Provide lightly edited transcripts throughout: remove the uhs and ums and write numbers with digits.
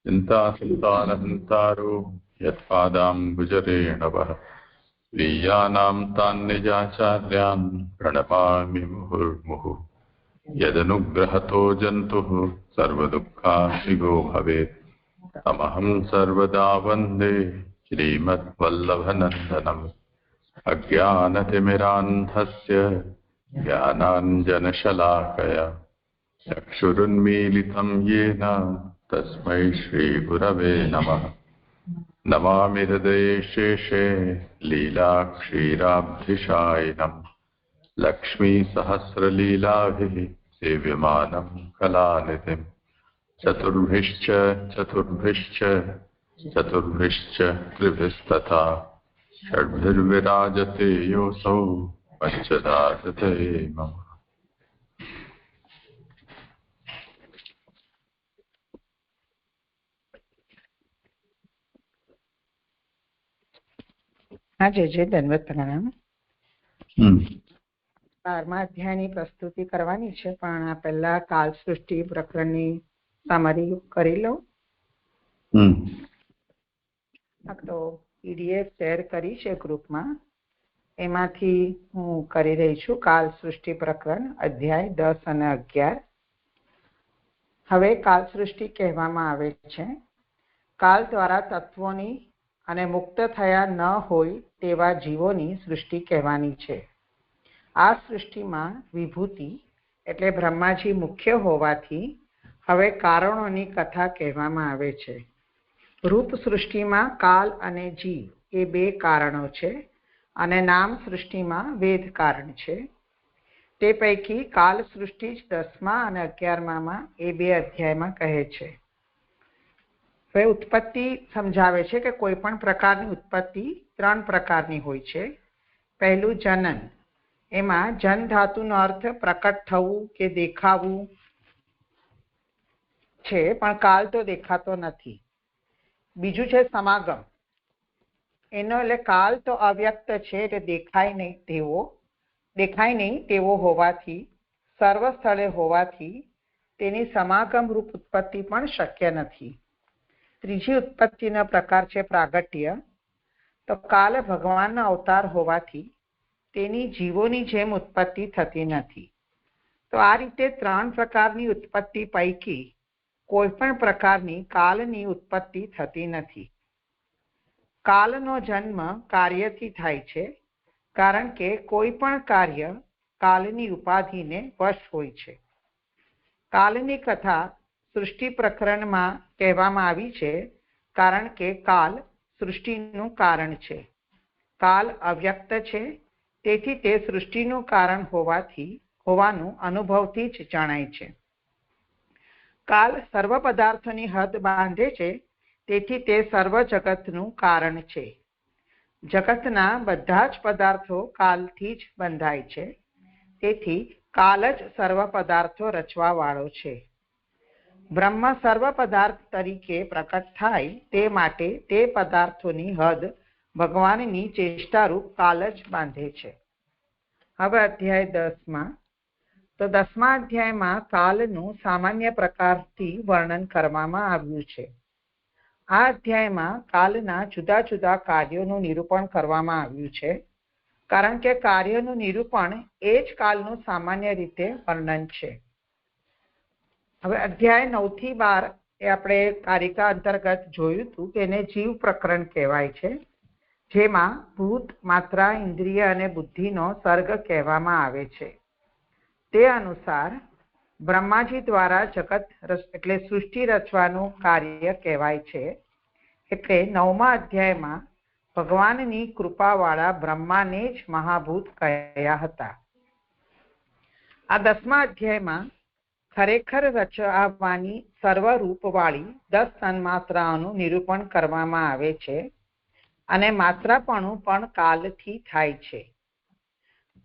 चिन्तासुतानहन्तारो यत्पादाम्बुजरेणवः स्वीयानां तान् निजाचार्यान् प्रणमामि मुहुर्मुहुः। यदनुग्रहतो जन्तुः सर्वदुःखाशिगो भवेत् तमहं सर्वदा वन्दे श्रीमद्वल्लभनन्दनम्। अज्ञानतिमिरान्धस्य ज्ञानाञ्जनशलाकया चक्षुरुन्मीलितं येन तस्मै श्रीगुरवे नमः। नमामि हृदये शेषे लीलाक्षीराब्धिशायिनम् लक्ष्मीसहस्रलीलाभिः सेव्यमानं कलानिधिम्। चतुर्भिश्च त्रिभिस्तथा षड्भिर्विराजते योऽसौ पञ्चधा हृदये मम। हाँ जय दंडवत प्रणाम। 12મા અધ્યાયની પ્રસ્તુતિ કરવાની છે, પણ આ પહેલા કાલ સૃષ્ટિ પ્રકરણની સમરી કરી લઉં. તો પીડીએફ શેર કરી છે ગ્રુપમાં, એમાંથી હું કરી રહી છું કાલ સૃષ્ટિ પ્રકરણ અધ્યાય 10 અને 11. હવે કાલ સૃષ્ટિ કહેવામાં આવે છે કાલ દ્વારા તત્વોની અને મુક્ત થયા ન હોય તેવા જીવોની સૃષ્ટિ કહેવાની છે. આ સૃષ્ટિમાં વિભૂતિ એટલે બ્રહ્માજી મુખ્ય હોવાથી હવે કારણોની કથા કહેવામાં આવે છે. રૂપ સૃષ્ટિમાં કાલ અને જીવ એ બે કારણો છે, અને નામ સૃષ્ટિમાં વેદ કારણ છે. તે પૈકી કાલ સૃષ્ટિ જ 10મા અને 11મા એ બે અધ્યાયમાં કહે છે. હવે ઉત્પત્તિ સમજાવે છે કે કોઈ પણ પ્રકારની ઉત્પત્તિ 3 પ્રકારની હોય છે. પહેલું જનન, એમાં જન ધાતુનો અર્થ પ્રકટ થવું કે દેખાવું છે, પણ કાલ તો દેખાતો નથી. બીજું છે સમાગમ, એનો એટલે કાલ તો અવ્યક્ત છે, એટલે દેખાય નહીં તેવો હોવાથી, સર્વ સ્થળે હોવાથી તેની સમાગમ રૂપ ઉત્પત્તિ પણ શક્ય નથી. ત્રીજી ઉત્પત્તિનો પ્રકાર છે પ્રાગટ્ય. તો કાલ ભગવાનનો અવતાર હોવાથી તેની જીવોની જેમ ઉત્પત્તિ થતી નથી. તો આ રીતે 3 પ્રકારની ઉત્પત્તિ પૈકી કોઈ પણ પ્રકારની કાલની ઉત્પત્તિ થતી નથી. કાલનો જન્મ કાર્યથી થાય છે, કારણ કે કોઈ પણ કાર્ય કાલની ઉપાધિને વશ હોય છે. કાલની કથા સૃષ્ટિ પ્રકરણમાં કહેવામાં આવી છે, કારણ કે કાલ સૃષ્ટિનું કારણ છે. કાલ અવ્યક્ત છે, તેથી તે સૃષ્ટિનું કારણ હોવાનું અનુભવથી જ જણાય છે. કાલ સર્વ પદાર્થોની હદ બાંધે છે, તેથી તે સર્વ જગતનું કારણ છે. જગતના બધા જ પદાર્થો કાલથી જ બંધાય છે, તેથી કાલ જ સર્વ પદાર્થો રચવા વાળો છે. બ્રહ્મ સર્વ પદાર્થ તરીકે પ્રકટ થાય તે માટે તે પદાર્થોની હદ ભગવાનની ચેષ્ટારૂપ કાલ જ બાંધે છે. હવે અધ્યાય 10માં. તો 10મા અધ્યાયમાં કાલનું સામાન્ય પ્રકારથી વર્ણન કરવામાં આવ્યું છે. આ અધ્યાયમાં કાલના જુદા જુદા કાર્યોનું નિરૂપણ કરવામાં આવ્યું છે, કારણ કે કાર્યનું નિરૂપણ એ જ કાલનું સામાન્ય રીતે વર્ણન છે. હવે અધ્યાય 9 થી 12 એ આપણે કારિકા અંતર્ગત જોયું હતું, તેને જીવ પ્રકરણ કહેવાય છે, જેમાં ભૂત, માત્રા, ઇન્દ્રિય અને બુદ્ધિનો સર્ગ કહેવામાં આવે છે. તે અનુસાર બ્રહ્માજી દ્વારા જગત એટલે સૃષ્ટિ રચવાનું કાર્ય કહેવાય છે. એટલે 9મા અધ્યાયમાં ભગવાનની કૃપાવાળા બ્રહ્માને જ મહાભૂત કહ્યા હતા. આ 10મા અધ્યાયમાં ખરેખર રચવાની સર્વરૂપવાળી 10 તન્માત્રાઓનું નિરૂપણ કરવામાં આવે છે, અને માત્રાપણું પણ કાલથી થાય છે.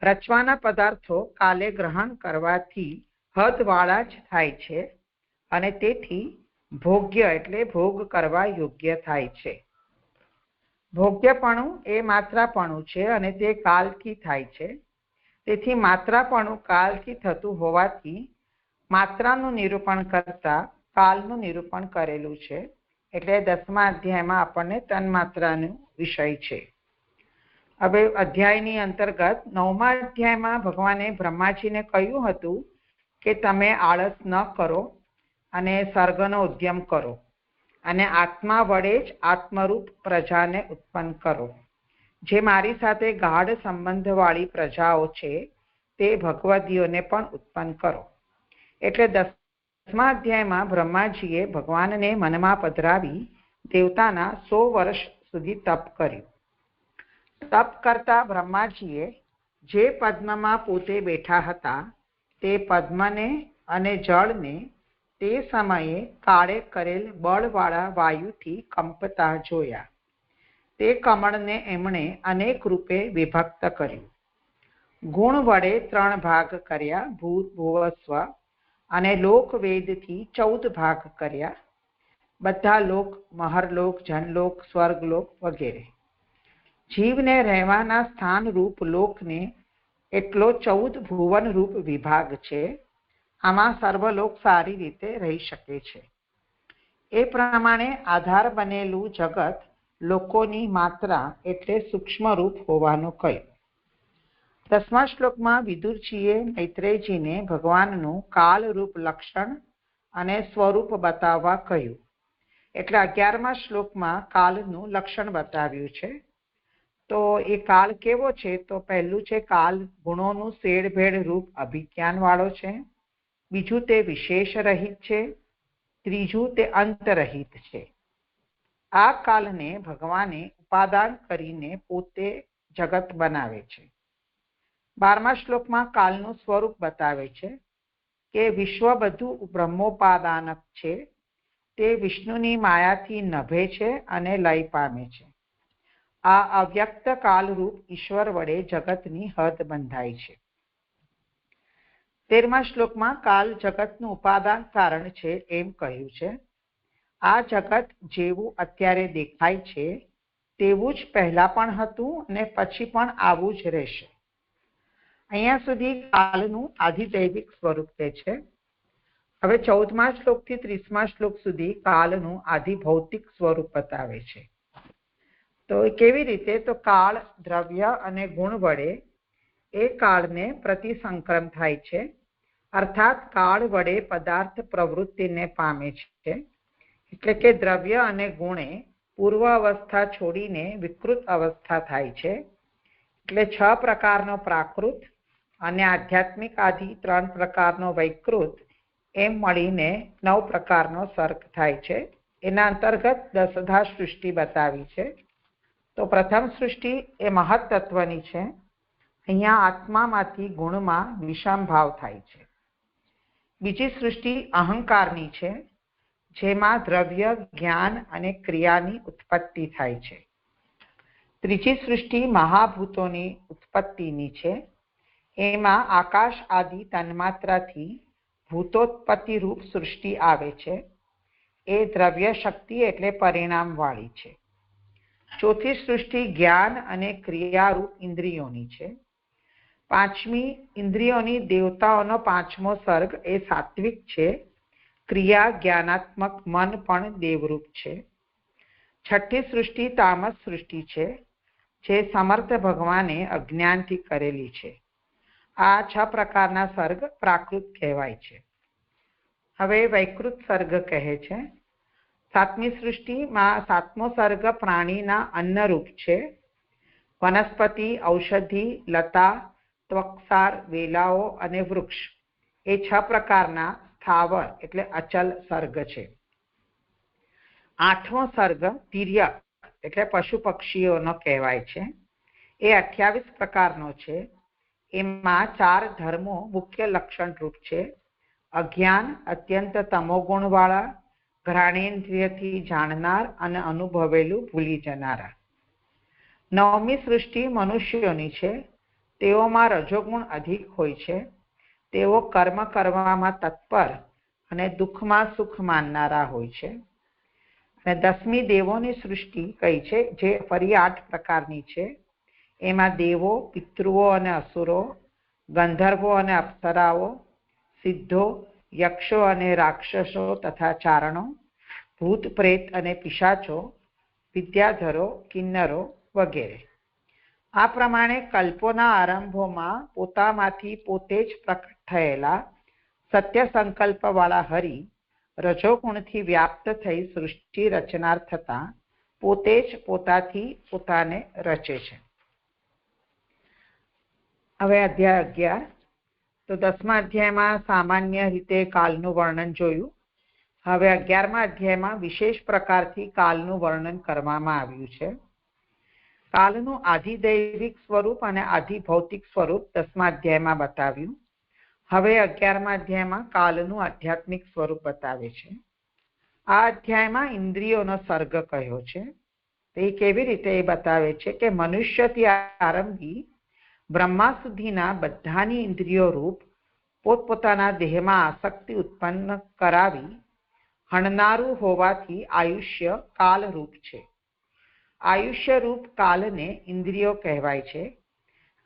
રચવાના પદાર્થો કાલે ગ્રહણ કરવાથી હદવાળા જ થાય છે, અને તેથી ભોગ્ય એટલે ભોગ કરવા યોગ્ય થાય છે. ભોગ્યપણું એ માત્રાપણું છે, અને તે કાલથી થાય છે. તેથી માત્રાપણું કાલથી થતું હોવાથી માત્રાનું નિરૂપણ કરતા કાલનું નિરૂપણ કરેલું છે. એટલે 10મા અધ્યાયમાં આપણને તન્માત્રાનો વિષય છે. હવે અધ્યાયની અંતર્ગત 9મા અધ્યાયમાં ભગવાને બ્રહ્માજીને કહ્યું હતું કે તમે આળસ ન કરો અને સર્ગનો ઉદ્યમ કરો અને આત્મા વડે જ આત્મરૂપ પ્રજાને ઉત્પન્ન કરો. જે મારી સાથે ગાઢ સંબંધવાળી પ્રજાઓ છે તે ભગવદીઓને પણ ઉત્પન્ન કરો. એટલે 10મા અધ્યાયમાં બ્રહ્માજીએ ભગવાનને મનમાં પધરાવી દેવતાના 100 વર્ષ સુધી તપ કર્યું. તપ કરતા બ્રહ્માજીએ જે પદ્મમાં પોતે બેઠા હતા તે પદ્મને અને જળને તે સમયે કાળે કરેલ બળવાળા વાયુથી કંપતા જોયા. તે કમળને એમણે અનેક રૂપે વિભક્ત કર્યું. ગુણ વડે 3 ભાગ કર્યા, ભૂત ભુવસ્વ, અને લોકવેદથી 14 ભાગ કર્યા. બધા લોક, મહરલોક, જનલોક, સ્વર્ગલોક વગેરે. જીવને રહેવાના સ્થાન રૂપ લોકને એટલો 14 ભુવન રૂપ વિભાગ છે. આમાં સર્વલોક સારી રીતે રહી શકે છે. એ પ્રમાણે આધાર બનેલું જગત લોકોની માત્રા એટલે સૂક્ષ્મ રૂપ હોવાનું કહ્યું. 10મા શ્લોકમાં વિદુરજીએ મૈત્રેયજીને ભગવાનનું કાલરૂપ લક્ષણ અને સ્વરૂપ બતાવવા કહ્યું. એટલે 11મા શ્લોકમાં કાલનું લક્ષણ બતાવ્યું છે. તો એ કાળ કેવો છે? તો પહેલું છે કાલ ગુણોનું શેડભેડ રૂપ અભિજ્ઞાન વાળો છે. બીજું તે વિશેષ રહિત છે. ત્રીજું તે અંતરહિત છે. આ કાલને ભગવાને ઉપાદાન કરીને પોતે જગત બનાવે છે. 12મા શ્લોકમાં કાલનું સ્વરૂપ બતાવે છે કે વિશ્વ બધું બ્રહ્મોપાદાનક છે. તે વિષ્ણુની માયાથી નભે છે અને લય પામે છે. આ અવ્યક્ત કાલરૂપ ઈશ્વર વડે જગતની હદ બંધાય છે. 13મા શ્લોકમાં કાલ જગતનું ઉપાદાન કારણ છે એમ કહ્યું છે. આ જગત જેવું અત્યારે દેખાય છે તેવું જ પહેલા પણ હતું અને પછી પણ આવું જ રહેશે. અહીંયા સુધી કાલનું આધિદૈવિક સ્વરૂપ છે. હવે 14મા શ્લોકથી 30મા શ્લોક સુધી કાલનું આધિભૌતિક સ્વરૂપ બતાવે છે. તો કેવી રીતે? તો કાળ દ્રવ્ય અને ગુણ વડે એ કાળને પ્રતિસંક્રમ થાય છે. અર્થાત કાળ વડે પદાર્થ પ્રવૃત્તિને પામે છે. એટલે કે દ્રવ્ય અને ગુણે પૂર્વ અવસ્થા છોડીને વિકૃત અવસ્થા થાય છે. એટલે 6 પ્રકારનો પ્રાકૃત અને આધ્યાત્મિક આદિ 3 પ્રકારનો વૈકૃત એમ મળીને 9 પ્રકારનો સર્ગ થાય છે. એના અંતર્ગત 10 સૃષ્ટિ બતાવી છે. તો પ્રથમ સૃષ્ટિ એ મહત તત્વની છે. અહીંયા આત્મામાંથી ગુણમાં વિષમ ભાવ થાય છે. બીજી સૃષ્ટિ અહંકારની છે, જેમાં દ્રવ્ય, જ્ઞાન અને ક્રિયાની ઉત્પત્તિ થાય છે. ત્રીજી સૃષ્ટિ મહાભૂતોની ઉત્પત્તિની છે. એમાં આકાશ આદિ તન્માત્રાથી ભૂતોત્પત્તિ રૂપ સૃષ્ટિ આવે છે. એ દ્રવ્ય શક્તિ એટલે પરિણામ વાળી છે. ચોથી સૃષ્ટિ જ્ઞાન અને ક્રિયારૂપ ઇન્દ્રિયોની છે. પાંચમી ઇન્દ્રિયોની દેવતાઓનો 5મો સર્ગ એ સાત્વિક છે. ક્રિયા જ્ઞાનાત્મક મન પણ દેવરૂપ છે. છઠ્ઠી સૃષ્ટિ તામસ સૃષ્ટિ છે, જે સમર્થ ભગવાને અજ્ઞાનથી કરેલી છે. આ 6 પ્રકારના સર્ગ પ્રાકૃત કહેવાય છે. હવે વૈકૃત સર્ગ કહે છે. 7મી સૃષ્ટિમાં 7મો સર્ગ પ્રાણીના અન્નરૂપ છે. વનસ્પતિ, ઔષધિ, લતા, ત્વક્સાર, વેલાઓ અને વૃક્ષ એ 6 પ્રકારના સ્થાવર એટલે અચલ સર્ગ છે. 8મો સર્ગ તિર્યક એટલે પશુ પક્ષીઓનો કહેવાય છે. એ 28 પ્રકારનો છે. એમાં 4 ધર્મો મુખ્ય લક્ષણ રૂપ છે. અજ્ઞાન, અત્યંત તમોગુણ વાળા, ઘ્રાણેન્દ્રિયથી જાણનાર અને અનુભવેલું ભૂલી જનારા. 9મી સૃષ્ટિ મનુષ્યોની છે. તેઓમાં રજોગુણ અધિક હોય છે. તેઓ કર્મ કરવામાં તત્પર અને દુઃખમાં સુખ માનનારા હોય છે. અને 10મી દેવોની સૃષ્ટિ કઈ છે, જે ફરી 8 પ્રકારની છે. એમાં દેવો, પિતૃઓ અને અસુરો, ગંધર્વો અને અપ્સરાઓ, સિદ્ધો, યક્ષો અને રાક્ષસો તથા ચારણો ભૂત પ્રેત અને પિશાચો, વિદ્યાધરો, કિન્નરો વગેરે. આ પ્રમાણે કલ્પોના આરંભોમાં પોતામાંથી પોતે જ પ્રકટ થયેલા સત્ય સંકલ્પવાળા હરિ રજોગુણથી વ્યાપ્ત થઈ સૃષ્ટિ રચનાર થતા પોતે જ પોતાથી પોતાને રચે છે. હવે અધ્યાય 11. તો 10મા અધ્યાયમાં સામાન્ય રીતે કાલનું વર્ણન જોયું. હવે 11મા અધ્યાયમાં વિશેષ પ્રકારથી કાલનું વર્ણન કરવામાં આવ્યું છે. કાલનું આધિદૈવિક સ્વરૂપ અને આધિભૌતિક સ્વરૂપ 10મા અધ્યાયમાં બતાવ્યું. હવે 11મા અધ્યાયમાં કાલનું આધ્યાત્મિક સ્વરૂપ બતાવે છે. આ અધ્યાયમાં ઇન્દ્રિયોનો સર્ગ કહ્યો છે. તે કેવી રીતે એ બતાવે છે કે મનુષ્યથી આરંભી બ્રહ્મા સુધીના બધાની ઇન્દ્રિયો રૂપ પોતપોતાના દેહમાં આસક્તિ ઉત્પન્ન કરાવી હણનારું હોવાથી આયુષ્ય કાલરૂપ છે. આયુષ્ય રૂપ કાલને ઇન્દ્રિયો કહેવાય છે,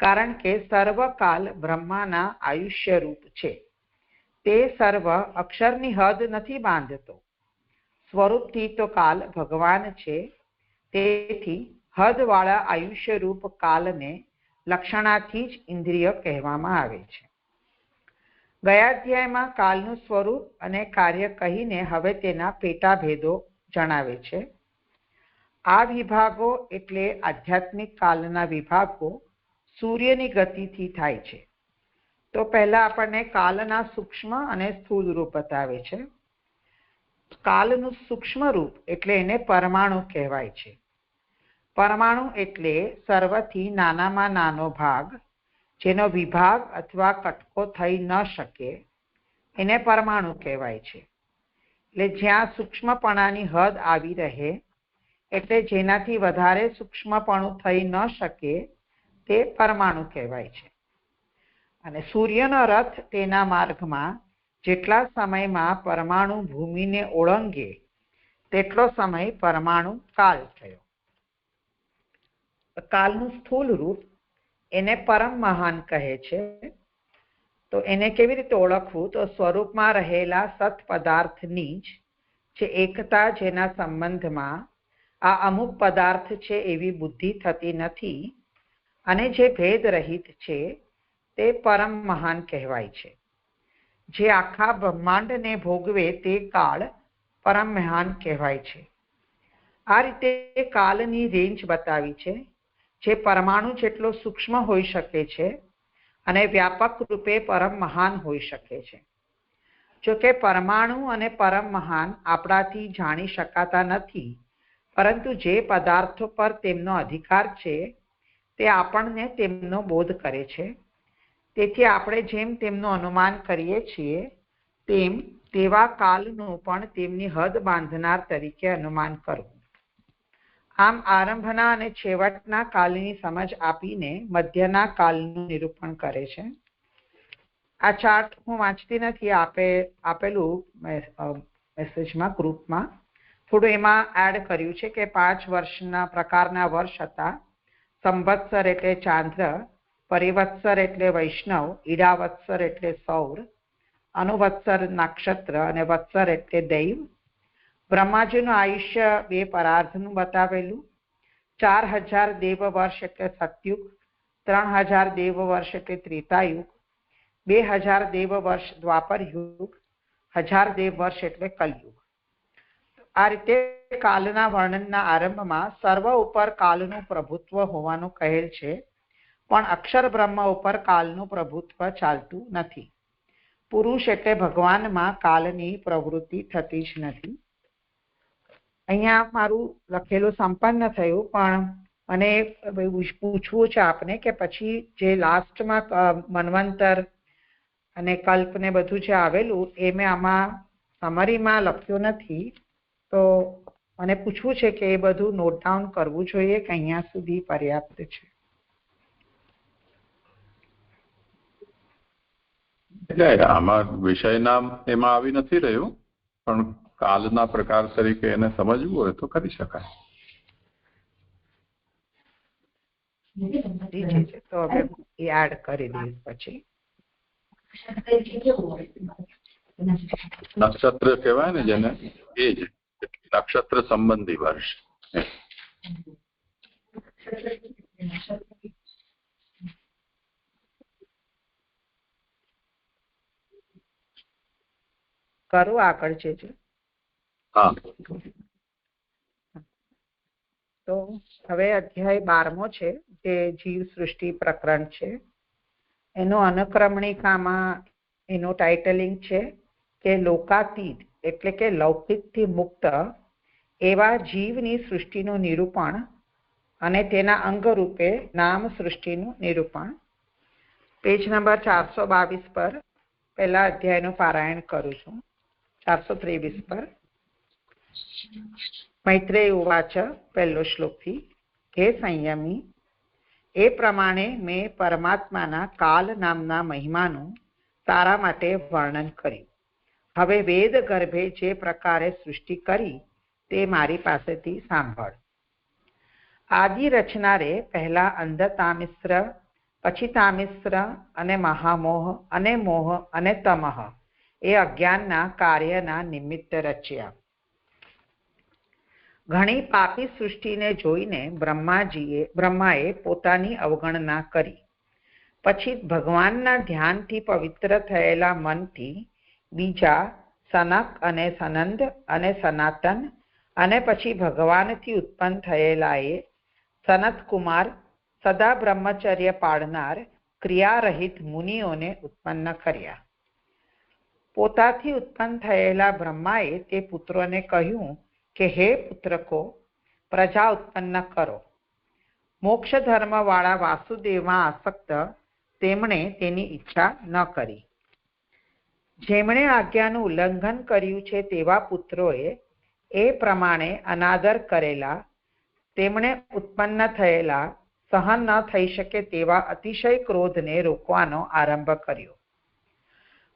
કારણ કે સર્વ કાલ બ્રહ્માના આયુષ્ય રૂપ છે. તે સર્વ અક્ષરની હદ નથી બાંધતો. સ્વરૂપથી તો કાલ ભગવાન છે. તેથી હદવાળા આયુષ્ય રૂપ કાલને લક્ષણાથી જ ઇન્દ્રિય કહેવામાં આવે છે. ગયા અધ્યાયમાં કાલનું સ્વરૂપ અને કાર્ય કહીને હવે તેના પેટાભેદો જણાવે છે. આ વિભાગો એટલે આધ્યાત્મિક કાલના વિભાગો સૂર્યની ગતિથી થાય છે. તો પહેલા આપણને કાલના સૂક્ષ્મ અને સ્થૂળ રૂપ બતાવે છે. કાલનું સૂક્ષ્મ રૂપ એટલે એને પરમાણુ કહેવાય છે. પરમાણુ એટલે સર્વથી નાનામાં નાનો ભાગ, જેનો વિભાગ અથવા કટકો થઈ ન શકે, એને પરમાણુ કહેવાય છે. એટલે જ્યાં સૂક્ષ્મપણાની હદ આવી રહે, એટલે જેનાથી વધારે સૂક્ષ્મપણું થઈ ન શકે તે પરમાણુ કહેવાય છે. અને સૂર્યનો રથ તેના માર્ગમાં જેટલા સમયમાં પરમાણુ ભૂમિને ઓળંગે તેટલો સમય પરમાણુ કાલ થયો. કાલનું સ્થૂળ રૂપ એને પરમ મહાન કહે છે. તો એને કેવી રીતે ઓળખવું? તો સ્વરૂપમાં રહેલા સત પદાર્થની જ જે એકતા, જેના સંબંધમાં આ અમુક પદાર્થ છે એવી બુદ્ધિ થતી નથી, અને જે ભેદ રહિત છે તે પરમ મહાન કહેવાય છે. જે આખા બ્રહ્માંડને ભોગવે તે કાળ પરમ મહાન કહેવાય છે. આ રીતે કાલની રેન્જ બતાવી છે, જે પરમાણુ જેટલો સૂક્ષ્મ હોઈ શકે છે અને વ્યાપક રૂપે પરમ મહાન હોઈ શકે છે. જો કે પરમાણુ અને પરમ મહાન આપણાથી જાણી શકાતા નથી, પરંતુ જે પદાર્થો પર તેમનો અધિકાર છે તે આપણને તેમનો બોધ કરે છે. તેથી આપણે જેમ તેમનું અનુમાન કરીએ છીએ તેમ તેવા કાલનું પણ તેમની હદ બાંધનાર તરીકે અનુમાન કરવું. આમ આરંભના અને છેવટના કાલની સમજ આપીને મધ્યના કાલનું નિરૂપણ કરે છે. આ ચાર્ટ હું વાંચતી નથી, આપેલું મેસેજમાં, ગ્રુપમાં થોડું એમાં એડ કર્યું છે કે 5 વર્ષના પ્રકારના વર્ષ હતા. સંવત્સર એટલે ચાંદ્ર, પરિવત્સર એટલે વૈષ્ણવ, ઈડાવત્સર એટલે સૌર, અનુવત્સર નક્ષત્ર અને વત્સર એટલે દૈવ. બ્રહ્માજીનું આયુષ્ય 2 પરાર્ધનું બતાવેલું. 4000 દેવ વર્ષ એટલે સતયુગ, 3000 દેવ વર્ષ એટલે ત્રેતાયુગ, 2000 દેવ વર્ષ દ્વાપર યુગ, 1000 દેવ વર્ષ એટલે કલયુગ. આ રીતે કાલના વર્ણનના આરંભમાં સર્વ ઉપર કાલનું પ્રભુત્વ હોવાનું કહેલ છે, પણ અક્ષર બ્રહ્મ ઉપર કાલનું પ્રભુત્વ ચાલતું નથી. પુરુષ એટલે ભગવાનમાં કાલની પ્રવૃત્તિ થતી જ નથી. અહીંયા મારું લખેલું સંપન્ન થયું, પણ મને પૂછવું છે આપને કે પછી જે લાસ્ટમાં મન્વંતર અને કલ્પ ને બધું જે આવેલું એ મેં આમાં સમરીમાં લખ્યું નથી. તો મને પૂછવું છે કે એ બધું નોટ ડાઉન કરવું જોઈએ કે અહીંયા સુધી પર્યાપ્ત છે? એટલે આમાં વિષયના એમાં આવી નથી રહ્યું, પણ કાલના પ્રકાર તરીકે એને સમજવું હોય તો કરી શકાય. તો હવે એ એડ કરી દઈશ. પછી નક્ષત્ર કહેવાય ને જેને, એ જ નક્ષત્ર સંબંધી વર્ષ. કરું આગળ છે. હા, તો હવે અધ્યાય 12મો છે, જે જીવ સૃષ્ટિ પ્રકરણ છે. એનો અનુક્રમણિકામાં એનું ટાઇટલિંગ છે કે લોકાતીત, એટલે કે લૌકિકથી મુક્ત એવા જીવની સૃષ્ટિનું નિરૂપણ અને તેના અંગરૂપે નામ સૃષ્ટિનું નિરૂપણ. પેજ નંબર 422 પર પહેલા અધ્યાયનું પારાયણ કરું છું. 423 પર. મૈત્રેય ઉવાચ, પહેલો શ્લોકથી. હે સંયમી, એ પ્રમાણે મેં પરમાત્માના કાલ નામના મહિમાનું તારા માટે વર્ણન કર્યું. હવે વેદ ગર્ભે જે પ્રકારે સૃષ્ટિ કરી તે મારી પાસેથી સાંભળ. આદિ રચનારે પહેલા અંધતામિશ્ર, પછી તામિશ્ર અને મહામોહ અને મોહ અને તમઃ એ અજ્ઞાનના કાર્યના નિમિત્ત રચ્યા. ઘણી પાપી સૃષ્ટિને જોઈને બ્રહ્માએ પોતાની અવગણના કરી. પછી ભગવાનના ધ્યાનથી પવિત્ર થયેલા મનથી બીજા સનક અને સનંદ અને સનાતન અને પછી ભગવાનથી ઉત્પન્ન થયેલાએ સનત કુમાર સદા બ્રહ્મચર્ય પાળનાર ક્રિયારહિત મુનિઓને ઉત્પન્ન કર્યા. પોતાથી ઉત્પન્ન થયેલા બ્રહ્માએ તે પુત્રોને કહ્યું કે હે પુત્રકો, પ્રજા ઉત્પન્ન કરો. મોક્ષ ધર્મવાળા વાસુદેવમાં આસક્ત તેમણે તેની ઈચ્છા ન કરી. જેમણે આજ્ઞાનું ઉલ્લંઘન કર્યું છે તેવા પુત્રોએ એ પ્રમાણે અનાદર કરેલા તેમણે ઉત્પન્ન થયેલા સહન ન થઈ શકે તેવા અતિશય ક્રોધને રોકવાનો આરંભ કર્યો.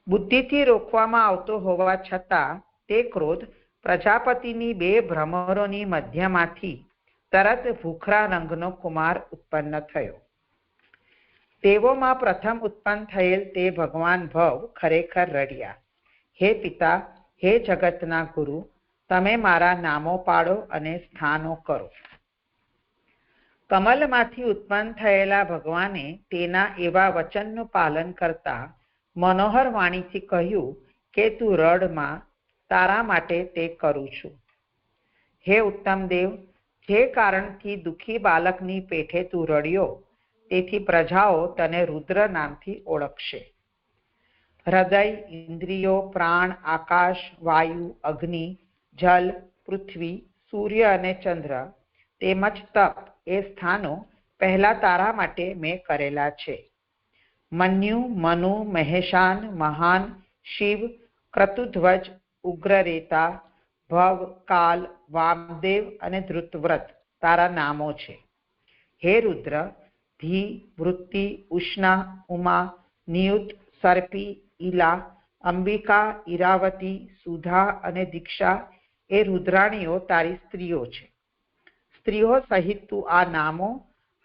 બુદ્ધિથી રોકવામાં આવતો હોવા છતાં તે ક્રોધ પ્રજાપતિની બે ભ્રમરોની મધ્યમાંથી તરત ભૂખરા રંગનો કુમાર ઉત્પન્ન થયો. તેઓમાં પ્રથમ ઉત્પન્ન થયેલ તે ભગવાન ભવ ખરેખર રડ્યા, હે પિતા, હે જગતના ગુરુ, તમે મારા નામો પાડો અને સ્થાનો કરો. કમલમાંથી ઉત્પન્ન થયેલા ભગવાને તેના એવા વચનનું પાલન કરતા મનોહર વાણીથી કહ્યું કે તું રડમાં, તારા માટે તે કરું છું. હે ઉત્તમ દેવ, જે કારણથી દુઃખી બાલકની પેઠે તું રડ્યો તેથી પ્રજાઓ તને રુદ્ર નામથી ઓળખશે. હૃદય, ઇન્દ્રિયો, પ્રાણ, આકાશ, વાયુ, અગ્નિ, જલ, પૃથ્વી, સૂર્ય અને ચંદ્ર તેમજ તપ એ સ્થાનો પહેલા તારા માટે મેં કરેલા છે. મન્યુ, મનુ, મહેશાન, મહાન, શિવ, ક્રતુધ્વજ, ઉગ્રરેતા, ભવ, કાલ, વામદેવ અને ધૃતવ્રત તારા નામો છે. હે રુદ્ર, ધી, વૃત્તિ, ઉષ્ણા, ઉમા, નિયુત, સર્પી, ઈલા, અંબિકા, ઈરાવતી, સુધા અને દીક્ષા એ રુદ્રાણીઓ તારી સ્ત્રીઓ છે. સ્ત્રીઓ સહિત તું આ નામો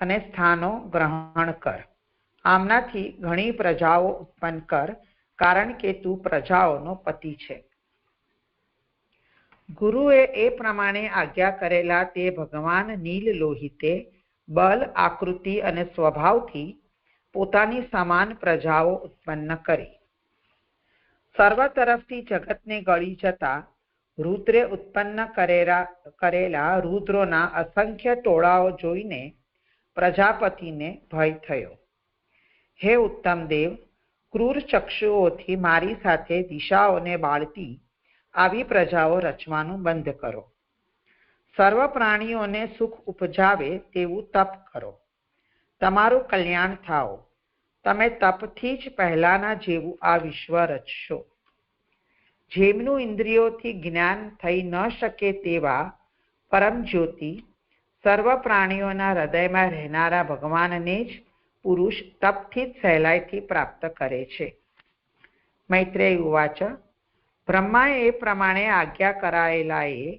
અને સ્થાનો ગ્રહણ કર. આમનાથી ઘણી પ્રજાઓ ઉત્પન્ન કર, કારણ કે તું પ્રજાઓનો પતિ છે. ગુરુએ એ પ્રમાણે આજ્ઞા કરેલા તે ભગવાન નીલ લોહિતે બલ, આકૃતિ અને સ્વભાવથી પોતાની સમાન પ્રજાઓ ઉત્પન્ન કરી. સર્વ તરફથી જગતને ગળી જતા રુદ્રે ઉત્પન્ન કરેલા રુદ્રોના અસંખ્ય ટોળાઓ જોઈને પ્રજાપતિને ભય થયો. હે ઉત્તમ દેવ, ક્રૂર ચક્ષુઓથી મારી સાથે દિશાઓને બાળતી આવી પ્રજાઓ રચવાનું બંધ કરો. સર્વ પ્રાણીઓને સુખ ઉપજાવે તેવું તપ કરો. તમારું કલ્યાણ થાઓ. તમે તપથી જ પહેલાના જેવું આ વિશ્વ રચશો. જેમનું ઇન્દ્રિયોથી જ્ઞાન થઈ ન શકે તેવા પરમ જ્યોતિ સર્વ પ્રાણીઓના હૃદયમાં રહેનારા ભગવાનને જ પુરુષ તપથી જ સહેલાઈથી પ્રાપ્ત કરે છે. મૈત્રેય ઉવાચ, બ્રહ્માએ એ પ્રમાણે આજ્ઞા કરાયેલાએ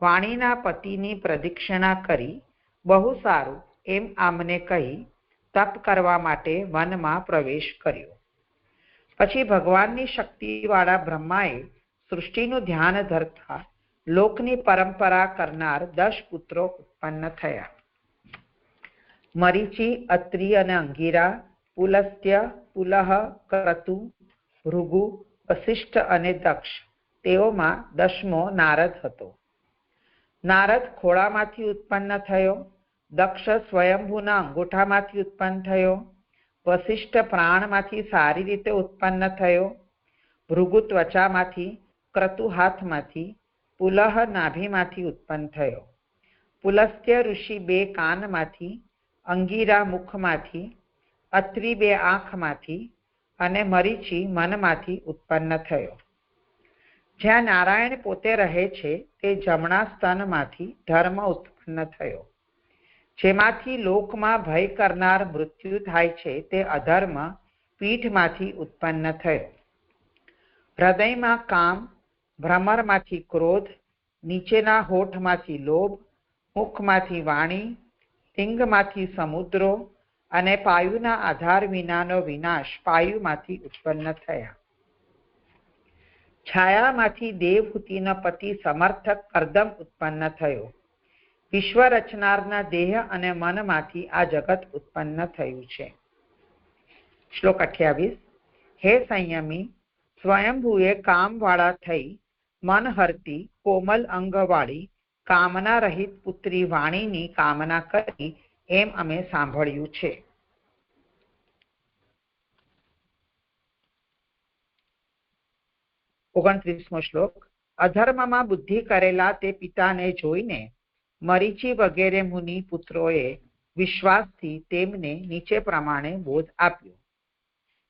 વાણીના પતિની પ્રદક્ષિણા કરી બહુ સારું એમ આમને કહી તપ કરવા માટે વનમાં પ્રવેશ કર્યો. પછી ભગવાનની શક્તિવાળા બ્રહ્માએ સૃષ્ટિનું ધ્યાન ધરતા લોકની પરંપરા કરનાર 10 પુત્રો ઉત્પન્ન થયા. મરીચી, અત્રિ અને અંગીરા, પુલસ્ત્ય, પુલહ, ક્રતુ, ભૃગુ, વસિષ્ઠ અને દક્ષ. તેઓમાં 10મો નારદ હતો. નારદ ખોળામાંથી ઉત્પન્ન થયો. દક્ષ સ્વયંભૂના અંગૂઠામાંથી ઉત્પન્ન થયો. વસિષ્ઠ પ્રાણમાંથી સારી રીતે ઉત્પન્ન થયો. ભૃગુ ત્વચામાંથી, ક્રતુ હાથમાંથી, પુલહ નાભીમાંથી ઉત્પન્ન થયો. પુલસ્ત્ય ઋષિ 2 કાનમાંથી, અંગીરા મુખમાંથી, અત્રિ 2 આંખમાંથી અને મરીચી મનમાંથી ઉત્પન્ન થયો. જ્યાં નારાયણ પોતે રહે છે તે જમણા સ્તનમાંથી ધર્મ ઉત્પન્ન થયો. જેમાંથી લોકમાં ભય કરનાર મૃત્યુ થાય છે તે અધર્મ પીઠમાંથી ઉત્પન્ન થયો. હૃદયમાં કામ, ભ્રમરમાંથી ક્રોધ, નીચેના હોઠમાંથી લોભ, મુખમાંથી વાણી, લિંગમાંથી સમુદ્રો અને પાયુના આધાર વિનાનો વિનાશ પાયુમાંથી ઉત્પન્ન થયા. છાયામાંથી દેવહૂતિનો પતિ સમર્થક કરદમ ઉત્પન્ન થયો. વિશ્વ રચનારના દેહ અને મનમાંથી આ જગત ઉત્પન્ન થયું છે. શ્લોક 28. હે સંયમી, સ્વયંભૂએ કામવાળા થઈ મન હરતી કોમલ અંગવાળી કામના રહિત પુત્રી વાણીની કામના કરી એમ અમે સાંભળ્યું છે. ઓગણત્રીસમો શ્લોક. અધર્મમાં બુદ્ધિ કરેલા તે પિતાને જોઈને મરીચી વગેરે મુનિ પુત્રોએ વિશ્વાસથી તેમને નીચે પ્રમાણે બોધ આપ્યો.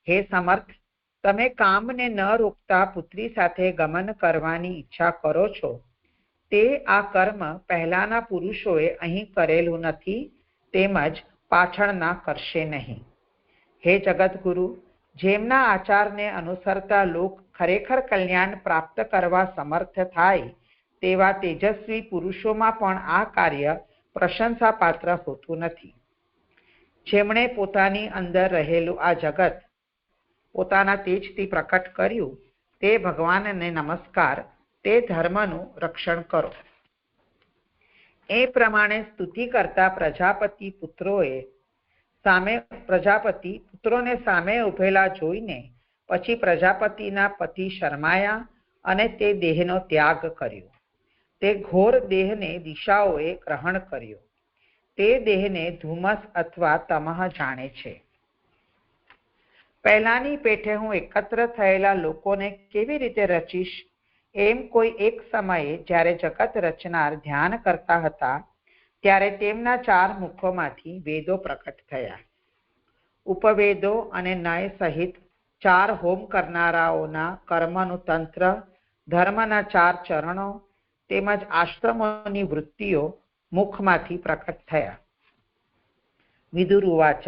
હે સમર્થ, તમે કામને ન રોકતા પુત્રી સાથે ગમન કરવાની ઈચ્છા કરો છો તે આ કર્મ પહેલાના પુરુષોએ અહીં કરેલું નથી, તેમજ પાછળના કરશે નહીં. હે જગતગુરુ, જેમના આચારને અનુસરતા લોક ખરેખર કલ્યાણ પ્રાપ્ત કરવા સમર્થ થાય તેવા તેજસ્વી પુરુષોમાં પણ આ કાર્ય પ્રશંસા પાત્ર હોતું નથી. જેમણે પોતાની અંદર રહેલું આ જગત પોતાના તેજથી પ્રકટ કર્યું તે ભગવાનને નમસ્કાર, તે ધર્મનું રક્ષણ કરો. એ પ્રમાણે સ્તુતિ કરતા પ્રજાપતિ પુત્રોને સામે ઉભેલા જોઈને પછી પ્રજાપતિના પતિ શરમાયા અને તે દેહનો ત્યાગ કર્યો. તે ઘોર દેહને દિશાઓએ ગ્રહણ કર્યો. તે દેહને ધુમ્મસ અથવા તમઃ જાણે છે. પહેલાની પેઠે હું એકત્ર થયેલા લોકોને કેવી રીતે રચીશ એમ કોઈ એક સમયે જ્યારે જગત રચનાર ધ્યાન કરતા હતા ત્યારે તેમના 4 મુખોમાંથી વેદો પ્રકટ થયા. ઉપવેદો અને નય સહિત 4 હોમ કરનારાઓના કર્મનું તંત્ર, ધર્મના 4 ચરણો તેમજ આશ્રમોની વૃત્તિઓ મુખમાંથી પ્રકટ થયા. વિદુર ઉવાચ.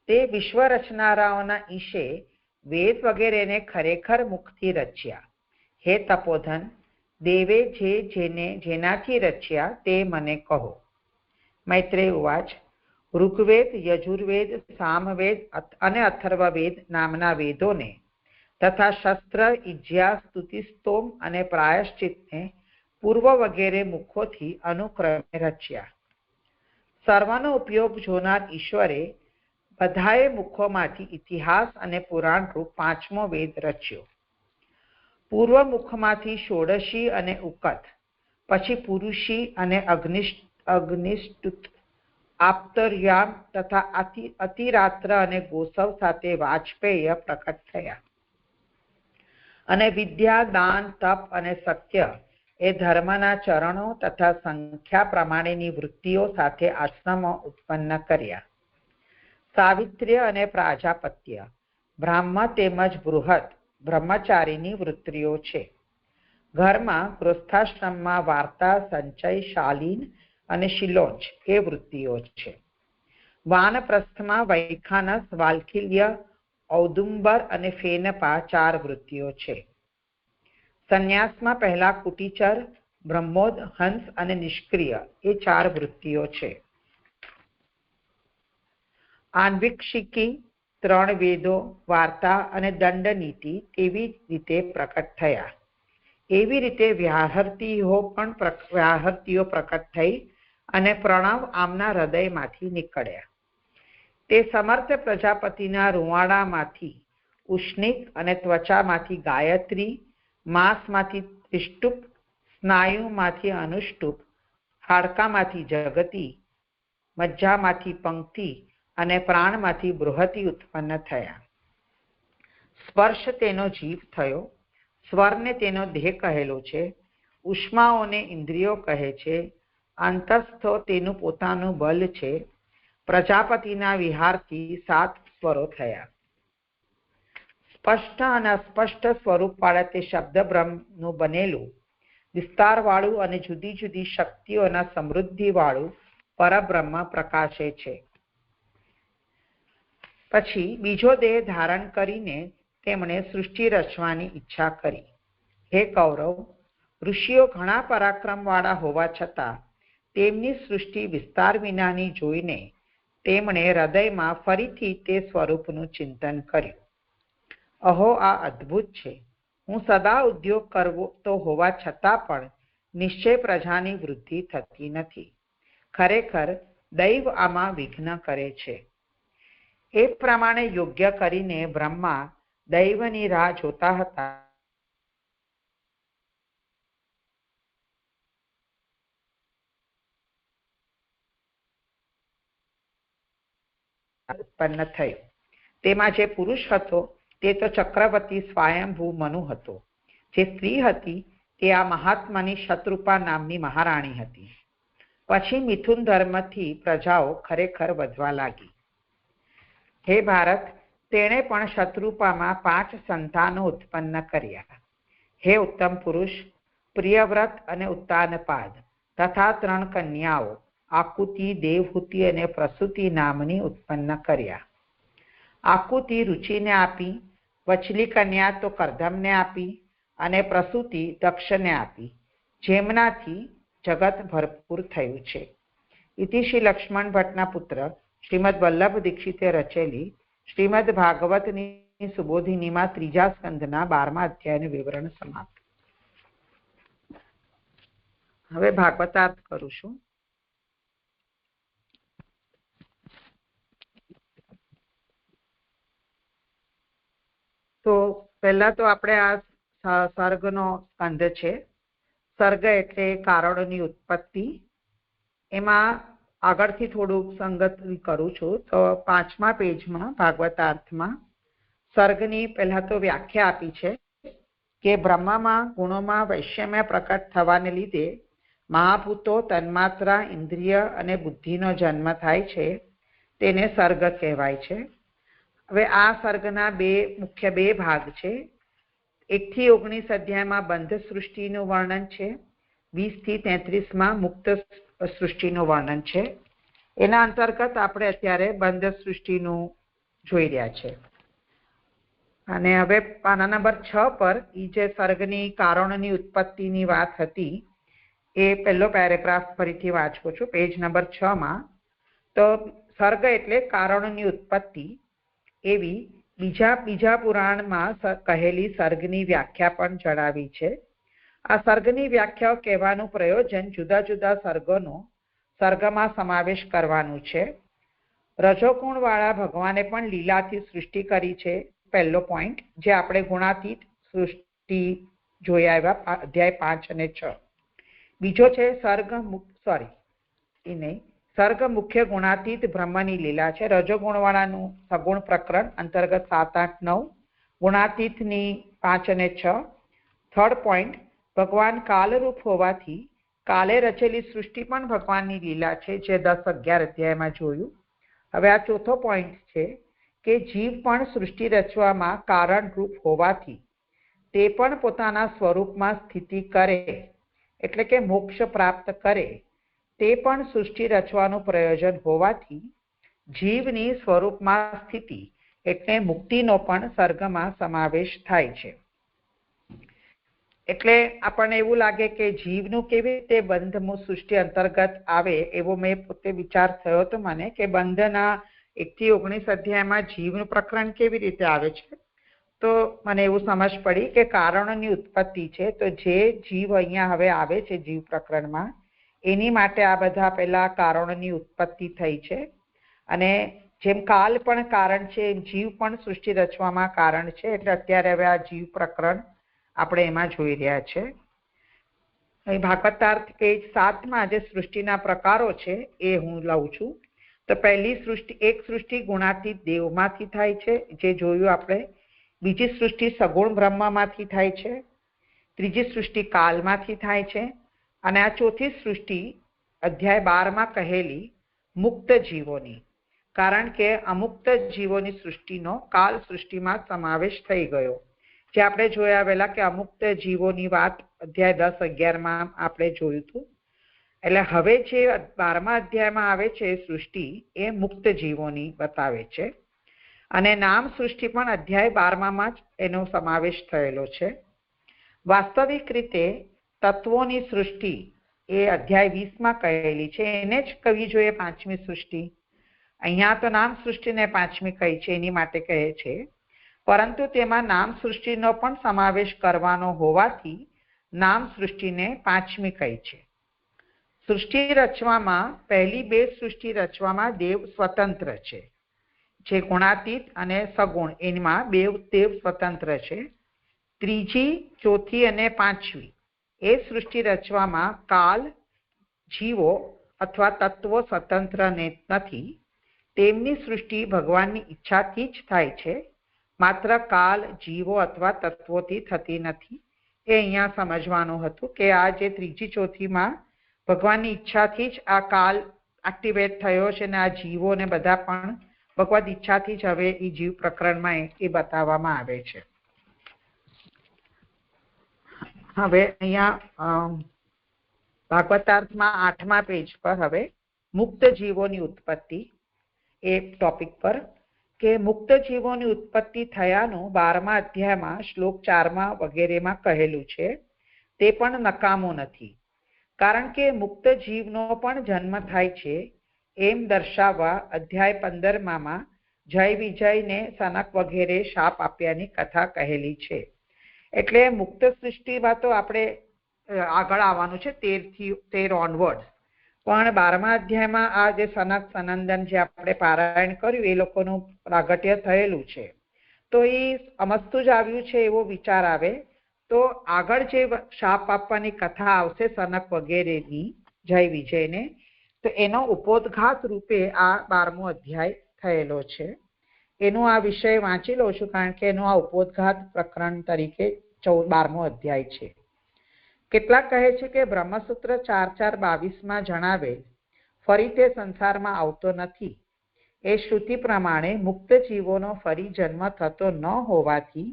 તે વિશ્વ રચનારાઓના ઈશે વેદ વગેરેને ખરેખર મુખથી રચ્યા. હે તપોધન, દેવે જેનાથી રચ્યા તે મને કહો. મૈત્રેય ઉવાચ. ઋગ્વેદ, યજુર્વેદ, સામવેદ અને અથર્વવેદ નામના વેદોને તથા શસ્ત્ર, ઇજ્યા, સ્તુતિસ્તોમ અને પ્રાયશ્ચિતને પૂર્વ વગેરે મુખોથી અનુક્રમે રચ્યા. સર્વનો ઉપયોગ જોનાર ઈશ્વરે બધાએ મુખોમાંથી ઇતિહાસ અને પુરાણ રૂપ 5મો વેદ રચ્યો. પૂર્વ મુખમાંથી ષોડશી અને ઉકત, પછી પુરુષી અને અગ્નિષ્ટુત, આપ્તર્યામ તથા અતિરાત્ર અને ગોસવ સાથે વાજપેય પ્રકટ થયા. અને વિદ્યા, દાન, તપ અને સત્ય એ ધર્મના ચરણો તથા સંખ્યા પ્રમાણેની વૃત્તિઓ સાથે આશ્રમો ઉત્પન્ન કર્યા. સાવિત્ર્ય અને પ્રાજાપત્ય, બ્રાહ્મ તેમજ બૃહદ બ્રહ્મચારીની વૃત્તિઓ છે. ઘરમાં ગૃહસ્થાશ્રમમાં વાર્તા, સંચય, શાલીન અને શિલોંચ એ વૃત્તિઓ છે. વાનપ્રસ્થમાં વૈખાનસ, વાલ્ખિલ્ય, ઔદુંબર અને ફેનપા 4 વૃત્તિઓ છે. સંન્યાસમાં પહેલા કુટીચર, બ્રહ્મોદ, હંસ અને નિષ્ક્રિય એ 4 વૃત્તિઓ છે. આન્વિક્ષિકી 3 વેદો, વાર્તા અને દંડ નીતિ તેવી રીતે પ્રકટ થયા. એવી રીતે વ્યાહર્તિઓ પ્રકટ થઈ અને પ્રણવ આમના હૃદયમાંથી નીકળ્યા. તે સમર્થ પ્રજાપતિના રૂવાડામાંથી ઉષ્ણિક અને ત્વચામાંથી ગાયત્રી, માંસમાંથી ત્રિષ્ટુપ, સ્નાયુમાંથી અનુષ્ટુપ, હાડકામાંથી જગતી, મજ્જામાંથી પંક્તિ અને પ્રાણમાંથી બૃહતિ ઉત્પન્ન થયા. સ્પર્શ તેનો જીવ થયો, સ્વરને તેનો દેહ કહેલો છે, ઉષ્માઓને ઇન્દ્રિયો કહે છે, અંતસ્થો તેનું પોતાનું બલ છે. પ્રજાપતિના વિહારથી 7 સ્વરો થયા. સ્પષ્ટ અને અસ્પષ્ટ સ્વરૂપ વાળા તે શબ્દ બ્રહ્મનું બનેલું, વિસ્તારવાળું અને જુદી જુદી શક્તિઓના સમૃદ્ધિવાળું પરબ્રહ્મ પ્રકાશે છે. પછી બીજો દેહ ધારણ કરીને તેમણે સૃષ્ટિ રચવાની ઈચ્છા કરી. હે કૌરવ, ઋષિઓ ઘણા પરાક્રમવાળા હોવા છતાં તેમની સૃષ્ટિ વિસ્તાર વિનાની જોઈને તેમણે હૃદયમાં ફરીથી તે સ્વરૂપનું ચિંતન કર્યું. અહો, આ અદ્ભુત છે. હું સદા ઉદ્યોગ કરતો હોવા છતાં પણ નિશ્ચય પ્રજાની વૃદ્ધિ થતી નથી. ખરેખર દૈવ આમાં વિઘ્ન કરે છે. એ પ્રમાણે યોગ્ય કરીને બ્રહ્મા દૈવની રાહ જોતા હતા. ઉત્પન્ન થયો. તેમાં જે પુરુષ હતો તે તો ચક્રવર્તી સ્વયંભૂ મનુ હતો. જે સ્ત્રી હતી તે આ મહાત્માની શત્રુપા નામની મહારાણી હતી. પછી મિથુન ધર્મથી પ્રજાઓ ખરેખર વધવા લાગી. હે ભારત, તેણે પણ શત્રુપામાં 5 સંતાનો ઉત્પન્ન કર્યા. હે ઉત્તમ પુરુષ, પ્રિયવ્રત અને ઉત્તાનપાદ તથા 3 કન્યાઓ આકુતિ, દેવહૂતિ અને પ્રસૂતિ નામની ઉત્પન્ન કર્યા. આકુતિ રુચિને આપી, વચલી કન્યા તો કરદમને આપી અને પ્રસૂતિ દક્ષને આપી, જેમનાથી જગત ભરપૂર થયું છે. ઇતિ શ્રી લક્ષ્મણ ભટ્ટના પુત્ર શ્રીમદ વલ્લભ દીક્ષિતે રચેલી શ્રીમદ ભાગવતની સુબોધિનીમાં 3જા સ્કંધના 12મા અધ્યાયનું વિવરણ સમાપ્ત. હવે ભાગવતાર્થ કરું છું. તો પહેલા તો આપણે આ સર્ગનો સ્કંધ છે. સર્ગ એટલે કારણોની ઉત્પત્તિ. એમાં આગળથી થોડુંક સંગત કરું છું. તો 5મા પેજમાં ભાગવતાર્થમાં સર્ગની પહેલા તો વ્યાખ્યા આપી છે કે બ્રહ્મમાં ગુણોમાં વૈષમ્ય પ્રકટ થવાને લીધે મહાભૂતો, તન્માત્રા, ઇન્દ્રિય અને બુદ્ધિનો જન્મ થાય છે. તેને સર્ગ કહેવાય છે. હવે આ સર્ગના મુખ્ય બે ભાગ છે. 1 થી 19 અધ્યાયમાં બંધ સૃષ્ટિનું વર્ણન છે. 20 થી 33માં મુક્ત સૃષ્ટિનું વર્ણન છે. એના અંતર્ગત આપણે અત્યારે બંધ સૃષ્ટિનું જોઈ રહ્યા છે. અને હવે પાના નંબર 6 પર જે સર્ગની કારણોની ઉત્પત્તિની વાત હતી એ પહેલો પેરેગ્રાફ ફરીથી વાંચું છું, પેજ નંબર 6માં. તો સર્ગ એટલે કારણોની ઉત્પત્તિ એવી બીજા પુરાણમાં કહેલી સર્ગની વ્યાખ્યા પણ જણાવી છે. આ સર્ગની વ્યાખ્યાઓ કહેવાનું પ્રયોજન જુદા જુદા સર્ગોનો સર્ગમાં સમાવેશ કરવાનું છે. રજોગુણ વાળા ભગવાને પણ લીલાથી સૃષ્ટિ કરી છે, પહેલો પોઈન્ટ, જે આપણે ગુણાતીત સૃષ્ટિ જોઈ આવ્યા અધ્યાય 5 અને 6. બીજો છે સર્ગ મુખ્ય ગુણાતીત બ્રહ્મની લીલા છે. રજોગુણ વાળાનું સગુણ પ્રકરણ અંતર્ગત 7, 8, 9, ગુણાતીતની 5 અને 6. થર્ડ પોઈન્ટ, ભગવાન કાલરૂપ હોવાથી કાલે રચેલી સૃષ્ટિ પણ ભગવાનની લીલા છે, જે 10, 11 અધ્યાયમાં જોયું. હવે આ ચોથો પોઈન્ટ છે કે જીવ પણ સૃષ્ટિ રચવામાં કારણરૂપ હોવાથી તે પણ પોતાના સ્વરૂપમાં સ્થિતિ કરે, એટલે કે મોક્ષ પ્રાપ્ત કરે, તે પણ સૃષ્ટિ રચવાનું પ્રયોજન હોવાથી જીવની સ્વરૂપમાં સ્થિતિ એટલે મુક્તિનો પણ સર્ગમાં સમાવેશ થાય છે. એટલે આપણને એવું લાગે કે જીવનું કેવી રીતે બંધ સૃષ્ટિ અંતર્ગત આવે, એવો મેં પોતે વિચાર થયો હતો મને કે બંધના 1 થી 19 અધ્યાયમાં જીવનું પ્રકરણ કેવી રીતે આવે છે. તો મને એવું સમજ પડી કે કારણોની ઉત્પત્તિ છે, તો જે જીવ અહીંયા હવે આવે છે જીવ પ્રકરણમાં, એની માટે આ બધા પહેલા કારણોની ઉત્પત્તિ થઈ છે. અને જેમ કાલ પણ કારણ છે, એમ જીવ પણ સૃષ્ટિ રચવામાં કારણ છે. એટલે અત્યારે હવે આ જીવ પ્રકરણ આપણે એમાં જોઈ રહ્યા છે. ભાગવતાર્થ પેજ 7 જે સૃષ્ટિના પ્રકારો છે એ હું લઉં છું. તો પહેલી સૃષ્ટિ, એક સૃષ્ટિ ગુણાતીત દેવમાંથી થાય છે, જે જોયું આપણે. બીજી સૃષ્ટિ સગુણ બ્રહ્મમાંથી થાય છે. ત્રીજી સૃષ્ટિ કાલમાંથી થાય છે. અને આ ચોથી સૃષ્ટિ અધ્યાય 12 કહેલી મુક્ત જીવોની, કારણ કે અમુક્ત જીવોની સૃષ્ટિનો કાલ સૃષ્ટિમાં સમાવેશ થઈ ગયો. જે આપણે જોયા પહેલા કે અમુક્ત જીવોની વાત અધ્યાય 10-11 આપણે જોયું હતું. એટલે હવે જે 12મા અધ્યાયમાં આવે છે સૃષ્ટિ, એ મુક્ત જીવોની બતાવે છે. અને નામ સૃષ્ટિ પણ અધ્યાય 12માં જ એનો સમાવેશ થયેલો છે. વાસ્તવિક રીતે તત્વોની સૃષ્ટિ એ અધ્યાય 20માં કહેલી છે. એને જ કહેવી જોઈએ પાંચમી સૃષ્ટિ. અહીંયા તો નામ સૃષ્ટિને પાંચમી કહી છે, એની માટે કહે છે. પરંતુ તેમાં નામ સૃષ્ટિનો પણ સમાવેશ કરવાનો હોવાથી નામ સૃષ્ટિને પાંચમી કહી છે. સૃષ્ટિ રચવામાં પહેલી બે સૃષ્ટિ રચવામાં દેવ સ્વતંત્ર છે. જે ગુણાતીત અને સગુણ, એમાં દેવ સ્વતંત્ર છે. ત્રીજી, ચોથી અને પાંચમી એ સૃષ્ટિ રચવામાં કાલ, જીવો અથવા તત્વો સ્વતંત્ર નથી. તેમની સૃષ્ટિ ભગવાનની ઈચ્છાથી જ થાય છે, માત્ર કાલ, જીવો અથવા તત્વોથી થતી નથી. એ અહીંયા સમજવાનું હતું કે આ જે ત્રીજી ચોથીમાં ભગવાનની ઈચ્છાથી જ આ કાલ એક્ટિવેટ થયો છે, અને આ જીવો ને બધા પણ ભગવદ ઈચ્છાથી જ હવે એ જીવ પ્રકરણમાં એ બતાવવામાં આવે છે. હવે અહીંયા ભાગવતાર્થમાં 8મા પેજ પર હવે મુક્ત જીવોની ઉત્પત્તિ એ ટોપિક પર, કે મુક્ત જીવોની ઉત્પત્તિ થયાનું 12મા અધ્યાયમાં શ્લોક 4 વગેરેમાં કહેલું છે. તે પણ નકામું નથી, કારણ કે મુક્ત જીવનો પણ જન્મ થાય છે એમ દર્શાવવા અધ્યાય 15માં જય વિજયને સનક વગેરે શાપ આપ્યાની કથા કહેલી છે. એટલે મુક્ત સૃષ્ટિમાં તો આપણે આગળ આવવાનું છે 13 ઓનવર્ડ. પણ 12મા અધ્યાયમાં આ જે સનક સનંદન જે આપણે પારાયણ કર્યું એ લોકોનું પ્રાગટ્ય થયેલું છે. તો એ અમસ્તું જ આવ્યું છે એવો વિચાર આવે. તો આગળ જે શાપ આપવાની કથા આવશે સનક વગેરેની, જય વિજયને, તો એનો ઉપોદઘાત રૂપે આ 12મો અધ્યાય થયેલો છે. એનો આ વિષય વાંચી લઉં છું, કારણ કે એનો આ ઉપોદઘાત પ્રકરણ તરીકે 12મો અધ્યાય છે. કેટલાક કહે છે કે બ્રહ્મસૂત્ર 4.4.22માં જણાવેલ ફરી તે સંસારમાં આવતો નથી એ શ્રુતિ પ્રમાણે મુક્ત જીવોનો ફરી જન્મ થતો ન હોવાથી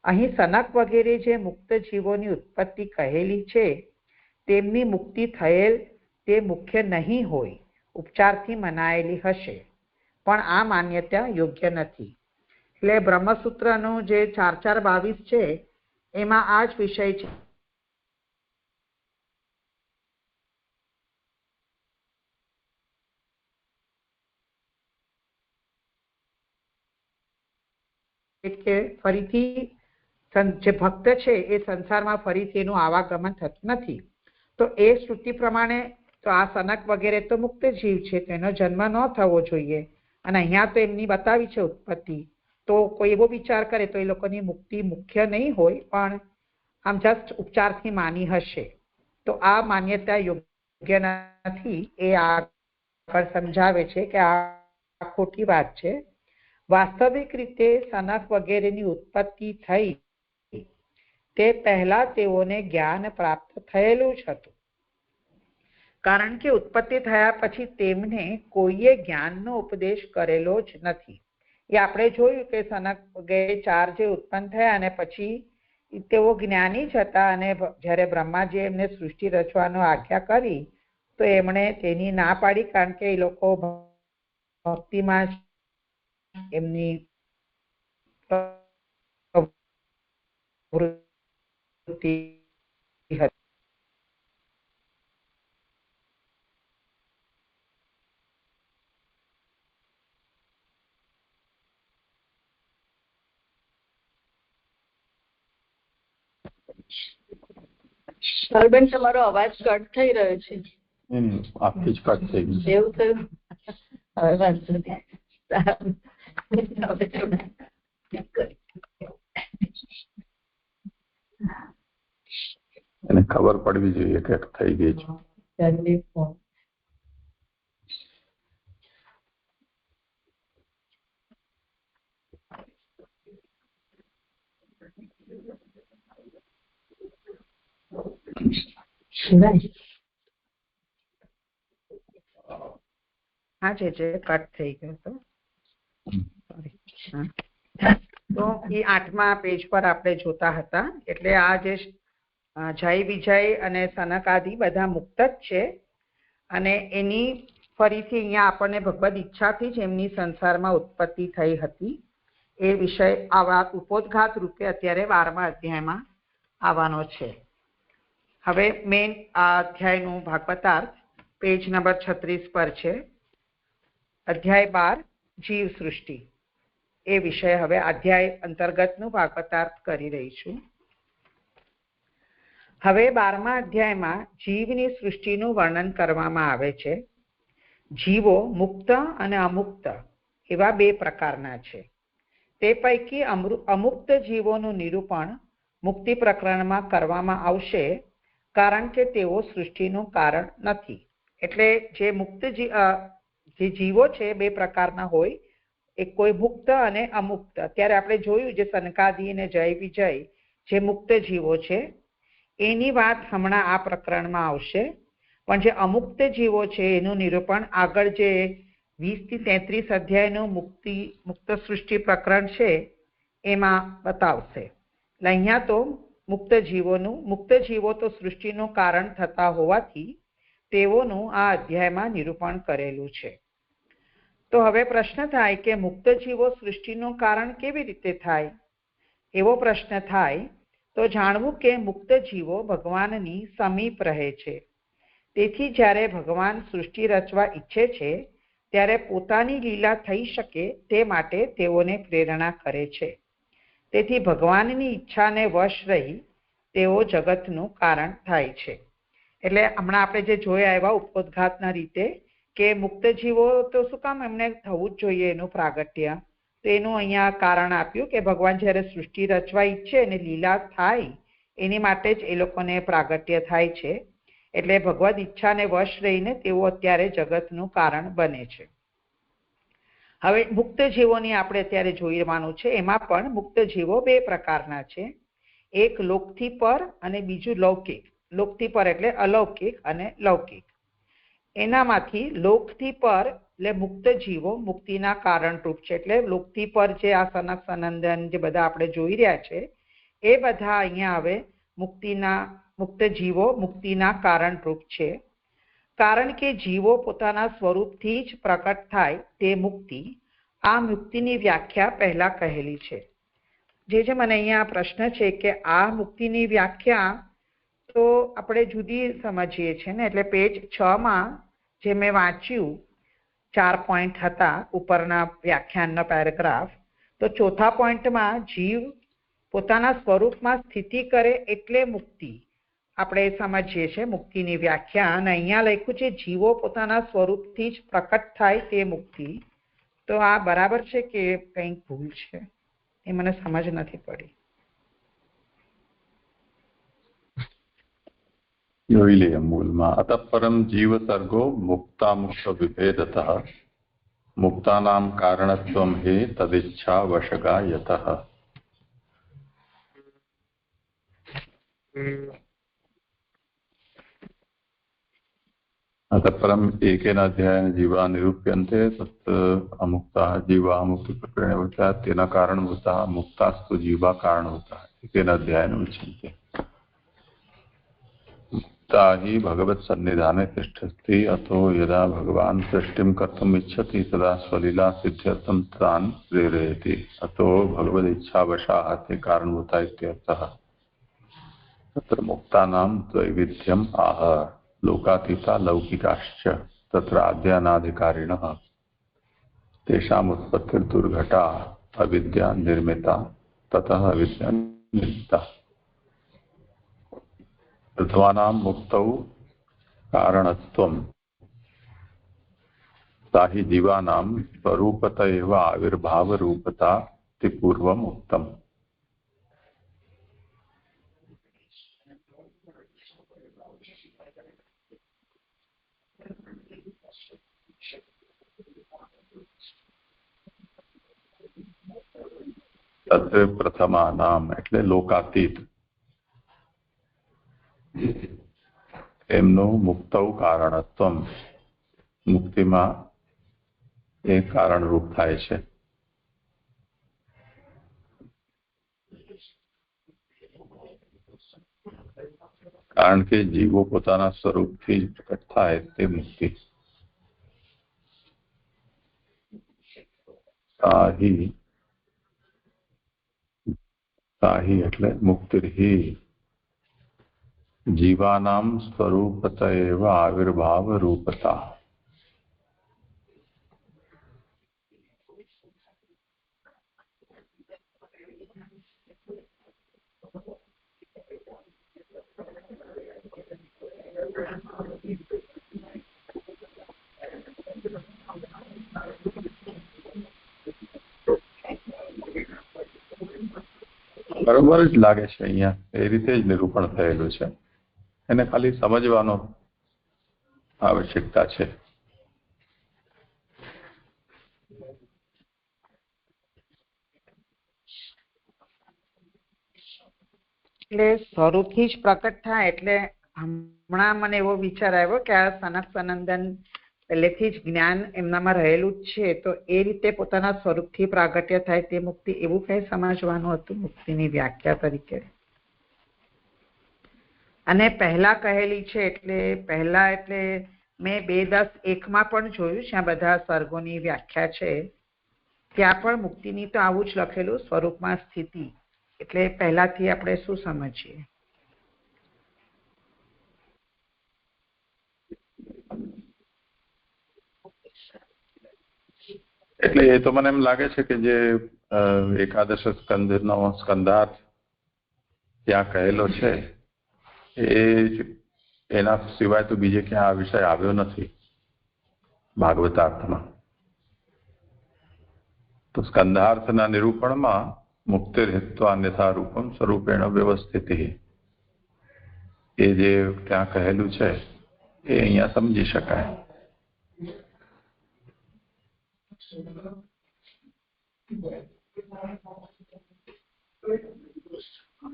અહીં સનક વગેરે જે મુક્ત જીવોની ઉત્પત્તિ કહેલી છે તેમની મુક્તિ થયેલ તે મુખ્ય નહીં હોય, ઉપચારથી મનાયેલી હશે. પણ આ માન્યતા યોગ્ય નથી. એટલે બ્રહ્મસૂત્રનું જે 4.4.22 છે એમાં આ જ વિષય છે કે ફરીથી જે ભક્ત છે એ સંસારમાં ફરીથી એનું આવાગમન થતું નથી. તો એ શ્રુતિ પ્રમાણે તો આ સનક વગેરે તો મુક્ત જીવ છે, તેનો જન્મ ન થવો જોઈએ. અને અહીંયા તો એમની બતાવી છે ઉત્પત્તિ. તો કોઈ એવો વિચાર કરે તો એ લોકોની મુક્તિ મુખ્ય નહીં હોય, પણ આમ જસ્ટ ઉપચારથી માની હશે. તો આ માન્યતા યોગ્ય નથી. એ આગળ સમજાવે છે કે આ ખોટી વાત છે. વાસ્તવિક રીતે સનક વગેરેની ઉત્પત્તિ થઈ તે પહેલા તેઓને જ્ઞાન પ્રાપ્ત થયેલું જ હતું, કારણ કે ઉત્પત્તિ થયા પછી તેમને કોઈએ જ્ઞાનનો ઉપદેશ કરેલો જ નથી. એ આપણે જોયું કે સનક વગેરે 4 જે ઉત્પન્ન થયા અને પછી તેઓ જ્ઞાની જ હતા, અને જ્યારે બ્રહ્માજીએ એમને સૃષ્ટિ રચવાનો આજ્ઞા કરી તો એમણે તેની ના પાડી, કારણ કે એ લોકો ભક્તિમાં એમની પ્રવૃત્તિ હતી. હરબેન તમારો અવાજ કટ થઈ રહ્યો છે. આપી જ કટ થઈ ગયું. એવું થયું? હવે વાંધો નહીં. એને ખબર પડવી જોઈએ કે થઈ ગઈ છે. હા જે કટ થઈ ગયો હતો. તો એ 8મા પેજ પર આપણે જોતા હતા. એટલે આ જે જય વિજય અને સનકાદિ બધા મુક્ત જ છે અને એની ફરીથી અહીંયા આપણને ભગવદ ઈચ્છાથી જ એમની સંસારમાં ઉત્પત્તિ થઈ હતી એ વિષય આવા ઉપોદ્ઘાત રૂપે અત્યારે 12મા અધ્યાયમાં આવવાનો છે. હવે મેઇન આ અધ્યાયનું ભાગવતાર્થ પેજ નંબર 36 પર છે. અધ્યાય 12 જીવ સૃષ્ટિ એ વિષય હવે અધ્યાય અંતર્ગતનું ભાગવતાર્થ કરી રહી છું. હવે 12મા અધ્યાયમાં જીવની સૃષ્ટિનું વર્ણન કરવામાં આવે છે. જીવો મુક્ત અને અમુક્ત એવા 2 પ્રકારના છે. તે પૈકી અમુક્ત જીવોનું નિરૂપણ મુક્તિ પ્રકરણમાં કરવામાં આવશે, કારણ કે તેઓ સૃષ્ટિનું કારણ નથી. એટલે જે મુક્ત જે જીવો છે 2 પ્રકારના હોય, એક કોઈ મુક્ત અને અમુક્ત. અત્યારે આપણે જોયું જે સનકાદિ અને જય વિજય જે મુક્ત જીવો છે એની વાત હમણાં આ પ્રકરણમાં આવશે. પણ જે અમુક્ત જીવો છે એનું નિરૂપણ આગળ જે 20 થી 33 અધ્યાયનું મુક્ત સૃષ્ટિ પ્રકરણ છે એમાં બતાવશે. એટલે અહીંયા તો મુક્ત જીવો તો સૃષ્ટિનું કારણ થતા હોવાથી તેઓનું આ અધ્યાયમાં નિરૂપણ કરેલું છે. તો હવે પ્રશ્ન થાય કે મુક્ત જીવો સૃષ્ટિનું કારણ કેવી રીતે થાય? એવો પ્રશ્ન થાય તો જાણવું કે મુક્ત જીવો ભગવાનની સમીપ રહે છે. તેથી જ્યારે ભગવાન સૃષ્ટિ રચવા ઈચ્છે છે ત્યારે પોતાની લીલા થઈ શકે તે માટે તેઓને પ્રેરણા કરે છે. તેથી ભગવાનની ઈચ્છાને વશ રહી તેઓ જગતનું કારણ થાય છે. એટલે હમણાં આપણે જે જોયા એવા ઉપોદ્ઘાતના રીતે કે મુક્ત જીવો તો શું કામ એમને થવું જ જોઈએ એનું પ્રાગટ્ય, તો એનું અહીંયા કારણ આપ્યું કે ભગવાન જ્યારે સૃષ્ટિ રચવા ઈચ્છે અને લીલા થાય એની માટે જ એ લોકોને પ્રાગટ્ય થાય છે. એટલે ભગવદ ઈચ્છાને વશ રહીને તેઓ અત્યારે જગતનું કારણ બને છે. હવે મુક્ત જીવોની આપણે અત્યારે જોઈવાનું છે. એમાં પણ મુક્ત જીવો 2 પ્રકારના છે. એક લોકથી પર અને બીજું લૌકિક. લોકથી પર એટલે અલૌકિક અને લૌકિક. એનામાંથી લોકથી પર એટલે મુક્ત જીવો મુક્તિના કારણરૂપ છે. એટલે લોકથી પર જે આ સનક સનંદન જે બધા આપણે જોઈ રહ્યા છે એ બધા અહીંયા હવે મુક્ત જીવો મુક્તિના કારણરૂપ છે. કારણ કે જીવો પોતાના સ્વરૂપથી જ પ્રકટ થાય તે મુક્તિ. આ મુક્તિની વ્યાખ્યા પહેલા કહેલી છે. જે મને અહીંયા પ્રશ્ન છે કે આ મુક્તિની વ્યાખ્યા તો આપણે જુદી સમજીએ છીએ ને. એટલે પેજ 6માં જે મેં વાંચ્યું 4 પોઈન્ટ હતા ઉપરના વ્યાખ્યાનનો પેરેગ્રાફ, તો 4થા પોઈન્ટમાં જીવ પોતાના સ્વરૂપમાં સ્થિતિ કરે એટલે મુક્તિ આપણે સમજીએ છીએ મુક્તિની વ્યાખ્યા. અને અહીંયા લખ્યું છે જીવો પોતાના સ્વરૂપથી જ પ્રકટ થાય તે મુક્તિ. તો આ બરાબર છે કે કંઈક ભૂલ છે? એ મને સમજ નથી પડી. જોઈ લઈએ મૂળમાં. અતઃ પરમ જીવ સર્ગો મુક્તા મુક્ત વિભેદતઃ મુક્તાનામ કારણત્વમ હે તદિચ્છા વશગા યતઃ. अतः परम एकेन अध्यायेन जीवा निरूप्यन्ते तत् अमुक्ताः जीवाः मुक्तिप्रकरणे भवतः तेन कारणभूताः मुक्तास्तु जीवा कारणभूताः एकेन अध्यायेन उच्यन्ते. मुक्ता हि भगवत्सन्निधाने तिष्ठति. अतो यदा भगवान् सृष्टिं कर्तुम् इच्छति तदा स्वलीला सिद्ध्यर्थं तान् प्रेरयति. अतो भगवदिच्छावशाः ते कारणभूता इत्यर्थः. तत्र मुक्तानां द्वैविध्यम् आह. लोकातीता लौकिकाश्च तत्र आद्यानाधिकारिणः तेषाम् उत्पत्तिर्दुर्घटा अविद्या निर्मिता ततः अविद्या निर्मिता. ऊर्ध्वानां मुक्तौ कारणत्वं सा हि जीवानां स्वरूपत एव आविर्भावरूपता इति पूर्वम् उक्तम्। तत्र प्रथमानाम એટલે લોકાતીત એમનું મુક્તૌ કારણત્વમ મુક્તિમાં એ કારણરૂપ થાય છે। કારણ કે જીવો પોતાના સ્વરૂપથી જ પ્રકટ થાય તે મુક્તિ। સાહી એટલે મુક્તિર્હિ જીવાનામ સ્વરૂપત એવ આવિર્ભાવ રૂપતા। બરોબર જ લાગે છે। અહીંયા એ રીતે જ નિરૂપણ થયેલું છે, એને ખાલી સમજવાનો આવશ્યકતા છે। એટલે સ્વરૂપથી જ પ્રકટ થાય એટલે હમણાં મને એવો વિચાર આવ્યો કે આ સનક સનંદન પહેલેથી જ જ્ઞાન એમનામાં રહેલું જ છે, તો એ રીતે પોતાના સ્વરૂપથી પ્રાગટ્ય થાય તે મુક્તિ, એવું કઈ સમજવાનું હતું મુક્તિની વ્યાખ્યા તરીકે? અને પહેલા કહેલી છે એટલે પહેલા એટલે મેં 2:10:1 પણ જોયું, જ્યાં બધા સર્ગોની વ્યાખ્યા છે ત્યાં પણ મુક્તિની તો આવું જ લખેલું, સ્વરૂપમાં સ્થિતિ। એટલે પહેલાથી આપણે શું સમજીએ? એટલે એ તો મને એમ લાગે છે કે જે એકાદશ સ્કંધનો સ્કંધાર્થ ત્યાં કહેલો છે એના સિવાય તો બીજે ક્યાં આ વિષય આવ્યો નથી ભાગવતાર્થમાં। તો સ્કંધાર્થના નિરૂપણમાં મુક્તિર્હિત્વા અન્યથા રૂપમ સ્વરૂપેણ વ્યવસ્થિત એ જે ત્યાં કહેલું છે એ અહીંયા સમજી શકાય।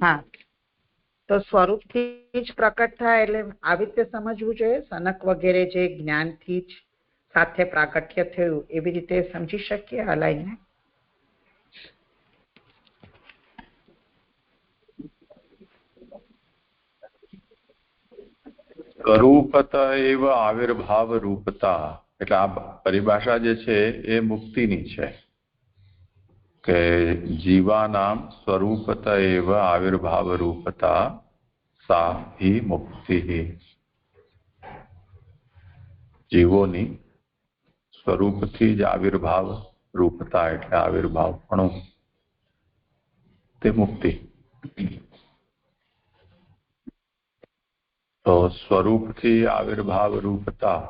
હા, તો સ્વરૂપથી જ પ્રકટ થાય એટલે આવી રીતે સમજવું જોઈએ। સનક વગેરે જે જ્ઞાનથી જ સાથે પ્રાગટ્ય થયું એવી રીતે સમજી શકીએ હલાઈને? સ્વરૂપત એવ આવિર્ભાવ રૂપતા એટલે આ પરિભાષા જે છે એ મુક્તિની છે કે જીવાનામ સ્વરૂપત એવ આવિર્ભાવ રૂપતા સા હિ મુક્તિ। જીવોની સ્વરૂપથી જ આવિર્ભાવ રૂપતા એટલે આવિર્ભાવપણું તે મુક્તિ। તો સ્વરૂપથી આવિર્ભાવ રૂપતા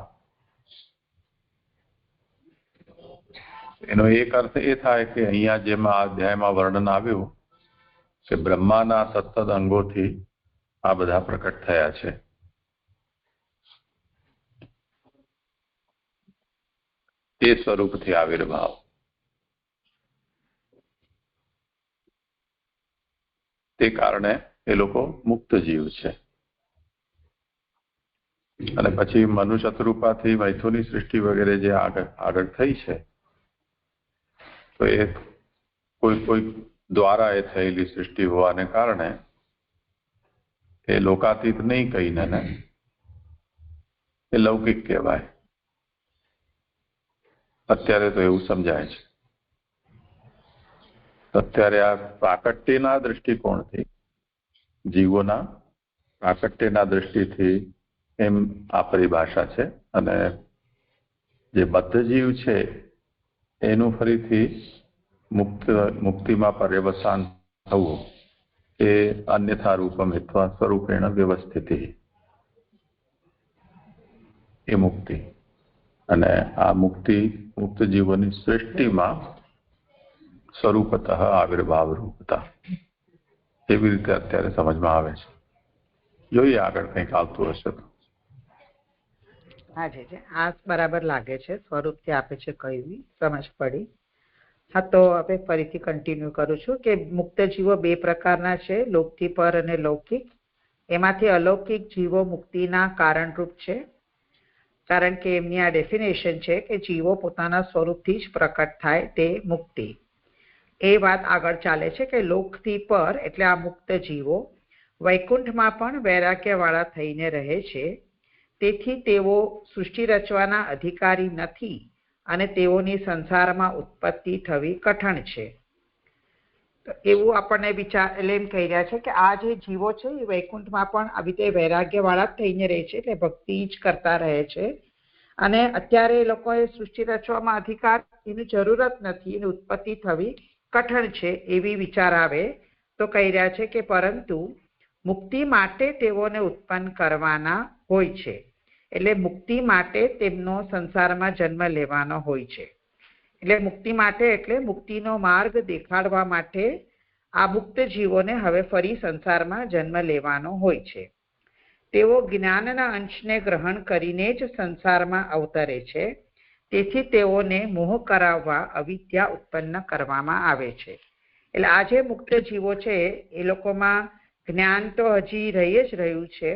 એનો એક અર્થ એ થાય કે અહીંયા જેમ આ અધ્યાયમાં વર્ણન આવ્યું કે બ્રહ્માના સતત અંગોથી આ બધા પ્રકટ થયા છે, એ સ્વરૂપથી આવિર્ભાવ। તે કારણે એ લોકો મુક્ત જીવ છે। અને પછી મનુષ્ય શતરૂપાથી મૈથુની સૃષ્ટિ વગેરે જે આગળ થઈ છે તો એ કોઈ દ્વારા એ થયેલી સૃષ્ટિ હોવાને કારણે એ લોકાતીત નહીં કહીને ને એ લૌકિક કહેવાય। અત્યારે તો એવું સમજાય છે। અત્યારે આ પ્રાકટ્યના દૃષ્ટિકોણથી, જીવોના પ્રાકટ્યના દૃષ્ટિથી એમ આ પરિભાષા છે, અને જે બદ્ધ જીવ છે એનું ફરીથી મુક્તિમાં પર્યવસાન થવું એ અન્યથા રૂપમિત્વા સ્વરૂપેણ વ્યવસ્થિતિ, એ મુક્તિ. અને આ મુક્તિ મુક્ત જીવોની સૃષ્ટિમાં સ્વરૂપતઃ આવિર્ભાવ રૂપતા, એવી રીતે અત્યારે સમજમાં આવે છે. જોઈએ આગળ કંઈક આવતું હશે તો. હા જી, આ બરાબર લાગે છે, સ્વરૂપથી આપે છે કઈ સમજ પડી. હા, તો હવે ફરીથી કન્ટિન્યુ કરું છું કે મુક્ત જીવો બે પ્રકારના છે, લોકથી પર અને લૌકિક. એમાંથી અલૌકિક જીવો મુક્તિના કારણરૂપ છે, કારણ કે એમની આ ડેફિનેશન છે કે જીવો પોતાના સ્વરૂપથી જ પ્રકટ થાય તે મુક્તિ. એ વાત આગળ ચાલે છે કે લોકથી પર એટલે આ મુક્ત જીવો વૈકુંઠમાં પણ વૈરાગ્યવાળા થઈને રહે છે, તેથી તેઓ સૃષ્ટિ રચવાના અધિકારી નથી અને તેઓની સંસારમાં ઉત્પત્તિ થવી કઠણ છે. તો એવું આપણને વિચાર એટલે એમ કહી રહ્યા છે કે આ જે જીવો છે એ વૈકુંઠમાં પણ આવી રીતે વૈરાગ્યવાળા જ થઈને રહે છે, એટલે ભક્તિ જ કરતા રહે છે. અને અત્યારે એ લોકોએ સૃષ્ટિ રચવામાં અધિકાર, એની જરૂરત નથી, એની ઉત્પત્તિ થવી કઠણ છે, એવી વિચાર આવે તો કહી રહ્યા છે કે પરંતુ મુક્તિ માટે તેઓને ઉત્પન્ન કરવાના હોય છે. એટલે મુક્તિ માટે તેમનો સંસારમાં જન્મ લેવાનો હોય છે. એટલે મુક્તિ માટે એટલે મુક્તિનો માર્ગ દેખાડવા માટે આ મુક્ત જીવોને હવે ફરી સંસારમાં જન્મ લેવાનો હોય છે. તેઓ જ્ઞાનના અંશને ગ્રહણ કરીને જ સંસારમાં અવતરે છે, તેથી તેઓને મોહ કરાવવા અવિદ્યા ઉત્પન્ન કરવામાં આવે છે. એટલે આ જે મુક્ત જીવો છે એ લોકોમાં જ્ઞાન તો હજી રહી જ રહ્યું છે,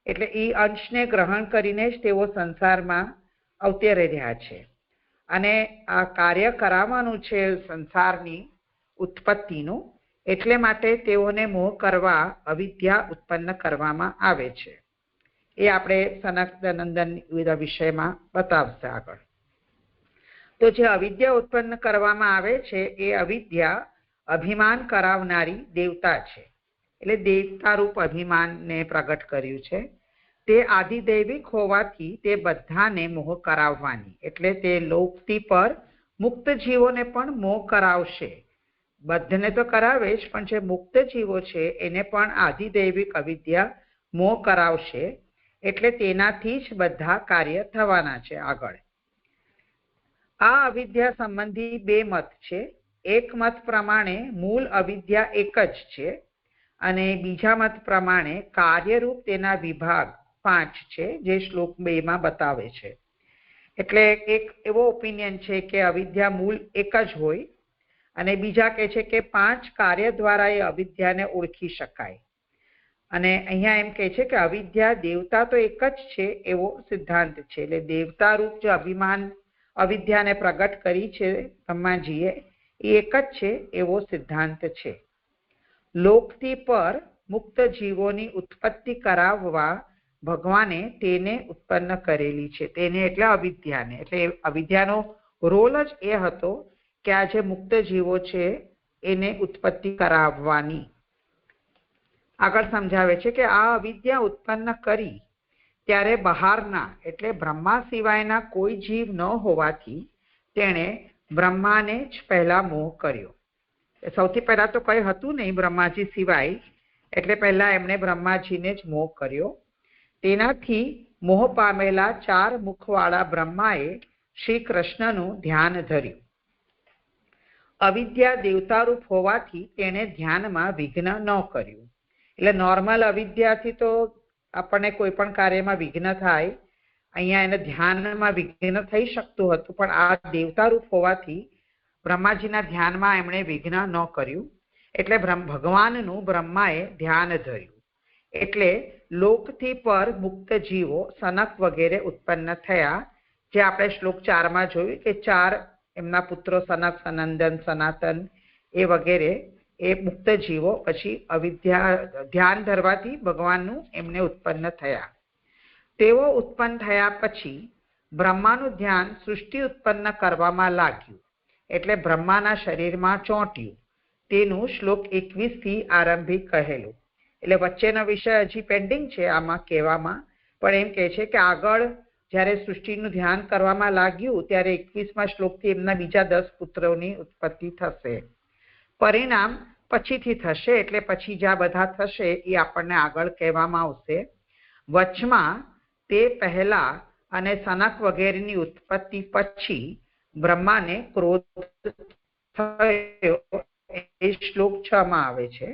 એટલે એ અંશને ગ્રહણ કરીને જ તેઓ સંસારમાં અવતરી રહ્યા છે. અને આ કાર્ય કરાવવાનું છે સંસારની ઉત્પત્તિનું, એટલે માટે તેઓને મોહ કરવા અવિદ્યા ઉત્પન્ન કરવામાં આવે છે. એ આપણે સનકાનંદન વિષયમાં બતાવશે આગળ. તો જે અવિદ્યા ઉત્પન્ન કરવામાં આવે છે એ અવિદ્યા અભિમાન કરાવનારી દેવતા છે. એટલે દેવતા રૂપ અભિમાનને પ્રગટ કર્યું છે. તે આદિદૈવિક હોવાથી તે બધાને મોહ કરાવવાની, એટલે તે લોકથી પર મુક્ત જીવોને પણ મોહ કરાવશે. બધાને તો કરાવે જ, પણ જે મુક્ત જીવો છે એને પણ આદિદૈવિક અવિદ્યા મોહ કરાવશે. એટલે તેનાથી જ બધા કાર્ય થવાના છે આગળ. આ અવિદ્યા સંબંધી બે મત છે. એક મત પ્રમાણે મૂળ અવિદ્યા એક જ છે, અને બીજા મત પ્રમાણે કાર્યરૂપ તેના વિભાગ 5 છે, જે શ્લોક 2 માં બતાવે છે. એટલે એક એવો ઓપિનિયન છે કે અવિદ્યા મૂળ એક જ હોય, અને બીજા કહે છે કે 5 કાર્ય દ્વારા એ અવિદ્યાને ઓળખી શકાય. અને અહીંયા એમ કહે છે કે અવિદ્યા દેવતા તો એક જ છે એવો સિદ્ધાંત છે. એટલે દેવતા રૂપ જે અભિમાન અવિદ્યાને પ્રગટ કરી છે બ્રહ્માજીએ, એ એક જ છે એવો સિદ્ધાંત છે. લોકથી પર મુક્ત જીવોની ઉત્પત્તિ કરાવવા ભગવાને તેને ઉત્પન્ન કરેલી છે. તેને એટલે અવિદ્યાને. એટલે અવિદ્યાનો રોલ જ એ હતો કે આ જે મુક્ત જીવો છે એને ઉત્પત્તિ કરાવવાની. આગળ સમજાવે છે કે આ અવિદ્યા ઉત્પન્ન કરી ત્યારે બહારના એટલે બ્રહ્મા સિવાયના કોઈ જીવ ન હોવાથી તેણે બ્રહ્માને જ પહેલા મોહ કર્યો. સૌથી પહેલા તો કઈ હતું નહીં બ્રહ્માજી સિવાય, એટલે પહેલા એમણે બ્રહ્માજીને જ મોહ કર્યો. તેનાથી મોહ પામેલા 4 મુખવાળા બ્રહ્માએ શ્રી કૃષ્ણનું ધ્યાન ધર્યું. અવિદ્યા દેવતારૂપ હોવાથી તેણે ધ્યાનમાં વિઘ્ન ન કર્યું. એટલે નોર્મલ અવિદ્યાથી તો આપણને કોઈ પણ કાર્યમાં વિઘ્ન થાય, અહીંયા એને ધ્યાનમાં વિઘ્ન થઈ શકતું હતું, પણ આ દેવતારૂપ હોવાથી બ્રહ્માજીના ધ્યાનમાં એમણે વિઘ્ન ન કર્યું. એટલે ભગવાનનું બ્રહ્માએ ધ્યાન ધર્યું. એટલે લોકથી પર મુક્ત જીવો સનક વગેરે ઉત્પન્ન થયા, જે આપણે શ્લોક 4 માં જોયું કે 4 એમના પુત્રો સનક, સનંદન, સનાતન એ વગેરે એ મુક્ત જીવો પછી અવિદ્યા ધ્યાન ધરવાથી ભગવાનનું એમને ઉત્પન્ન થયા. તેઓ ઉત્પન્ન થયા પછી બ્રહ્માનું ધ્યાન સૃષ્ટિ ઉત્પન્ન કરવામાં લાગ્યું, એટલે બ્રહ્માના શરીરમાં ચોંટ્યું. તેનું શ્લોક 21 થી આરંભી કહેલું. એટલે વચ્ચેનો વિષય હજી પેન્ડિંગ છે આમાં કહેવામાં, પણ એમ કહે છે કે આગળ જ્યારે સૃષ્ટિનું ધ્યાન કરવામાં લાગ્યું ત્યારે 21મા શ્લોકથી એમના બીજા 10 પુત્રોની ઉત્પત્તિ થશે. પરિણામ પછીથી થશે, એટલે પછી જ્યાં બધા થશે એ આપણને આગળ કહેવામાં આવશે. વચમાં તે પહેલા અને સનક વગેરેની ઉત્પત્તિ પછી બ્રહ્માને ક્રોધ થયો એ શ્લોક 6 માં આવે છે.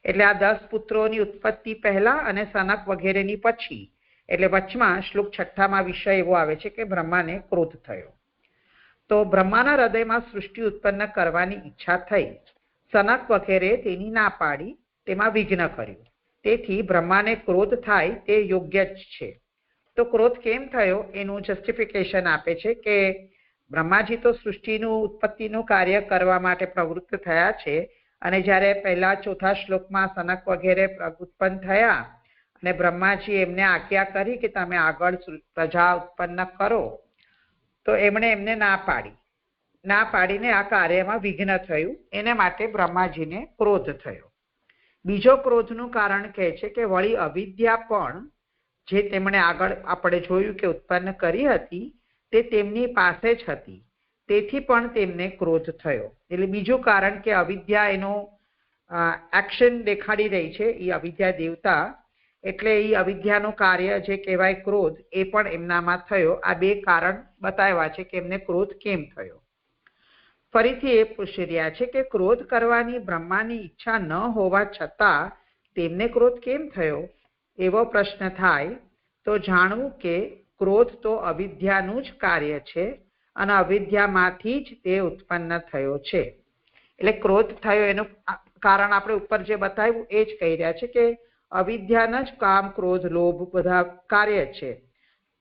એટલે આ 10 પુત્રોની ઉત્પત્તિ પહેલા અને સનક વગેરેની પછી, એટલે વચમાં શ્લોક 6 માં વિષય એવો આવે છે કે બ્રહ્માને ક્રોધ થયો. તો બ્રહ્માના હૃદયમાં સૃષ્ટિ ઉત્પન્ન કરવાની ઈચ્છા થઈ. સનક વગેરે તેની ના પાડી, તેમાં વિઘ્ન કર્યું. તેથી બ્રહ્માને ક્રોધ થાય તે યોગ્ય જ છે. તો ક્રોધ કેમ થયો એનું જસ્ટિફિકેશન આપે છે કે બ્રહ્માજી તો સૃષ્ટિનું ઉત્પત્તિનું કાર્ય કરવા માટે પ્રવૃત્ત થયા છે, અને જ્યારે પહેલા 4થા શ્લોકમાં સનક વગેરે ઉત્પન્ન થયા અને બ્રહ્માજી એમને આજ્ઞા કરી કે તમે આગળ પ્રજા ઉત્પન્ન કરો, તો એમણે એમને ના પાડીને આ કાર્યમાં વિઘ્ન થયું. એને માટે બ્રહ્માજીને ક્રોધ થયો. બીજો ક્રોધનું કારણ કહે છે કે વળી અવિદ્યા પણ જે તેમણે આગળ આપણે જોયું કે ઉત્પન્ન કરી હતી તે તેમની પાસે જ હતી, તેથી પણ તેમને ક્રોધ થયો. એટલે બીજું કારણ કે અવિદ્યા એનો એક્શન દેખાડી રહી છે, એ અવિદ્યા દેવતા, એટલે એ અવિદ્યાનું કાર્ય જે કહેવાય ક્રોધ એ પણ એમનામાં થયો. આ બે કારણ બતાવ્યા છે કે એમને ક્રોધ કેમ થયો. ફરીથી એ પૂછી રહ્યા છે કે ક્રોધ કરવાની બ્રહ્માની ઈચ્છા ન હોવા છતાં તેમને ક્રોધ કેમ થયો, એવો પ્રશ્ન થાય તો જાણવું કે ક્રોધ તો અવિદ્યાનું જ કાર્ય છે અને અવિદ્યામાંથી જ તે ઉત્પન્ન થયો છે. એટલે ક્રોધ થયો એનું કારણ આપણે ઉપર જે બતાવ્યું એ જ કહી રહ્યા છે કે અવિદ્યાના જ કામ, ક્રોધ, લોભ બધા કાર્ય છે.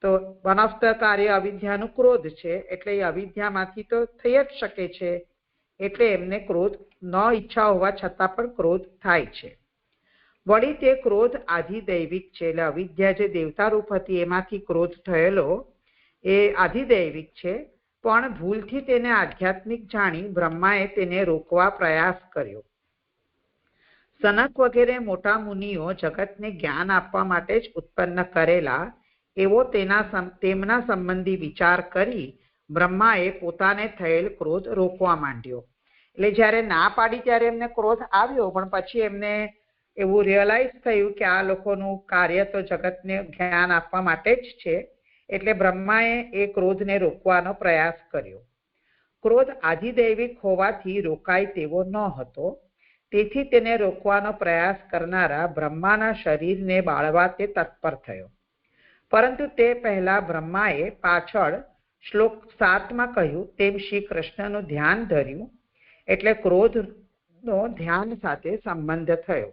તો વન ઓફ ધ કાર્ય અવિદ્યાનું ક્રોધ છે, એટલે એ અવિદ્યામાંથી તો થઈ જ શકે છે. એટલે એમને ક્રોધ ન ઈચ્છા હોવા છતાં પણ ક્રોધ થાય છે. વળી તે ક્રોધ આધિદૈવિક છે, એટલે અવિદ્યા જે દેવતા રૂપ હતી એમાંથી ક્રોધ થયેલો એ આધિદૈવિક છે, પણ ભૂલથી તેને આધ્યાત્મિક જાણી બ્રહ્માએ તેને રોકવા પ્રયાસ કર્યો. સનક વગેરે મોટા મુનિઓ જગતને જ્ઞાન આપવા માટે જ ઉત્પન્ન કરેલા એવો તેમના સંબંધી વિચાર કરી બ્રહ્માએ પોતાને થયેલ ક્રોધ રોકવા માંડ્યો. એટલે જ્યારે ના પાડી ત્યારે એમને ક્રોધ આવ્યો, પણ પછી એમને એવું રિયલાઇઝ થયું કે આ લોકોનું કાર્ય તો જગતને જ્ઞાન આપવા માટે જ છે, એટલે બ્રહ્માએ એ ક્રોધને રોકવાનો પ્રયાસ કર્યો. ક્રોધ આધિદૈવિક હોવાથી રોકાય તેવો ન હતો, તેથી તેને રોકવાનો પ્રયાસ કરનારા બ્રહ્માના શરીરને બાળવા તે તત્પર થયો. પરંતુ તે પહેલા બ્રહ્માએ પાછળ શ્લોક 7 માં કહ્યું તેમ શ્રી કૃષ્ણનું ધ્યાન ધર્યું, એટલે ક્રોધનો ધ્યાન સાથે સંબંધ થયો.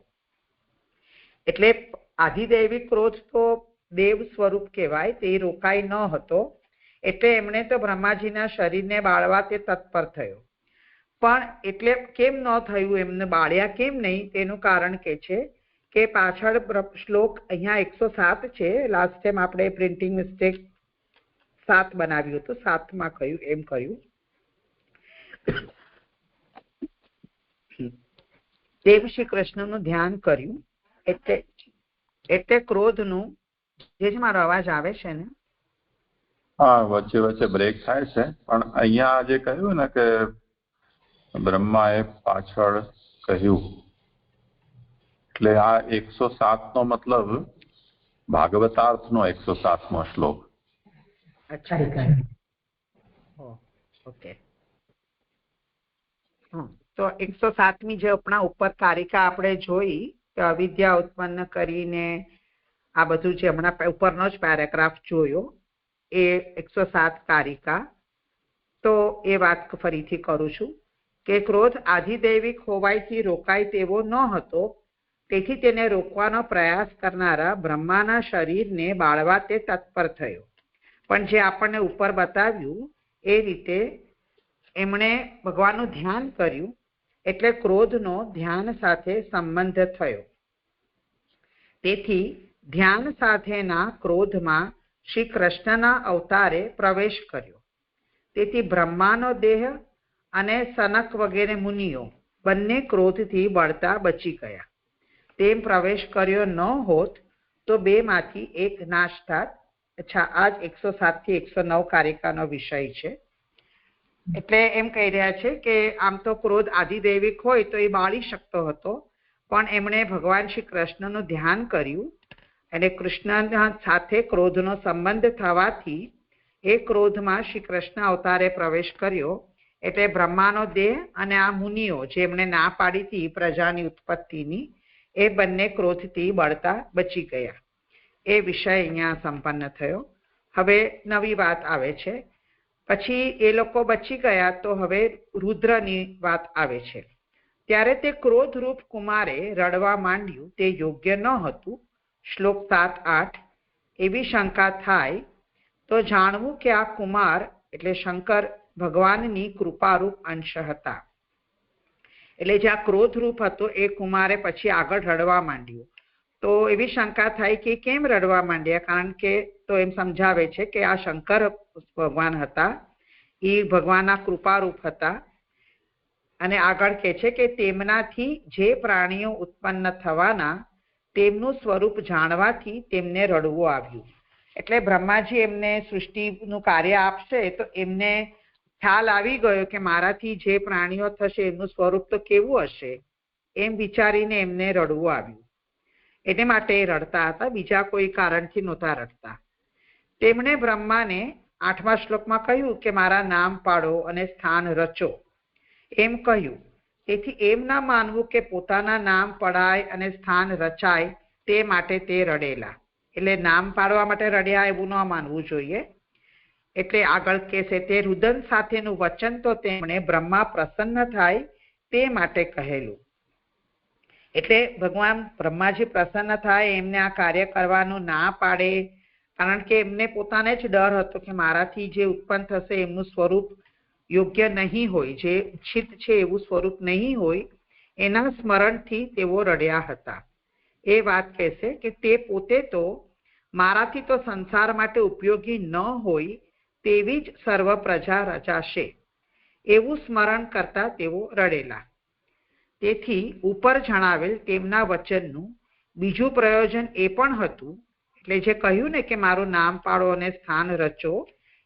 એટલે આધિદૈવિક ક્રોધ તો દેવ સ્વરૂપ કહેવાય, તે રોકાઈ ન હતો, એટલે એમણે તો બ્રહ્માજીના શરીરને બાળવા તે તત્પર થયો. પણ એટલે કેમ ન થયું, એમને બાળ્યા કેમ નહીં, તેનું કારણ કે છે કે પાછળ શ્લોક અહીંયા 107 છે. લાસ્ટ ટાઈમ આપણે પ્રિન્ટિંગ મિસ્ટેક 7 બનાવ્યું હતું, 7 માં કહ્યું એમ કહ્યું. દેવ શ્રી કૃષ્ણનું ધ્યાન કર્યું, એટલે ક્રોધનું જે મારો અવાજ આવે છે ને, હા, વચ્ચે વચ્ચે બ્રેક થાય છે, પણ અહીંયા જે કહ્યું ને કે બ્રહ્માએ પાછળ કહ્યું, એટલે આ 107 નો મતલબ ભાગવતાર્થનો 107મો શ્લોક. અચ્છા, ઓકે. તો 107મી જે આપણા ઉપર કારિકા આપણે જોઈ કે અવિદ્યા ઉત્પન્ન કરીને આ બધું જે હમણાં ઉપરનો જ પેરેગ્રાફ જોયો એ 107 કારિકા. તો એ વાત ફરીથી કરું છું કે ક્રોધ આધિદૈવિક હોવાથી રોકાય તેવો ન હતો, તેથી તેને રોકવાનો પ્રયાસ કરનારા બ્રહ્માના શરીરને બાળવા તે તત્પર થયો. પણ જે આપણને ઉપર બતાવ્યું એ રીતે એમણે ભગવાનનું ધ્યાન કર્યું, એટલે ક્રોધનો ધ્યાન સાથે સંબંધ થયો. તેથી ધ્યાન સાથેના ક્રોધમાં શ્રી કૃષ્ણના અવતારે પ્રવેશ કર્યો. તેથી બ્રહ્માનો દેહ અને સનક વગેરે મુનિઓ બંને ક્રોધથી બળતા બચી ગયા. તેમ પ્રવેશ કર્યો ન હોત તો બેમાંથી એક નાશ થાત. અચ્છા, આ જ 107 થી 109 કારિકાનો વિષય છે. એટલે એમ કહી રહ્યા છે કે આમ તો ક્રોધ આદિદૈવિક હોય તો એ બાળી શકતો હતો, પણ એમણે ભગવાન શ્રી કૃષ્ણનું ધ્યાન કર્યું અને કૃષ્ણના સાથે ક્રોધનો સંબંધ થવાથી એ ક્રોધમાં શ્રી કૃષ્ણ અવતારે પ્રવેશ કર્યો. એટલે બ્રહ્માનો દેહ અને આ મુનિઓ જેમણે ના પાડી હતી પ્રજાની ઉત્પત્તિની, એ બંને ક્રોધથી બળતા બચી ગયા. એ વિષય અહીંયા સંપન્ન થયો. હવે નવી વાત આવે છે. પછી એ લોકો બચી ગયા તો હવે રુદ્રની વાત આવે છે. ત્યારે તે ક્રોધરૂપ કુમારે રડવા માંડ્યું તે યોગ્ય ન હતું. શ્લોક 7-8. એવી શંકા થાય તો જાણવું કે આ કુમાર એટલે શંકર ભગવાનની કૃપારૂપ અંશ હતા. એટલે જે આ ક્રોધરૂપ હતો એ કુમારે પછી આગળ રડવા માંડ્યું. તો એવી શંકા થાય કે કેમ રડવા માંડ્યા, કારણ કે તો એમ સમજાવે છે કે આ શંકર ભગવાન હતા, એ ભગવાનના કૃપારૂપ હતા. અને આગળ કહે છે કે તેમનાથી જે પ્રાણીઓ ઉત્પન્ન થવાના તેમનું સ્વરૂપ જાણવાથી તેમને રડવું આવ્યું. એટલે બ્રહ્માજી એમને સૃષ્ટિનું કાર્ય આપશે તો એમને ખ્યાલ આવી ગયો કે મારાથી જે પ્રાણીઓ થશે એમનું સ્વરૂપ તો કેવું હશે, એમ વિચારીને એમને રડવું આવ્યું. એને માટે રડતા હતા, બીજા કોઈ કારણથી નહોતા રડતા. તેમણે બ્રહ્માને 8મા શ્લોકમાં કહ્યું કે મારા નામ પાડો અને સ્થાન રચો એમ કહ્યું. તેથી એમ ના માનવું કે પોતાના નામ પડાય અને સ્થાન રચાય તે માટે તે રડેલા. એટલે નામ પાડવા માટે રડ્યા એવું ન માનવું જોઈએ. એટલે આગળ કહેશે તે રુદન સાથેનું વચન તો તેમણે બ્રહ્મા પ્રસન્ન થાય તે માટે કહેલું. એટલે ભગવાન બ્રહ્માજી પ્રસન્ન થાય એમને આ કાર્ય કરવાનું ના પાડે, કારણ કે એમને પોતાને જ ડર હતો કે મારાથી જે ઉત્પન્ન થશે એમનું સ્વરૂપ યોગ્ય નહીં હોય, જે ઈચ્છિત છે એવું સ્વરૂપ નહીં હોય, એના સ્મરણથી તેઓ રડ્યા હતા. એ વાત કહેશે કે તે પોતે તો મારાથી તો સંસાર માટે ઉપયોગી ન હોય તેવી જ સર્વ પ્રજા રચાશે એવું સ્મરણ કરતા તેઓ રડેલા. તેથી ઉપર જણાવેલ તેમના વચનનું બીજું પ્રયોજન એ પણ હતું, એટલે જે કહ્યું ને કે મારું નામ પાડો અને સ્થાન રચો,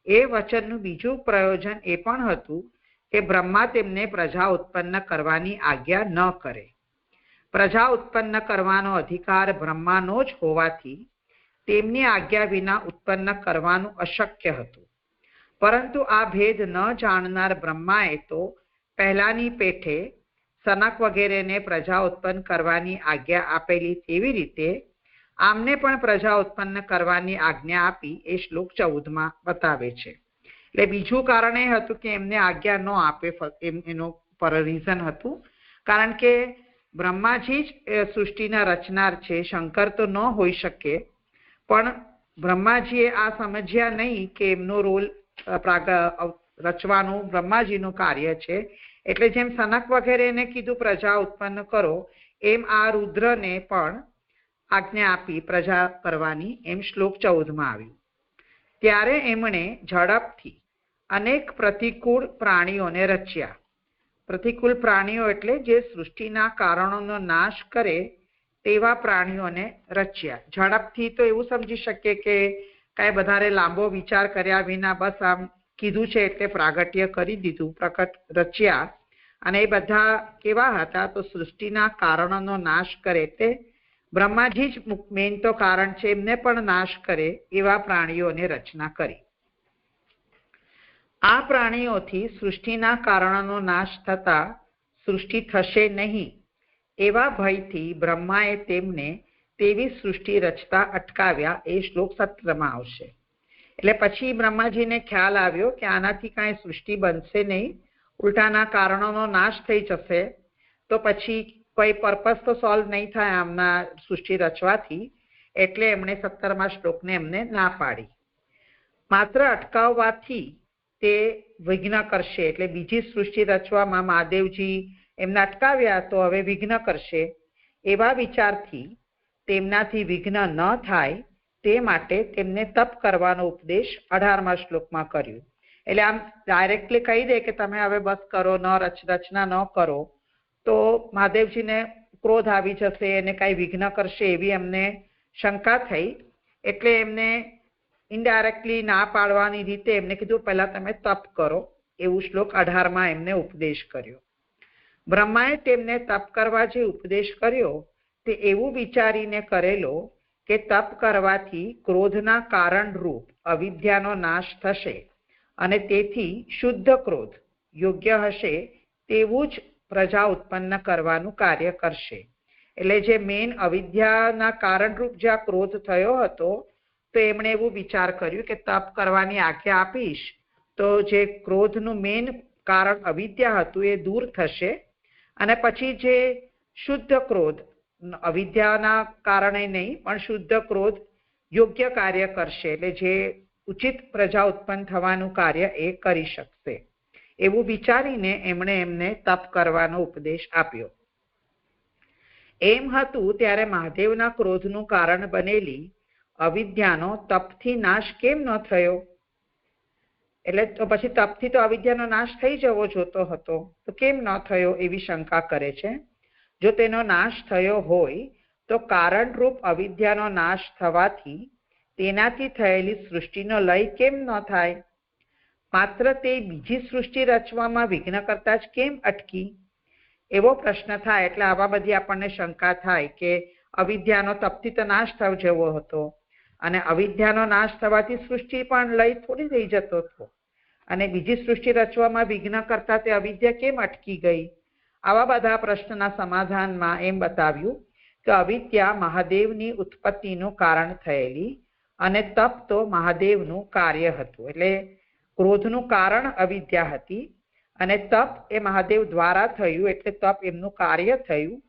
એ વચનનું બીજું પ્રયોજન એ પણ હતું કે બ્રહ્મા તેમને પ્રજા ઉત્પન્ન કરવાની આજ્ઞા ન કરે. પ્રજા ઉત્પન્ન કરવાનો અધિકાર બ્રહ્માનો જ હોવાથી તેમની આજ્ઞા વિના ઉત્પન્ન કરવાનું અશક્ય હતું. પરંતુ આ ભેદ ન જાણનાર બ્રહ્માએ તો પહેલાની પેઠે સનક વગેરેને પ્રજા ઉત્પન્ન કરવાની આજ્ઞા આપેલી, તેવી રીતે આમને પણ પ્રજા ઉત્પન્ન કરવાની આજ્ઞા આપી એ શ્લોક 14માં બતાવે છે. એટલે બીજું કારણ એ હતું કે એમને આજ્ઞા ન આપે, એનું રીઝન હતું કારણ કે બ્રહ્માજી જ સૃષ્ટિના રચનાર છે, શંકર તો ન હોઈ શકે. પણ બ્રહ્માજીએ આ સમજ્યા નહીં કે એમનો રોલ રચવાનું બ્રહ્માજીનું કાર્ય છે. એટલે જેમ સનક વગેરેને કીધું પ્રજા ઉત્પન્ન કરો, એમ આ રુદ્રને પણ આજ્ઞા આપી પ્રજા કરવાની, એમ શ્લોક 14માં આવ્યું. ત્યારે એમણે ઝડપથી અનેક પ્રતિકૂળ પ્રાણીઓને રચ્યા. પ્રતિકૂળ પ્રાણીઓ એટલે જે સૃષ્ટિના કારણોનો નાશ કરે તેવા પ્રાણીઓને રચ્યા. ઝડપથી તો એવું સમજી શકીએ કે કાંઈ વધારે લાંબો વિચાર કર્યા વિના બસ આમ કીધું છે એટલે પ્રાગટ્ય કરી દીધું, પ્રકટ રચ્યા. અને એ બધા કેવા હતા તો સૃષ્ટિના કારણોનો નાશ કરે, એટલે બ્રહ્માજી જ મેઇન તો કારણ છે, એમને પણ નાશ કરે એવા પ્રાણીઓને રચના કરી. આ પ્રાણીઓથી સૃષ્ટિના કારણોનો નાશ થતા સૃષ્ટિ થશે નહીં એવા ભયથી બ્રહ્માએ તેમને તેવી સૃષ્ટિ રચતા અટકાવ્યા. એ શ્લોક 17માં આવશે. એટલે પછી બ્રહ્માજીને ખ્યાલ આવ્યો કે આનાથી કાંઈ સૃષ્ટિ બનશે નહીં, ઉલટાના કારણોનો નાશ થઈ જશે, તો પછી કોઈ પર્પસ તો સોલ્વ નહીં થાય આમના સૃષ્ટિ રચવાથી. એટલે એમણે 17મા શ્લોકને એમને ના પાડી. માત્ર અટકાવવાથી તે વિઘ્ન કરશે, એટલે બીજી સૃષ્ટિ રચવામાં મહાદેવજી એમને અટકાવ્યા તો હવે વિઘ્ન કરશે, એવા વિચારથી તેમનાથી વિઘ્ન ન થાય તે માટે તેમને તપ કરવાનો ઉપદેશ 18મા શ્લોકમાં કર્યું. એટલે આમ ડાયરેક્ટલી કહી દે કે તમે હવે બસ કરો, રચના ન કરો, તો મહાદેવજીને ક્રોધ આવી જશે અને કાંઈ વિઘ્ન કરશે એવી એમને શંકા થઈ. એટલે એમને ઇનડાયરેક્ટલી ના પાડવાની રીતે એમને કીધું પહેલા તમે તપ કરો, એવું શ્લોક 18માં એમને ઉપદેશ કર્યો. બ્રહ્માએ તેમને તપ કરવા જે ઉપદેશ કર્યો તે એવું વિચારીને કરેલો કે તપ કરવાથી ક્રોધના કારણરૂપ અવિદ્યાનો નાશ થશે અને તેથી શુદ્ધ ક્રોધ યોગ્ય હશે તેવું જ પ્રજા ઉત્પન્ન કરવાનું કાર્ય કરશે. એટલે જે મેન અવિદ્યાના કારણરૂપ જે આ ક્રોધ થયો હતો તો એમણે એવું વિચાર કર્યું કે તપ કરવાની આજ્ઞા આપીશ તો જે ક્રોધનું મેન કારણ અવિદ્યા હતું એ દૂર થશે અને પછી જે શુદ્ધ ક્રોધ અવિદ્યાના કારણે નહીં પણ શુદ્ધ ક્રોધ યોગ્ય કાર્ય કરશે એટલે જે ઉચિત પ્રજા ઉત્પન્ન થવાનું કાર્ય એ કરી શકશે એવું વિચારીને એમણે એમને તપ કરવાનો ઉપદેશ આપ્યો. એમ હતું ત્યારે મહાદેવના ક્રોધનું કારણ બનેલી અવિદ્યાનો તપથી નાશ કેમ ન થયો? એટલે તો પછી તપથી તો અવિદ્યાનો નાશ થઈ જવો જોતો હતો તો કેમ ન થયો એવી શંકા કરે છે. જો તેનો નાશ થયો હોય તો કારણરૂપ અવિદ્યાનો નાશ થવાથી તેનાથી થયેલી સૃષ્ટિનો લય કેમ ન થાય? માત્ર તે બીજી સૃષ્ટિ રચવામાં વિઘ્ન કરતા જ કેમ અટકી? એવો પ્રશ્ન થાય. એટલે આવા બધી આપણને શંકા થાય કે અવિદ્યાનો તપથી તો નાશ થવો જેવો હતો અને અવિદ્યાનો નાશ થવાથી સૃષ્ટિ પણ લય થોડી થઈ જતો હતો અને બીજી સૃષ્ટિ રચવામાં વિઘ્ન કરતા તે અવિદ્યા કેમ અટકી ગઈ? આવા બધા પ્રશ્નના સમાધાનમાં એમ બતાવ્યું કે અવિદ્યા મહાદેવની ઉત્પત્તિનું કારણ થયેલી અને તપ તો મહાદેવનું કાર્ય હતું. એટલે ક્રોધનું કારણ અવિદ્યા હતી અને તપ એ મહાદેવ દ્વારા થયું એટલે તપ એમનું કાર્ય થયું.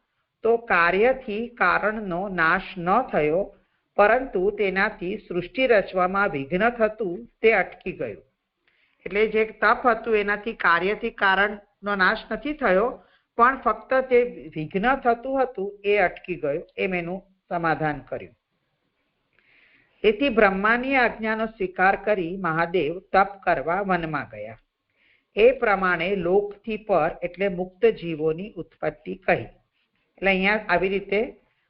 તો કાર્યથી કારણનો નાશ ન થયો પરંતુ તેનાથી સૃષ્ટિ રચવામાં વિઘ્ન થતું તે અટકી ગયું. એટલે જે તપ હતું એનાથી કાર્યથી કારણનો નાશ નથી થયો પણ ફક્ત તે વિઘ્ન થતું હતું એ અટકી ગયું એમ એનું સમાધાન કર્યું. તેથી બ્રહ્માની આજ્ઞાનો સ્વીકાર કરી મહાદેવ તપ કરવા વનમાં ગયા. એ પ્રમાણે લોકથી પર એટલે મુક્ત જીવોની ઉત્પત્તિ કહી. એટલે અહીંયા આવી રીતે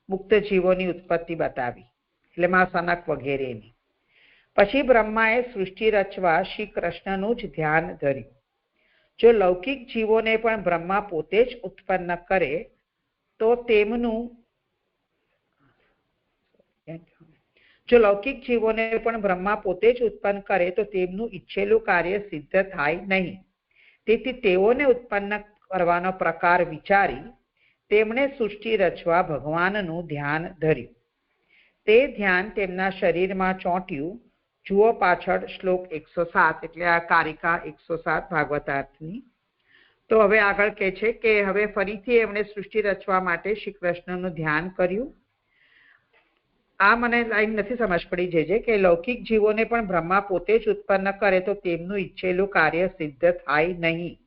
મુક્ત જીવોની ઉત્પત્તિ બતાવી એટલે મા સનક વગેરેની. પછી બ્રહ્માએ સૃષ્ટિ રચવા શ્રી કૃષ્ણનું જ ધ્યાન ધર્યું. જો લૌકિક જીવોને પણ બ્રહ્મા પોતે જ ઉત્પન્ન કરે તો તેમનું ઈચ્છેલું કાર્ય સિદ્ધ થાય નહીં. તેથી તેઓને ઉત્પન્ન કરવાનો પ્રકાર વિચારી તેમણે સૃષ્ટિ રચવા ભગવાનનું ધ્યાન ધર્યું. તે ધ્યાન તેમના શરીરમાં ચોંટ્યું. જુઓ પાછળ શ્લોક 107 એટલે આ કારિકા 107 ભાગવતાર્થની. તો હવે આગળ કહે છે કે હવે ફરીથી એમણે સૃષ્ટિ રચવા માટે શ્રી કૃષ્ણનું ધ્યાન કર્યું. આ મને લાઈન નથી સમજ પડી જે કે લૌકિક જીવોને પણ બ્રહ્મા પોતે જ ઉત્પન્ન કરે તો તેમનું ઈચ્છેલું કાર્ય સિદ્ધ થાય નહીં.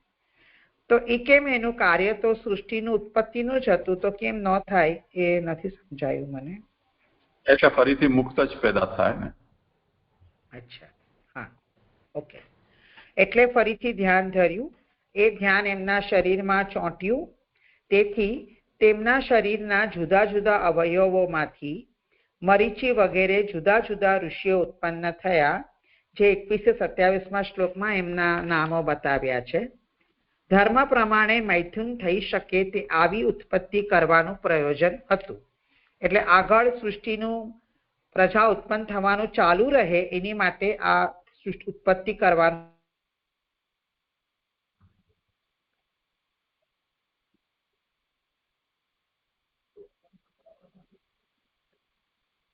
તો એ કેમ? એનું કાર્ય તો સૃષ્ટિનું ઉત્પત્તિનું જ હતું તો કેમ ન થાય એ નથી સમજાયું મને. એટલે ફરીથી મુક્ત જ પેદા થાય ને. અચ્છા, હા, ઓકે. એટલે ફરીથી ધ્યાન ધર્યું. એ ધ્યાન એમના શરીરમાં ચોંટ્યું. તેથી તેમના શરીરના જુદા જુદા અવયવોમાંથી મરીચી વગેરે જુદા જુદા ઋષિઓ ઉત્પન્ન થયા જે 21-27 શ્લોકમાં એમના નામો બતાવ્યા છે. ધર્મ પ્રમાણે મૈથુન થઈ શકે તે આવી ઉત્પત્તિ કરવાનું પ્રયોજન હતું. એટલે આગળ સૃષ્ટિનું પ્રજા ઉત્પન્ન થવાનું ચાલુ રહે એની માટે આ સૃષ્ટિ ઉત્પત્તિ કરવાનું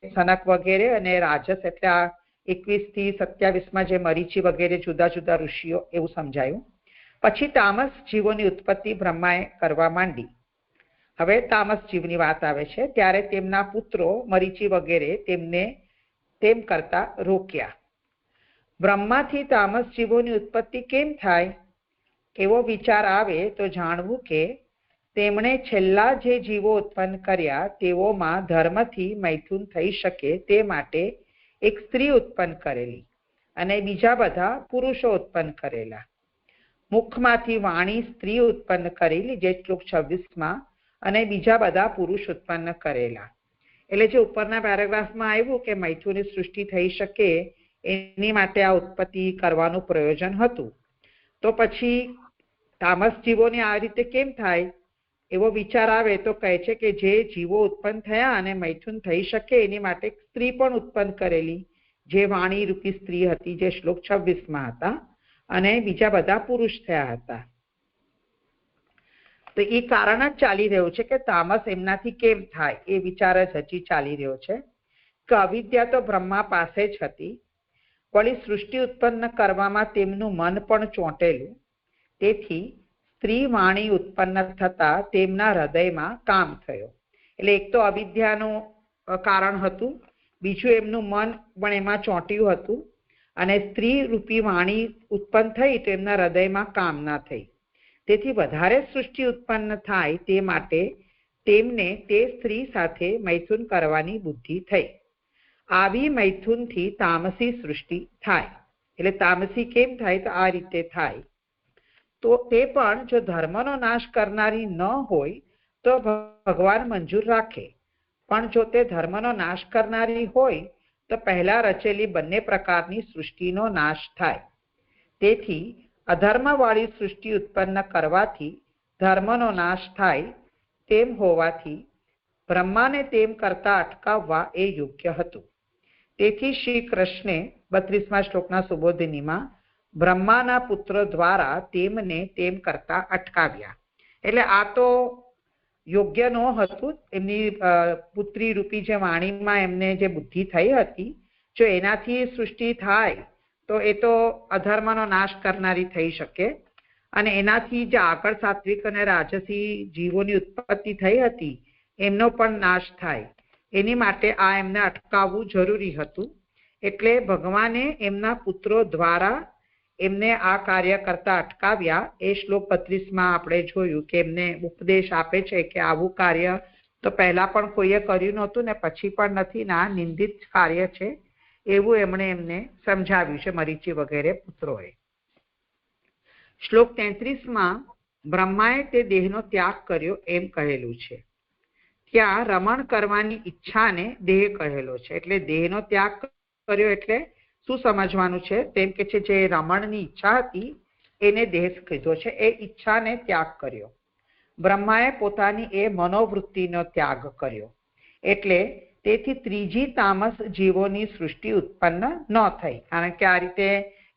સનક વગેરે અને રાજસ એટલે આ 21-27 જે મરીચી વગેરે જુદા જુદા ઋષિઓ એવું સમજાયું. પછી તામસ જીવોની ઉત્પત્તિ બ્રહ્માએ કરવા માંડી. હવે તામસ જીવની વાત આવે છે ત્યારે તેમના પુત્રો મરીચી વગેરે તેમને તેમ કરતા રોક્યા. બ્રહ્માથી તામસ જીવોની ઉત્પત્તિ કેમ થાય એવો વિચાર આવે તો જાણવું કે તેમણે છેલ્લા જે જીવો ઉત્પન્ન કર્યા તેઓમાં ધર્મથી મૈથુન થઈ શકે તે માટે એક સ્ત્રી ઉત્પન્ન કરેલી અને બીજા બધા પુરુષો ઉત્પન્ન કરેલા. મુખમાંથી વાણી સ્ત્રી ઉત્પન્ન કરેલી જે શ્લોક 26માં અને બીજા બધા પુરુષ ઉત્પન્ન કરેલા. એટલે જે ઉપરના પેરેગ્રાફમાં આવ્યું કે મૈથુનની સૃષ્ટિ થઈ શકે એની માટે આ ઉત્પત્તિ કરવાનું પ્રયોજન હતું. તો પછી તામસ જીવોને આ રીતે કેમ થાય એવો વિચાર આવે તો કહે છે કે જે જીવો ઉત્પન્ન થયા અને મૈથુન થઈ શકે એની માટે સ્ત્રી પણ ઉત્પન્ન કરેલી, જે વાણી રૂપી સ્ત્રી હતી, જે શ્લોક 26 હતા, અને બીજા બધા પુરુષ થયા હતા. તો એ કારણ જ ચાલી રહ્યું છે કે તામસ એમનાથી કેમ થાય એ વિચાર જ હજી ચાલી રહ્યો છે કે અવિદ્યા તો બ્રહ્મા પાસે જ હતી, વળી સૃષ્ટિ ઉત્પન્ન કરવામાં તેમનું મન પણ ચોંટેલું, તેથી સ્ત્રી વાણી ઉત્પન્ન થતા તેમના હૃદયમાં કામ થયો. એટલે એક તો અવિદ્યાનું કારણ હતું, બીજું એમનું મન પણ એમાં ચોંટ્યું હતું, અને સ્ત્રી રૂપી વાણી ઉત્પન્ન થઈ તો એમના હૃદયમાં કામના થઈ. તેથી વધારે સૃષ્ટિ ઉત્પન્ન થાય તે માટે તેમને તે સ્ત્રી સાથે મૈથુન કરવાની બુદ્ધિ થઈ. આવી મૈથુનથી તામસી સૃષ્ટિ થાય. એટલે તામસી કેમ થાય તો આ રીતે થાય. તો તે પણ જો ધર્મનો નાશ કરનારી ન હોય તો ભગવાન મંજૂર રાખે, પણ જો તે ધર્મનો નાશ કરનારી હોય તો પહેલા રચેલી બંને પ્રકારની સૃષ્ટિનો નાશ થાય. તેથી અધર્મવાળી સૃષ્ટિ ઉત્પન્ન કરવાથી ધર્મનો નાશ થાય તેમ હોવાથી બ્રહ્માને તેમ કરતા અટકાવવા એ યોગ્ય હતું. તેથી શ્રી કૃષ્ણે 32મા શ્લોકના સુબોધિનીમાં બ્રહ્માના પુત્ર દ્વારા તેમને તેમ કરતા અટકાવ્યા. એટલે આ તો યોગ્ય ન હતું. એમની પુત્રી રૂપી જે વાણીમાં એમને જે બુદ્ધિ થઈ હતી, જો એનાથી સૃષ્ટિ થાય તો એ તો અધર્મનો નાશ કરનારી થઈ શકે, અને એનાથી જે આગળ સાત્વિક અને રાજસી જીવોની ઉત્પત્તિ થઈ હતી એમનો પણ નાશ થાય. એની માટે આ એમને અટકાવવું જરૂરી હતું. એટલે ભગવાને એમના પુત્રો દ્વારા એમને આ કાર્ય કરતા અટકાવ્યા. એ શ્લોક 32માં આપણે જોયું કે એમને ઉપદેશ આપે છે કે આવું કાર્ય તો પહેલા પણ કોઈએ કર્યું નહોતું ને પછી પણ નથી, ને આ નિંદિત કાર્ય છે એવું એમને સમજાવ્યું છે મરીચી વગેરે પુત્રોએ. શ્લોક 33માં બ્રહ્માએ તે દેહનો ત્યાગ કર્યો એમ કહેલું છે. ત્યાં રમણ કરવાની ઈચ્છાને દેહ કહેલો છે. એટલે દેહનો ત્યાગ કર્યો એટલે શું સમજવાનું છે? તેમ કે છે જે રમણની ઈચ્છા હતી એને દેહ કીધો છે, એ ઈચ્છાને ત્યાગ કર્યો. બ્રહ્માએ પોતાની એ મનોવૃત્તિનો ત્યાગ કર્યો. એટલે તેથી ત્રીજી તામસ જીવોની સૃષ્ટિ ઉત્પન્ન ન થઈ, કારણ કે આ રીતે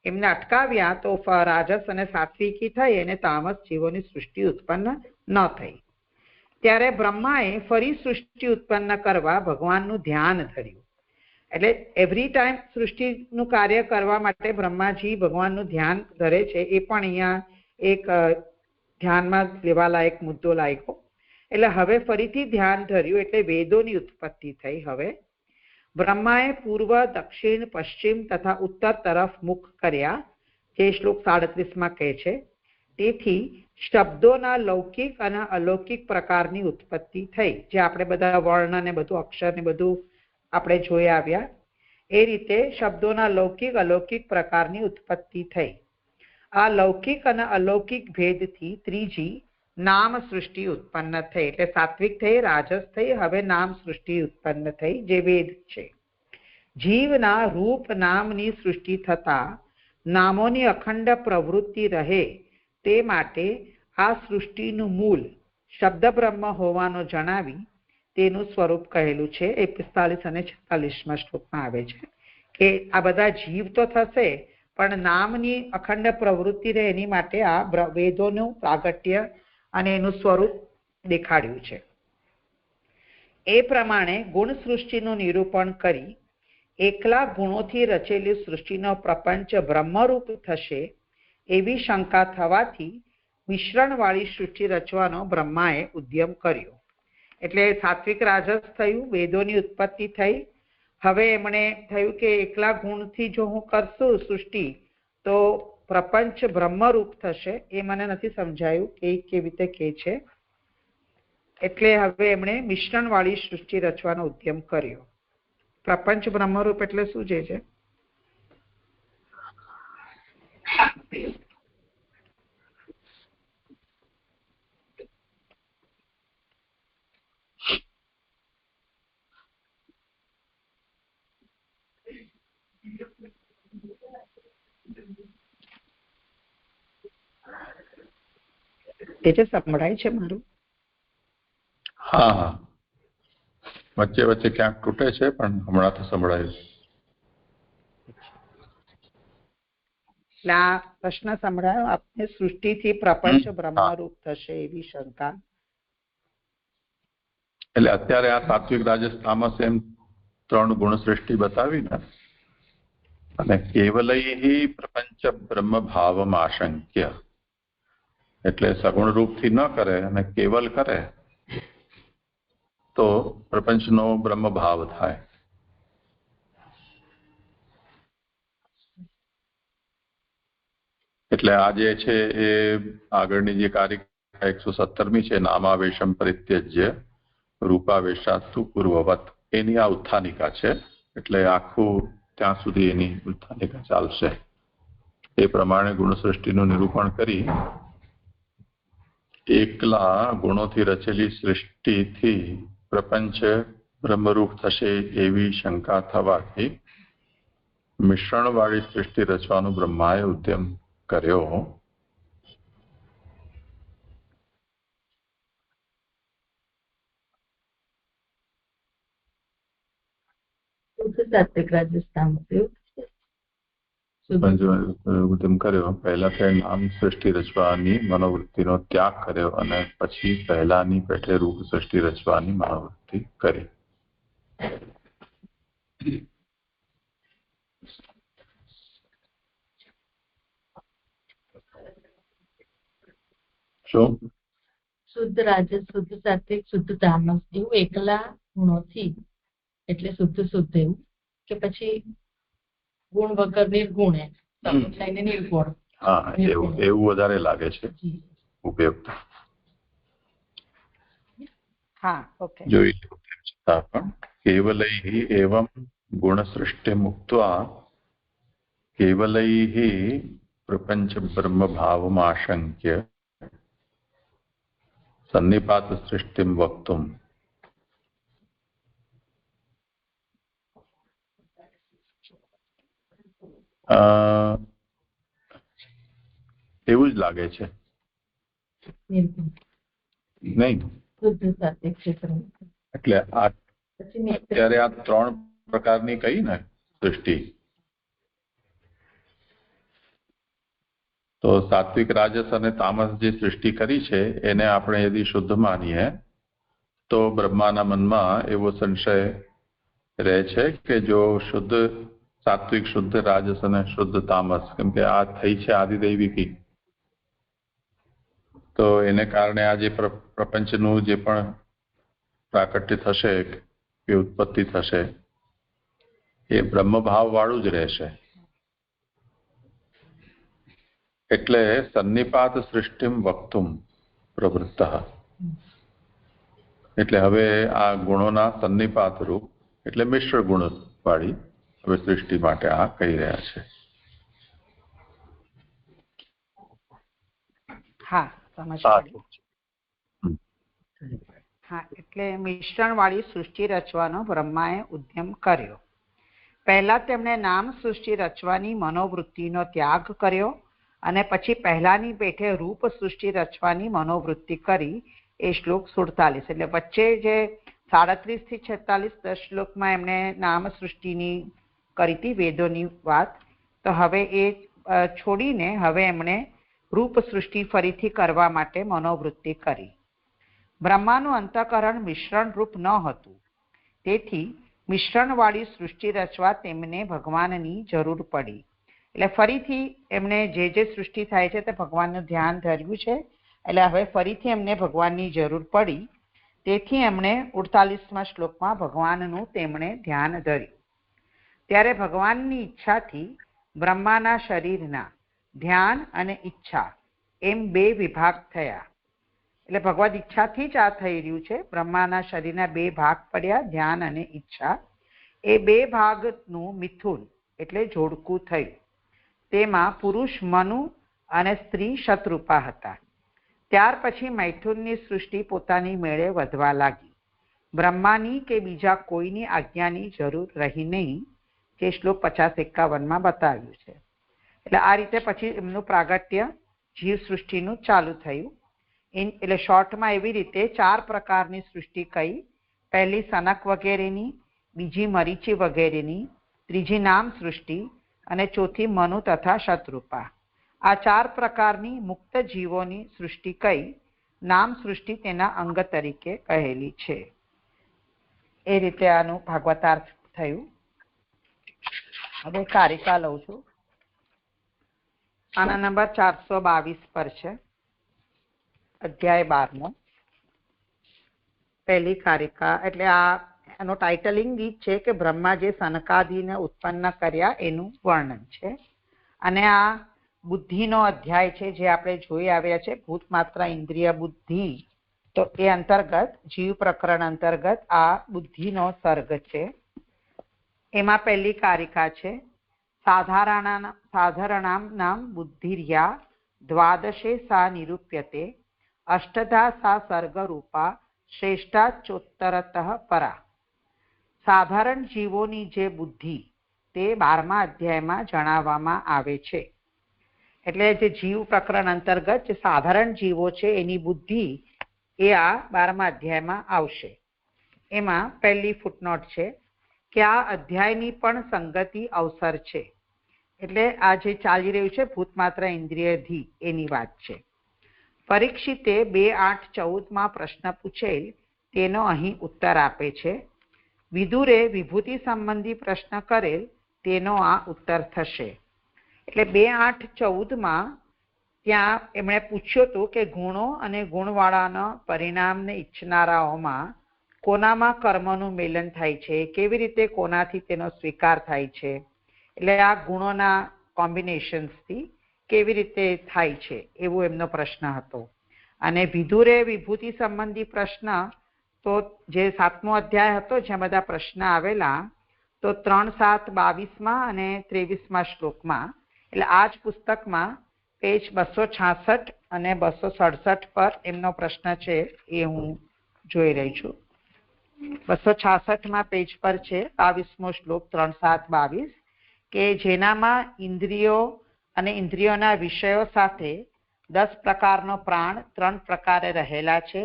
એમને અટકાવ્યા તો રાજસ અને સાત્વિકી થઈ અને તામસ જીવોની સૃષ્ટિ ઉત્પન્ન ન થઈ. ત્યારે બ્રહ્માએ ફરી સૃષ્ટિ ઉત્પન્ન કરવા ભગવાનનું ધ્યાન ધર્યું. એટલે એવરી ટાઈમ સૃષ્ટિનું કાર્ય કરવા માટે બ્રહ્માજી ભગવાનનું ધ્યાન ધરે છે. એ પણ અહીંયા એક ધ્યાનમાં લેવાલાયક મુદ્દો લાગ્યો. એટલે હવે ફરીથી ધ્યાન ધર્યું એટલે વેદોની ઉત્પત્તિ થઈ. હવે બ્રહ્માએ પૂર્વ, દક્ષિણ, પશ્ચિમ તથા ઉત્તર તરફ મુખ કર્યા, જે શ્લોક 37માં કહે છે. તેથી શબ્દોના લૌકિક અને અલૌકિક પ્રકારની ઉત્પત્તિ થઈ. જે આપણે બધા વર્ણ ને બધું અક્ષર ને બધું આપણે જોઈ આવ્યા, એ રીતે શબ્દોના લૌકિક અલૌકિક પ્રકારની ઉત્પત્તિ થઈ. આ લૌકિક અને અલૌકિક ભેદથી ત્રીજી નામ સૃષ્ટિ ઉત્પન્ન થઈ. એટલે સાત્વિક થઈ, રાજસ થઈ, હવે નામ સૃષ્ટિ ઉત્પન્ન થઈ, જે વેદ છે. જીવના રૂપ નામની સૃષ્ટિ થતા નામોની અખંડ પ્રવૃત્તિ રહે તે માટે આ સૃષ્ટિનું મૂળ શબ્દ બ્રહ્મ હોવાનું જણાવી તેનું સ્વરૂપ કહેલું છે. એ 45 અને 46માં શ્લોકમાં આવે છે કે આ બધા જીવ તો થશે પણ નામની અખંડ પ્રવૃત્તિ રહે એની માટે આ વેદોનું પ્રાગટ્ય અને એનું સ્વરૂપ દેખાડ્યું છે. એ પ્રમાણે ગુણ સૃષ્ટિનું નિરૂપણ કરી એકલા ગુણોથી રચેલી સૃષ્ટિનો પ્રપંચ બ્રહ્મરૂપ થશે એવી શંકા થવાથી મિશ્રણવાળી સૃષ્ટિ રચવાનો બ્રહ્માએ ઉદ્યમ કર્યો. એટલે સાત્વિક રાજસ થયું, વેદોની ઉત્પત્તિ થઈ. હવે એમણે થયું કે એકલા ગુણથી જો હું કરશું સૃષ્ટિ તો પ્રપંચ બ્રહ્મરૂપ થશે. એ મને નથી સમજાયું કે કેવી રીતે કે છે. એટલે હવે એમણે મિશ્રણવાળી સૃષ્ટિ રચવાનો ઉદ્યમ કર્યો. પ્રપંચ બ્રહ્મરૂપ એટલે શું છે? તે સંભળાય છે મારું? હા હા, વચ્ચે વચ્ચે ક્યાંક તૂટે છે પણ હમણાં તો સંભળાયું. એટલે આ પ્રશ્ન સંભળાયો આપને, સૃષ્ટિથી પ્રપંચ બ્રહ્મરૂપ થશે એવી શંકા. એટલે અત્યારે આ સાત્વિક રાજસ તામસ એમ 3 ગુણ સૃષ્ટિ બતાવી ને, અને કેવલૈ પ્રપંચ બ્રહ્મ ભાવમ આશંક્ય, એટલે સગુણ રૂપથી ન કરે અને કેવલ કરે તો પ્રપંચનો બ્રહ્મ ભાવ થાય. એટલે આ જે છે એ આગળની જે કારિકા 117મી છે, નામાવેશમ પરિત્યજ્ય રૂપાવેશાસ્તુ પૂર્વવત, એની આ ઉત્થાનિકા છે. એટલે આખું ત્યાં સુધી એની ઉત્થાનિકા ચાલશે. એ પ્રમાણે ગુણસૃષ્ટિનું નિરૂપણ કરી એકલા ગુણોથી રચેલી સૃષ્ટિથી પ્રપંચ બ્રહ્મરૂપ થશે એવી શંકા થવાથી મિશ્રણવાળી સૃષ્ટિ રચવાનો બ્રહ્માએ ઉદ્યમ કર્યો. ઉદ્યમ કર્યો. પહેલા તે નામ સૃષ્ટિ રચવાની મનોવૃત્તિનો ત્યાગ કર્યો અને પછી પહેલાની પેઠે રૂપ સૃષ્ટિ રચવાની મનોવૃત્તિ કરી. શું? શુદ્ધ રાજસ, શુદ્ધ સાત્વિક, શુદ્ધ તામસ એવું એકલા ગુણોથી, એટલે શુદ્ધ શુદ્ધ એવું, કે પછી ગુણ વગર નિર્ગુણ લઈને નિર્ગુણ? હા, એવું વધારે લાગે છે ઉપયુક્ત. હા, ઓકે. જોઈ છતાં પણ કેવલૈ એવં ગુણ સૃષ્ટિ મુક્ત્વા કેવલૈ પ્રપંચ બ્રહ્મ ભાવમાશંક્ય સન્નિપાત સૃષ્ટિ વક્તુમ. એવું જ લાગે છે નહીં? એટલે અત્યારે આ 3 પ્રકારની કહી ને સૃષ્ટિ, તો સાત્વિક રાજસ અને તામસ જે સૃષ્ટિ કરી છે એને આપણે યદિ શુદ્ધ માનીએ તો બ્રહ્માના મનમાં એવો સંશય રહે છે કે જો શુદ્ધ સાત્વિક, શુદ્ધ રાજસ અને શુદ્ધ તામસ, કેમ કે આ થઈ છે આદિદૈવિકી, તો એને કારણે આ જે પ્રપંચનું જે પણ પ્રાકટ્ય થશે કે ઉત્પત્તિ થશે એ બ્રહ્મભાવ વાળું જ રહેશે. એટલે સન્નિપાત સૃષ્ટિમ વક્તુમ પ્રવૃત્ત. એટલે હવે આ ગુણોના સન્નિપાત રૂપ એટલે મિશ્ર ગુણ વાળી હવે સૃષ્ટિ માટે આ કહી રહ્યા છે. હા, સમજ પડી. હા, એટલે મિશ્રણ વાળી સૃષ્ટિ રચવાનો બ્રહ્માએ ઉદ્યમ કર્યો. પહેલા તેમણે નામ સૃષ્ટિ રચવાની મનોવૃત્તિનો ત્યાગ કર્યો અને પછી પહેલાની પેઠે રૂપ સૃષ્ટિ રચવાની મનોવૃત્તિ કરી. એ શ્લોક 47. એટલે વચ્ચે જે 37 થી 46 10 શ્લોકમાં એમણે નામ સૃષ્ટિની કરી હતી, વેદોની વાત, તો હવે એ છોડીને હવે એમણે રૂપ સૃષ્ટિ ફરીથી કરવા માટે મનોવૃત્તિ કરી. બ્રહ્માનું અંતઃકરણ મિશ્રણ રૂપ ન હતું, તેથી મિશ્રણવાળી સૃષ્ટિ રચવા તેમને ભગવાનની જરૂર પડી. એટલે ફરીથી એમને જે સૃષ્ટિ થાય છે તે ભગવાનનું ધ્યાન ધર્યું છે, એટલે હવે ફરીથી એમને ભગવાનની જરૂર પડી. તેથી એમણે 48મા શ્લોકમાં ભગવાનનું તેમણે ધ્યાન ધર્યું. ત્યારે ભગવાનની ઈચ્છાથી બ્રહ્માના શરીરના ધ્યાન અને ઈચ્છા એમ 2 વિભાગ થયા. એટલે ભગવદ ઈચ્છાથી જ આ થઈ રહ્યું છે. બ્રહ્માના શરીરના 2 ભાગ પડ્યા, ધ્યાન અને ઈચ્છા. એ 2 ભાગનું મિથુન એટલે જોડકું થયું. તેમાં પુરુષ મનુ અને સ્ત્રી શતરૂપા હતા. ત્યાર પછી મૈથુનની સૃષ્ટિ પોતાની મેળે વધવા લાગી. બ્રહ્માની કે બીજા કોઈની આજ્ઞાની જરૂર રહી નહીં, જે શ્લોક 50-51માં બતાવ્યું છે. એટલે આ રીતે પછી એમનું પ્રાગટ્ય જીવ સૃષ્ટિનું ચાલુ થયું. એટલે શોર્ટમાં એવી રીતે 4 પ્રકારની સૃષ્ટિ કહી. પહેલી સનક વગેરેની, બીજી મરીચી વગેરેની, ત્રીજી નામ સૃષ્ટિ અને ચોથી મનુ તથા શતરૂપા. આ 4 પ્રકારની મુક્ત જીવોની સૃષ્ટિ કહી નામ સૃષ્ટિ તેના અંગ તરીકે કહેલી છે. એ રીતે આનું ભાગવતાર્થ થયું. હવે કારિકા લઉં છું. આના નંબર 422 પર છે, અધ્યાય 12. પહેલી કારિકા એટલે આ એનો ટાઇટલિંગ જ છે કે બ્રહ્મા જે સનકાદિને ઉત્પન્ન કર્યા એનું વર્ણન છે. અને આ બુદ્ધિનો અધ્યાય છે, જે આપણે જોઈ આવ્યા છે ભૂત માત્ર ઇન્દ્રિય બુદ્ધિ. તો એ અંતર્ગત જીવ પ્રકરણ અંતર્ગત આ બુદ્ધિનો સર્ગ છે. એમાં પહેલી કારિકા છે સાધારણામ નામ બુદ્ધિર્યા દ્વાદશે સા નિરૂપ્યતે અષ્ટધા સા સર્ગરૂપા શ્રેષ્ઠાચોત્તરતઃ પરા. સાધારણ જીવોની જે બુદ્ધિ તે 12મા અધ્યાયમાં જણાવવામાં આવે છે. એટલે જે જીવ પ્રકરણ અંતર્ગત જે સાધારણ જીવો છે એની બુદ્ધિ એ આ 12મા અધ્યાયમાં આવશે. એમાં પહેલી ફૂટનોટ છે કે આ અધ્યાયની પણ સંગતિ અવસર છે. એટલે આ જે ચાલી રહ્યું છે ભૂતમાત્ર ઇન્દ્રિયધી એની વાત છે. પરીક્ષિતે 2:8-14 પ્રશ્ન પૂછેલ તેનો અહીં ઉત્તર આપે છે. વિદુરે વિભૂતિ સંબંધી પ્રશ્ન કરેલ તેનો આ ઉત્તર થશે. એટલે 2:8-14 ત્યાં એમણે પૂછ્યું હતું કે ગુણો અને ગુણવાળાના પરિણામને ઈચ્છનારાઓમાં કોનામાં કર્મનું મેલન થાય છે, કેવી રીતે કોનાથી તેનો સ્વીકાર થાય છે. એટલે આ ગુણોના કોમ્બિનેશન્સથી કેવી રીતે થાય છે એવો એમનો પ્રશ્ન હતો. અને વિદુરે વિભૂતિ સંબંધી પ્રશ્ન તો જે 7મો અધ્યાય હતો જ્યાં બધા પ્રશ્ન આવેલા તો 3:7-22 અને 23મા શ્લોકમાં. એટલે આ જ પુસ્તકમાં પેજ 266 અને 267 પર એમનો પ્રશ્ન છે એ હું જોઈ રહી છું. 266માં પેજ પર છે 22મો શ્લોક 3:7-22 કે જેનામાં ઇન્દ્રિયો અને ઇન્દ્રિયોના વિષયો સાથે 10 પ્રકારનો પ્રાણ 3 પ્રકારે રહેલા છે,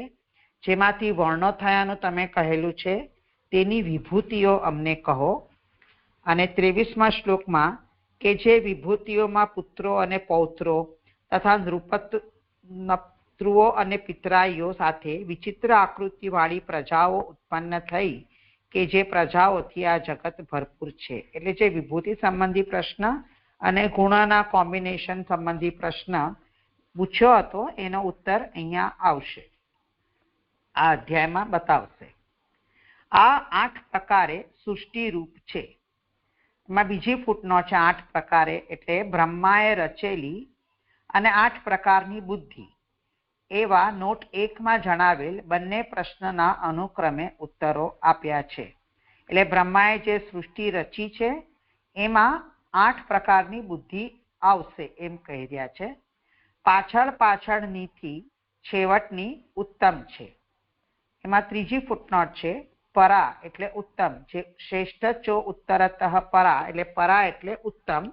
જેમાંથી વર્ણો થયાનું તમે કહેલું છે તેની વિભૂતિઓ અમને કહો. અને 23મા શ્લોકમાં કે જે વિભૂતિઓમાં પુત્રો અને પૌત્રો તથા નૃપતૃઓ અને પિતરાઈઓ સાથે વિચિત્ર આકૃતિવાળી પ્રજાઓ ઉત્પન્ન થઈ કે જે પ્રજાઓથી આ જગત ભરપૂર છે. એટલે જે વિભૂતિ સંબંધી પ્રશ્ન અને ગુણોના કોમ્બિનેશન સંબંધી પ્રશ્ન પૂછ્યો હતો એનો ઉત્તર અહીંયા આવશે, આ અધ્યાયમાં બતાવશે. આ 8 પ્રકારે સૃષ્ટિ રૂપ છે. એમાં બીજી ફૂટનોટ છે 8 પ્રકારે એટલે બ્રહ્માએ રચેલી અને 8 પ્રકારની બુદ્ધિ. એવા નોટ 1માં જણાવેલ બંને પ્રશ્નના અનુક્રમે ઉત્તરો આપ્યા છે. એટલે બ્રહ્માએ જે સૃષ્ટિ રચી છે એમાં 8 પ્રકારની બુદ્ધિ આવશે એમ કહી રહ્યા છે. પાછળનીથી છેવટની ઉત્તમ છે. એમાં ત્રીજી ફૂટનોટ છે પરા એટલે ઉત્તમ, જે શ્રેષ્ઠ ચો ઉત્તરતઃ પરા એટલે પરા એટલે ઉત્તમ,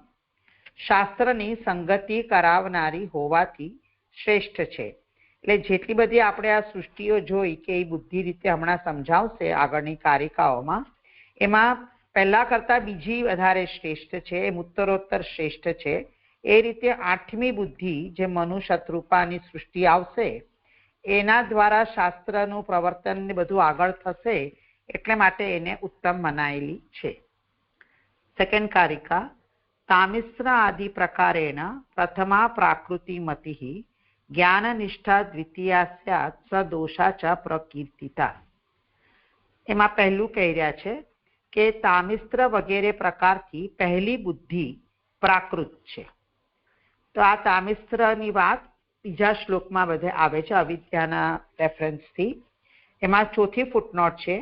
શાસ્ત્રની સંગતિ કરાવનારી હોવાથી શ્રેષ્ઠ છે. એટલે જેટલી બધી આપણે આ સૃષ્ટિઓ જોઈ કે એ બુદ્ધિ રીતે હમણાં સમજાવશે આગળની કારિકાઓમાં, એમાં પહેલા કરતા બીજી વધારે શ્રેષ્ઠ છે, એમ ઉત્તરોત્તર શ્રેષ્ઠ છે. એ રીતે 8મી બુદ્ધિ જે મનુ શતરૂપાની સૃષ્ટિ આવશે એના દ્વારા શાસ્ત્રનું પ્રવર્તન ને બધું આગળ થશે, એટલે માટે એને ઉત્તમ મનાયેલી છે. સેકન્ડ કારિકા તામિશ્ર આદિ પ્રકારેણ પ્રથમા પ્રાકૃતિ મતિ જ્ઞાનનિષ્ઠા દ્વિતીયા સ્યાત સદોષા ચ પ્રકીર્તિતા. એમાં પહેલું કહી રહ્યા છે કે તામિસ્ત્ર વગેરે પ્રકારથી પહેલી બુદ્ધિ પ્રાકૃત છે. તો આ તામિસ્ત્રની વાત બીજા શ્લોકમાં બધે આવે છે અવિદ્યાના રેફરન્સથી. એમાં ચોથી ફૂટનોટ છે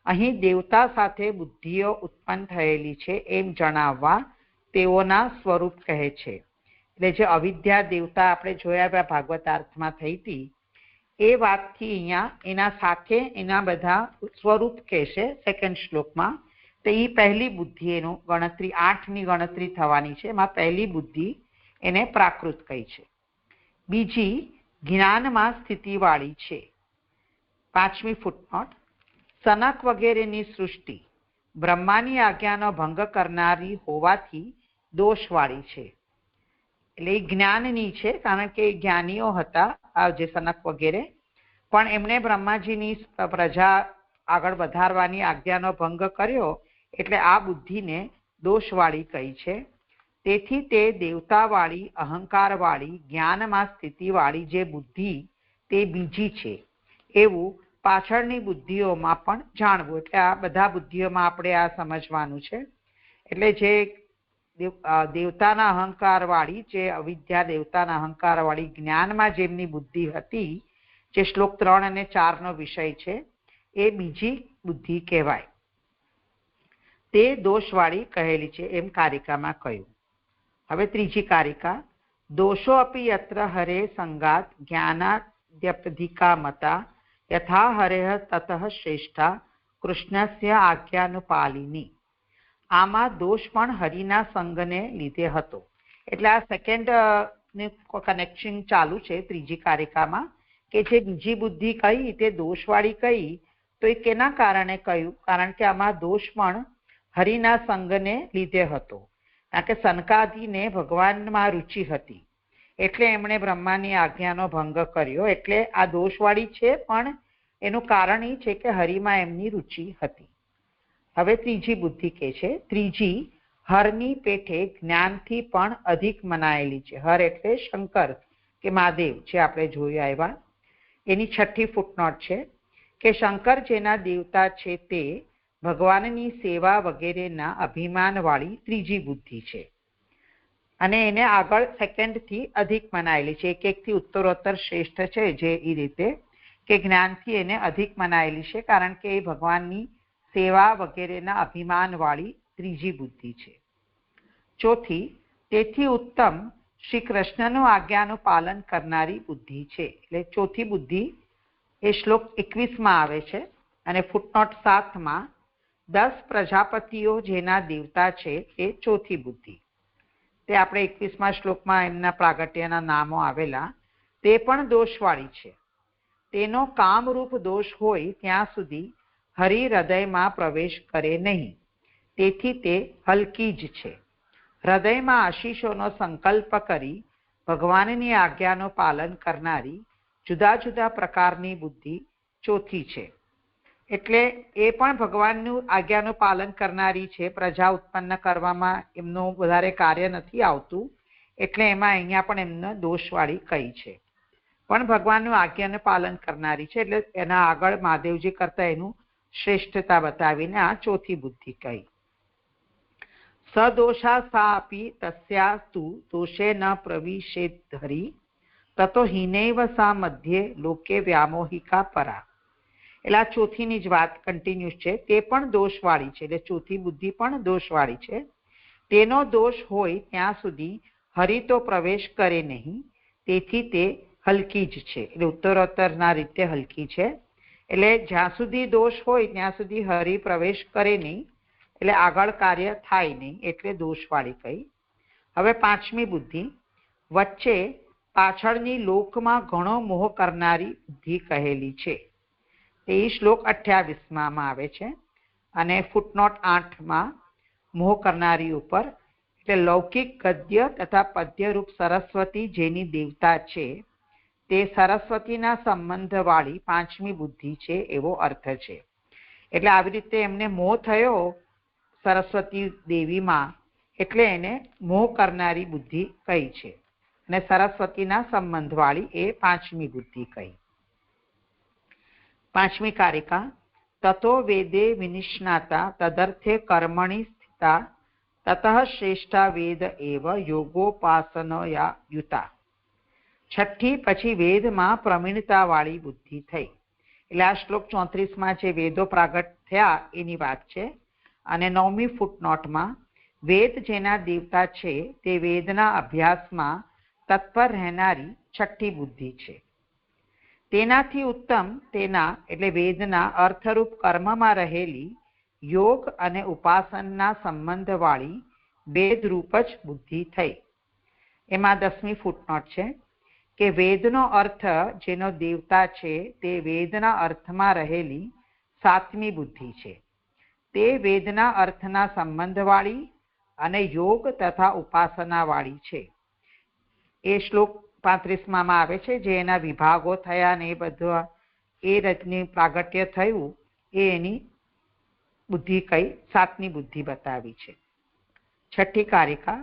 અહીં દેવતા સાથે બુદ્ધિઓ ઉત્પન્ન થયેલી છે એમ જણાવવા તેઓના સ્વરૂપ કહે છે. એટલે જે અવિદ્યા દેવતા આપણે જોયા ભાગવતાર્થમાં થઈ હતી એ વાતથી અહીંયા એના સાથે એના બધા સ્વરૂપ કહેશે સેકન્ડ શ્લોકમાં. તો એ પહેલી બુદ્ધિ એનું ગણતરી 8ની ગણતરી થવાની છે. એમાં પહેલી બુદ્ધિ એને પ્રાકૃત કહી છે. બીજી જ્ઞાનમાં સ્થિતિવાળી છે. 5મી ફૂટનોટ, સનક વગેરેની સૃષ્ટિ બ્રહ્માની આજ્ઞાનો ભંગ કરનારી હોવાથી દોષવાળી છે. એટલે એ જ્ઞાનની છે, કારણ કે જ્ઞાનીઓ હતા આ જે સનક વગેરે, પણ એમણે બ્રહ્માજીની પ્રજા આગળ વધારવાની આજ્ઞાનો ભંગ કર્યો, એટલે આ બુદ્ધિને દોષવાળી કહી છે. તેથી તે દેવતાવાળી, અહંકારવાળી, જ્ઞાનમાં સ્થિતિવાળી જે બુદ્ધિ તે બીજી છે એવું પાછળની બુદ્ધિઓમાં પણ જાણવું. એટલે આ બધા બુદ્ધિઓમાં આપણે આ સમજવાનું છે. એટલે જે દેવતાના અહંકારવાળી, જે અવિદ્યા દેવતાના અહંકારવાળી જ્ઞાનમાં જેમની બુદ્ધિ હતી, જે શ્લોક 3 અને 4નો વિષય છે, એ બીજી બુદ્ધિ કહેવાય. તે દોષવાળી કહેલી છે એમ કારિકામાં કહ્યું. હવે ત્રીજી કારિકા, દોષો અપી યત્ર હરે સંગાત જ્ઞાનાદ્યપધિકા મતા યથા હરેહ તતઃ શ્રેષ્ઠા કૃષ્ણસ્ય આજ્ઞાનુપાલિની. આમાં દોષ પણ હરિના સંગને લીધે હતો. એટલે આ સેકન્ડ કનેક્શન ચાલુ છે ત્રીજી કારિકામાં, કે જે બીજી બુદ્ધિ કહી તે દોષવાળી કહી, તો એ કેના કારણે કહ્યું? કારણ કે આમાં દોષ પણ હરિના સંગને લીધે હતો. કારણ કે સનકાદિને ભગવાનમાં રુચિ હતી, એટલે એમણે બ્રહ્માની આજ્ઞાનો ભંગ કર્યો. એટલે આ દોષવાળી છે, પણ એનું કારણ એ છે કે હરિમાં એમની રુચિ હતી. હવે ત્રીજી બુદ્ધિ કે છે, ત્રીજી હરની પેઠે જ્ઞાનથી પણ અધિક મનાયેલી છે. હર એટલે શંકર કે મહાદેવ, જે આપણે જોઈ આવ્યા. એની 6ઠ્ઠી ફૂટનોટ છે કે શંકર જેના દેવતા છે તે ભગવાનની સેવા વગેરેના અભિમાનવાળી ત્રીજી બુદ્ધિ છે, અને એને આગળ સેકન્ડથી અધિક મનાયેલી છે. એકથી ઉત્તરોત્તર શ્રેષ્ઠ છે, જે એ રીતે કે જ્ઞાનથી એને અધિક મનાયેલી છે, કારણ કે એ ભગવાનની સેવા વગેરેના અભિમાનવાળી ત્રીજી બુદ્ધિ છે. ચોથી, તેથી ઉત્તમ શ્રી કૃષ્ણનું આજ્ઞાનું પાલન કરનારી બુદ્ધિ છે. એટલે ચોથી બુદ્ધિ એ શ્લોક 21માં આવે છે, અને ફૂટનોટ 7માં 10 પ્રજાપતિઓ જેના દેવતા છે એ ચોથી બુદ્ધિ. તે આપણે 21મા શ્લોકમાં એમના પ્રાગટ્યના નામો આવેલા. તે પણ દોષવાળી છે. તેનો કામરૂપ દોષ હોય ત્યાં સુધી હરિ હૃદયમાં પ્રવેશ કરે નહીં, તેથી તે હલકી જ છે. હૃદયમાં આશીષોનો સંકલ્પ કરી ભગવાનની આજ્ઞાનું પાલન કરનારી જુદા જુદા પ્રકારની બુદ્ધિ ચોથી છે. એટલે એ પણ ભગવાનનું આજ્ઞાનું પાલન કરનારી છે. પ્રજા ઉત્પન્ન કરવામાં એમનું વધારે કાર્ય નથી આવતું, એટલે એમાં અહીંયા પણ એમને દોષવાળી કહી છે. પણ ભગવાનનું આજ્ઞાનું પાલન કરનારી છે, એટલે એના આગળ મહાદેવજી કરતા એનું શ્રેષ્ઠતા બતાવીને આ ચોથી બુદ્ધિ કહી. સદોષા સા અપી તસ્યાસ્તુ દોષે ન પ્રવિશેદ હરિ તતો હિનૈવ સા મધ્યે લોકે વ્યામોહિકા પરા. એટલે આ ચોથીની જ વાત કન્ટિન્યુઅસ છે. તે પણ દોષવાળી છે. એટલે ચોથી બુદ્ધિ પણ દોષવાળી છે. તેનો દોષ હોય ત્યાં સુધી હરિ તો પ્રવેશ કરે નહીં, તેથી તે હલકી જ છે. એટલે ઉત્તરોત્તરના રીતે હલકી છે. એટલે જ્યાં સુધી દોષ હોય ત્યાં સુધી હરિ પ્રવેશ કરે નહીં, એટલે આગળ કાર્ય થાય નહીં, એટલે દોષવાળી કહી. હવે 5મી બુદ્ધિ, વચ્ચે પાછળની લોકમાં ઘણો મોહ કરનારી બુદ્ધિ કહેલી છે. તે શ્લોક 28માં આવે છે, અને ફૂટનોટ 8માં મોહ કરનારી ઉપર. એટલે લૌકિક ગદ્ય તથા પદ્યરૂપ સરસ્વતી જેની દેવતા છે તે સરસ્વતીના સંબંધવાળી 5મી બુદ્ધિ છે એવો અર્થ છે. એટલે આવી રીતે એમને મોહ થયો સરસ્વતી દેવીમાં, એટલે એને મોહ કરનારી બુદ્ધિ કહી છે, અને સરસ્વતીના સંબંધવાળી એ 5મી બુદ્ધિ કહી. 5મી કારિકા, તતો વેદે વિનિષ્ણાતા તદર્થે કર્મણિ સ્થિતા તતઃ શ્રેષ્ઠા વેદ એવ યોગોપાસનયા યુતા. 6ઠ્ઠી પછી વેદમાં પ્રવીણતાવાળી બુદ્ધિ થઈ. એટલે આ શ્લોક 34માં જે વેદો પ્રાગટ થયા એની વાત છે. અને 9મી ફૂટનોટમાં વેદ જેના દેવતા છે તે વેદના અભ્યાસમાં તત્પર રહેનારી 6ઠ્ઠી બુદ્ધિ છે. તેનાથી ઉત્તમ તેના એટલે વેદના અર્થરૂપ કર્મમાં રહેલી યોગ અને ઉપાસનના સંબંધવાળી વેદરૂપ જ બુદ્ધિ થઈ. એમાં 10મી ફૂટનોટ છે કે વેદનો અર્થ જેનો દેવતા છે તે વેદના અર્થમાં રહેલી સાતમી બુદ્ધિ છે. તે વેદના અર્થના સંબંધવાળી અને યોગ તથા ઉપાસનાવાળી છે. એ શ્લોક 35માં આવે છે, જે એના વિભાગો થયા ને એ બધા એ રચની પ્રાગટ્ય થયું એ એની બુદ્ધિ કઈ સાતમી બુદ્ધિ બતાવી છે. છઠ્ઠી કારિકા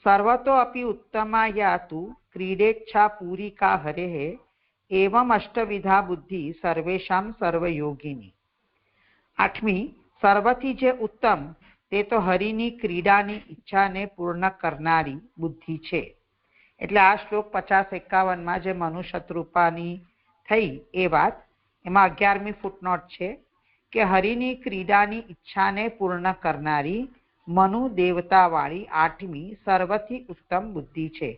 સર્વતો અપि ઉત્તમા યાતુ ક્રીડેચ્છા પૂરિકા હરેઃ એવમ અષ્ટવિધા બુદ્ધિ સર્વેષામ સર્વયોગિની. આઠમી સર્વથી જે ઉત્તમ તે તો હરિની ક્રીડાની ઈચ્છાને પૂર્ણ કરનારી બુદ્ધિ છે. એટલે આ શ્લોક 50-51માં જે મનુ શતરૂપાની થઈ એ વાત, એમાં 11મી ફૂટનોટ છે કે હરિની ક્રીડાની ઈચ્છાને પૂર્ણ કરનારી મનુ દેવતાવાળી આઠમી સર્વથી ઉત્તમ બુદ્ધિ છે.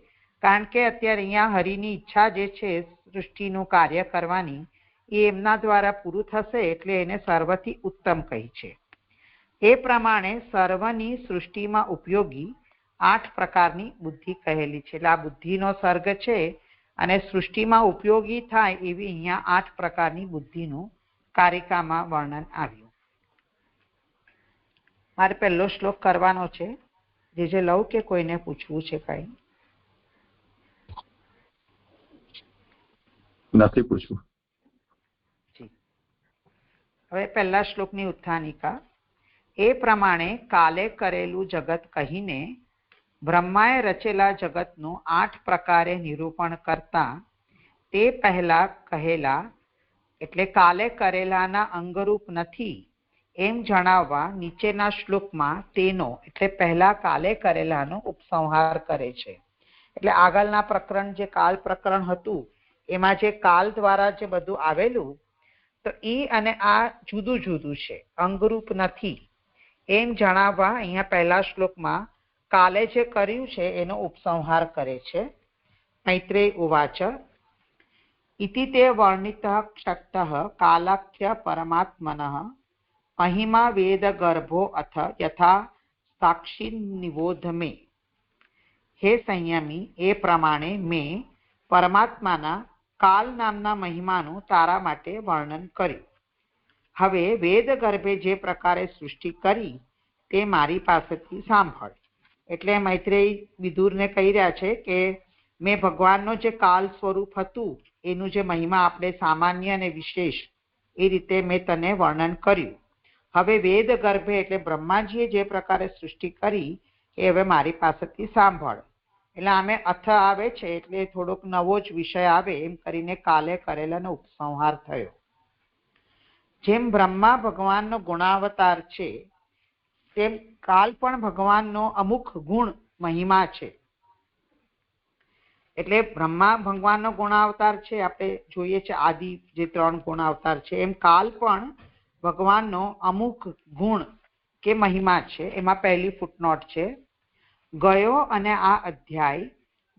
કારણ કે અત્યારે અહીંયા હરિની ઈચ્છા જે છે સૃષ્ટિનું કાર્ય કરવાની એ એમના દ્વારા પૂરું થશે એટલે એને સર્વથી ઉત્તમ કહી છે. એ પ્રમાણે સર્વની સૃષ્ટિમાં ઉપયોગી 8 પ્રકારની બુદ્ધિ કહેલી છે. એટલે આ બુદ્ધિનો સર્ગ છે અને સૃષ્ટિમાં ઉપયોગી થાય એવી અહીંયા 8 પ્રકારની બુદ્ધિનું કારિકામાં વર્ણન આવ્યું. મારે પહેલો શ્લોક કરવાનો છે, જે લઉં કે કોઈને પૂછવું છે કઈ? નથી પૂછવું. હવે પહેલા શ્લોકની ઉત્થાનિકા. એ પ્રમાણે કાલે કરેલું જગત કહીને બ્રહ્માએ રચેલા જગતનું 8 પ્રકારે નિરૂપણ કરતા તે પહેલા કહેલા એટલે કાલે કરેલાના અંગરૂપ નથી એમ જણાવવા નીચેના શ્લોકમાં તેનો એટલે પહેલા કાલે કરેલાનો ઉપસંહાર કરે છે. એટલે આગળના પ્રકરણ જે કાલ પ્રકરણ હતું એમાં જે કાલ દ્વારા જે બધું આવેલું તો એ અને આ જુદું જુદું છે, અંગરૂપ નથી એમ જણાવવા અહીંયા પહેલા શ્લોકમાં કાલે જે કર્યું છે એનો ઉપસંહાર કરે છે. મૈત્રેય ઉવાચ ઇતિ તે વર્ણિતઃ ક્ષક્તઃ કાલાખ્ય પરમાત્મનઃ મહિમા વેદ ગર્ભો અથ યથા સાક્ષી નિવોધ મે. હે સંયમી, એ પ્રમાણે મેં પરમાત્માના કાલ નામના મહિમાનું તારા માટે વર્ણન કર્યું. હવે વેદ ગર્ભે જે પ્રકારે સૃષ્ટિ કરી તે મારી પાસેથી સાંભળ. એટલે મૈત્રેય વિદુરને કહી રહ્યા છે કે મેં ભગવાનનો જે કાલ સ્વરૂપ હતું એનું જે મહિમા આપણે સામાન્ય અને વિશેષ એ રીતે મેં તને વર્ણન કર્યું. હવે વેદ ગર્ભે એટલે બ્રહ્માજીએ જે પ્રકારે સૃષ્ટિ કરી એ હવે મારી પાસેથી સાંભળ. એટલે આમે અથ આવે છે એટલે થોડોક નવો જ વિષય આવે એમ કરીને કાલે કરેલાનો ઉપસંહાર થયો. જેમ બ્રહ્મા ભગવાનનો ગુણાવતાર છે તેમ કાલ પણ ભગવાનનો અમુક ગુણ મહિમા છે. એટલે બ્રહ્મા ભગવાનનો ગુણાવતાર છે, આપણે જોઈએ છે આદિ જે 3 ગુણાવતાર છે, એમ કાલ પણ ભગવાનનો અમુક ગુણ કે મહિમા છે. એમાં પહેલી ફૂટનોટ છે, ગયો અને આ અધ્યાય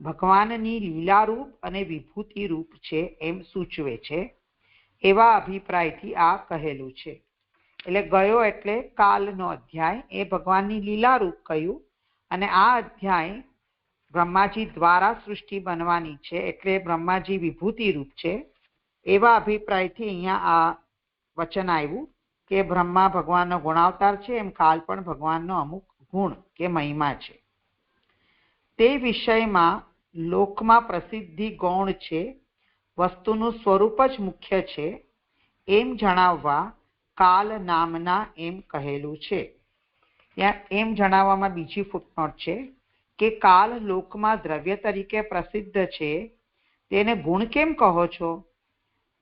ભગવાનની લીલારૂપ અને વિભૂતિ રૂપ છે એમ સૂચવે છે એવા અભિપ્રાયથી આ કહેલું છે. એટલે ગયો એટલે કાલનો અધ્યાય એ ભગવાનની લીલારૂપ કહ્યું અને આ અધ્યાય બ્રહ્માજી દ્વારા સૃષ્ટિ બનવાની છે એટલે બ્રહ્માજી વિભૂતિ રૂપ છે એવા અભિપ્રાયથી અહીંયા આ વચન આવ્યું કે બ્રહ્મા ભગવાનનો ગુણાવતાર છે એમ કાલ પણ ભગવાનનો અમુક ગુણ કે મહિમા છે. તે વિષયમાં લોકમાં પ્રસિદ્ધિ ગૌણ છે, વસ્તુનું સ્વરૂપ જ મુખ્ય છે એમ જણાવવા કાલ નામના એમ કહેલું છે. ત્યાં એમ જણાવવામાં બીજી ફૂટનોટ છે કે કાલ લોકમાં દ્રવ્ય તરીકે પ્રસિદ્ધ છે તેને ગુણ કેમ કહો છો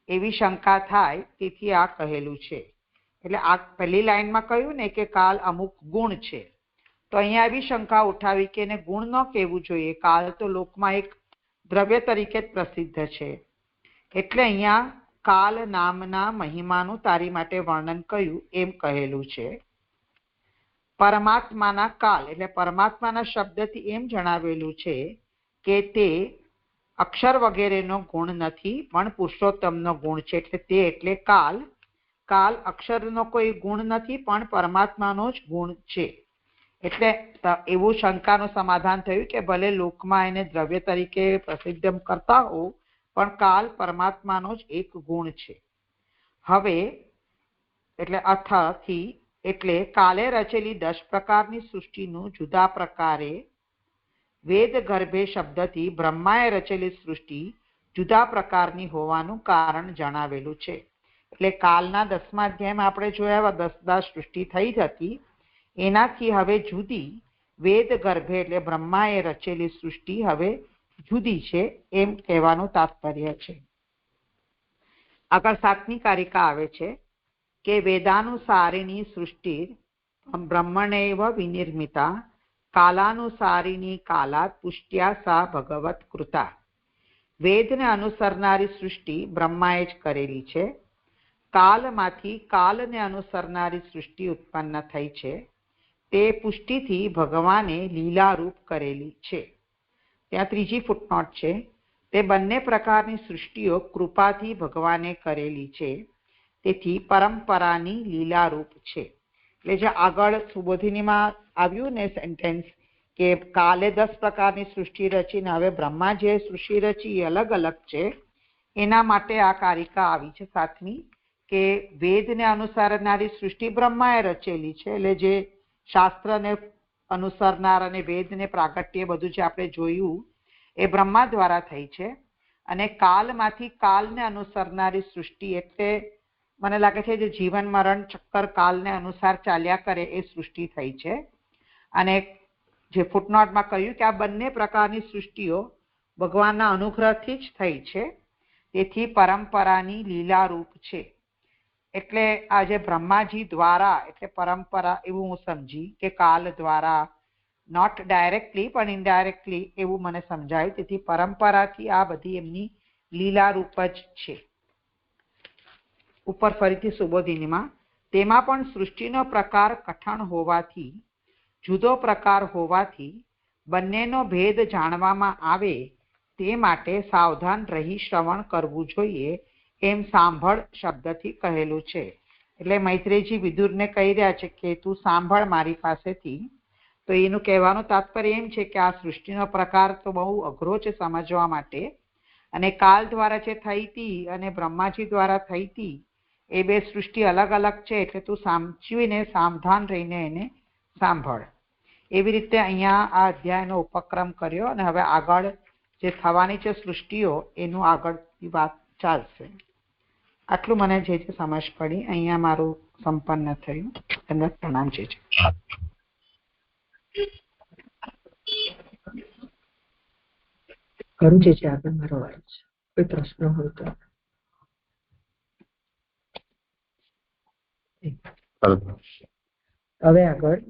એવી શંકા થાય તેથી આ કહેલું છે. એટલે આ પહેલી લાઈનમાં કહ્યું ને કે કાલ અમુક ગુણ છે, તો અહીંયા એવી શંકા ઉઠાવી કે એને ગુણ ન કહેવું જોઈએ, કાલ તો લોકમાં એક દ્રવ્ય તરીકે જ પ્રસિદ્ધ છે. એટલે અહીંયા કાલ નામના મહિમાનું તારી માટે વર્ણન કર્યું એમ કહેલું છે. પરમાત્માના કાલ એટલે પરમાત્માના શબ્દથી એમ જણાવેલું છે કે તે અક્ષર વગેરેનો ગુણ નથી પણ પુરુષોત્તમનો ગુણ છે. એટલે તે એટલે કાલ, કાલ અક્ષરનો કોઈ ગુણ નથી પણ પરમાત્માનો જ ગુણ છે. એટલે એવું શંકાનું સમાધાન થયું કે ભલે લોકમાં એને દ્રવ્ય તરીકે પ્રસિદ્ધ કરતા હો પણ કાલ પરમાત્માનો જ એક ગુણ છે. હવે એટલે અથથી એટલે કાલે રચેલી 10 પ્રકારની સૃષ્ટિનું જુદા પ્રકારે વેદ ગર્ભે શબ્દથી બ્રહ્માએ રચેલી સૃષ્ટિ જુદા પ્રકારની હોવાનું કારણ જણાવેલું છે. એટલે કાલના 10મા અધ્યાયમાં આપણે જોયા 10 સૃષ્ટિ થઈ હતી, એનાથી હવે જુદી વેદ ગર્ભે એટલે બ્રહ્માએ રચેલી સૃષ્ટિ હવે જુદી છે એમ કહેવાનું તાત્પર્ય છે. આગળ 7મી કારિકા આવે છે કે વેદાનુસારિણી સૃષ્ટિ બ્રહ્મણેવ વિનિર્મિતા કાલાનુસારિણી કાલાત પુષ્ટ્યા સા ભગવત કૃતા. વેદને અનુસરનારી સૃષ્ટિ બ્રહ્માએ જ કરેલી છે. કાલમાંથી કાલને અનુસરનારી સૃષ્ટિ ઉત્પન્ન થઈ છે, તે પુષ્ટિથી ભગવાને લીલારૂપ કરેલી છે. ત્યાં 3જી ફૂટનોટ છે, તે બંને પ્રકારની સૃષ્ટિઓ કૃપાથી ભગવાને કરેલી છે, તેથી પરંપરાની લીલારૂપ છે. એટલે જે આગળ સુબોધિનીમાં આવ્યું ને સેન્ટેન્સ કે કાલે 10 પ્રકારની સૃષ્ટિ રચીને હવે બ્રહ્મા જે સૃષ્ટિ રચી એ અલગ અલગ છે, એના માટે આ કારિકા આવી છે 7મી કે વેદને અનુસરનારી સૃષ્ટિ બ્રહ્માએ રચેલી છે. એટલે જે શાસ્ત્રને અનુસરનાર અને વેદને પ્રાગટ્ય બધું જે આપણે જોયું એ બ્રહ્મા દ્વારા થઈ છે. અને કાલમાંથી કાલને અનુસરનારી સૃષ્ટિ એટલે મને લાગે છે જે જીવન મરણ ચક્કર કાલને અનુસાર ચાલ્યા કરે એ સૃષ્ટિ થઈ છે. અને જે ફૂટનોટમાં કહ્યું કે આ બંને પ્રકારની સૃષ્ટિઓ ભગવાનના અનુગ્રહથી જ થઈ છે, તેથી પરંપરાની લીલારૂપ છે. એટલે આજે બ્રહ્માજી દ્વારા એટલે પરંપરા એવું હું સમજી કે કાલ દ્વારા, નોટ ડાયરેક્ટલી પણ ઇનડાયરેક્ટલી એવું મને સમજાયું. તેથી પરંપરાથી આ બધી એમની લીલારૂપ જ છે. ઉપર ફરીથી સુબોધિનીમાં તેમાં પણ સૃષ્ટિનો પ્રકાર કઠણ હોવાથી જુદો પ્રકાર હોવાથી બંનેનો ભેદ જાણવામાં આવે તે માટે સાવધાન રહી શ્રવણ કરવું જોઈએ એમ સાંભળ શબ્દથી કહેલું છે. એટલે મૈત્રેયજી વિદુરને કહી રહ્યા છે કે તું સાંભળ મારી પાસેથી. તો એનું કહેવાનું તાત્પર્ય એમ છે કે આ સૃષ્ટિનો પ્રકાર તો બહુ અઘરો છે સમજવા માટે, અને કાલ દ્વારા જે થઈ હતી અને બ્રહ્માજી દ્વારા થઈ હતી એ બે સૃષ્ટિ અલગ અલગ છે. એટલે તું સામચીને સાવધાન રહીને એને સાંભળ. એવી રીતે અહીંયા આ અધ્યાયનો ઉપક્રમ કર્યો અને હવે આગળ જે થવાની છે સૃષ્ટિઓ એનું આગળની વાત ચાલશે. આટલું મને જે સમજ પડી અહીંયા મારું સંપન્ન થયું. એમને પ્રણામ છે. કરું છે આગળ મારો વારો છે. કોઈ પ્રશ્ન હોય તો હવે આગળ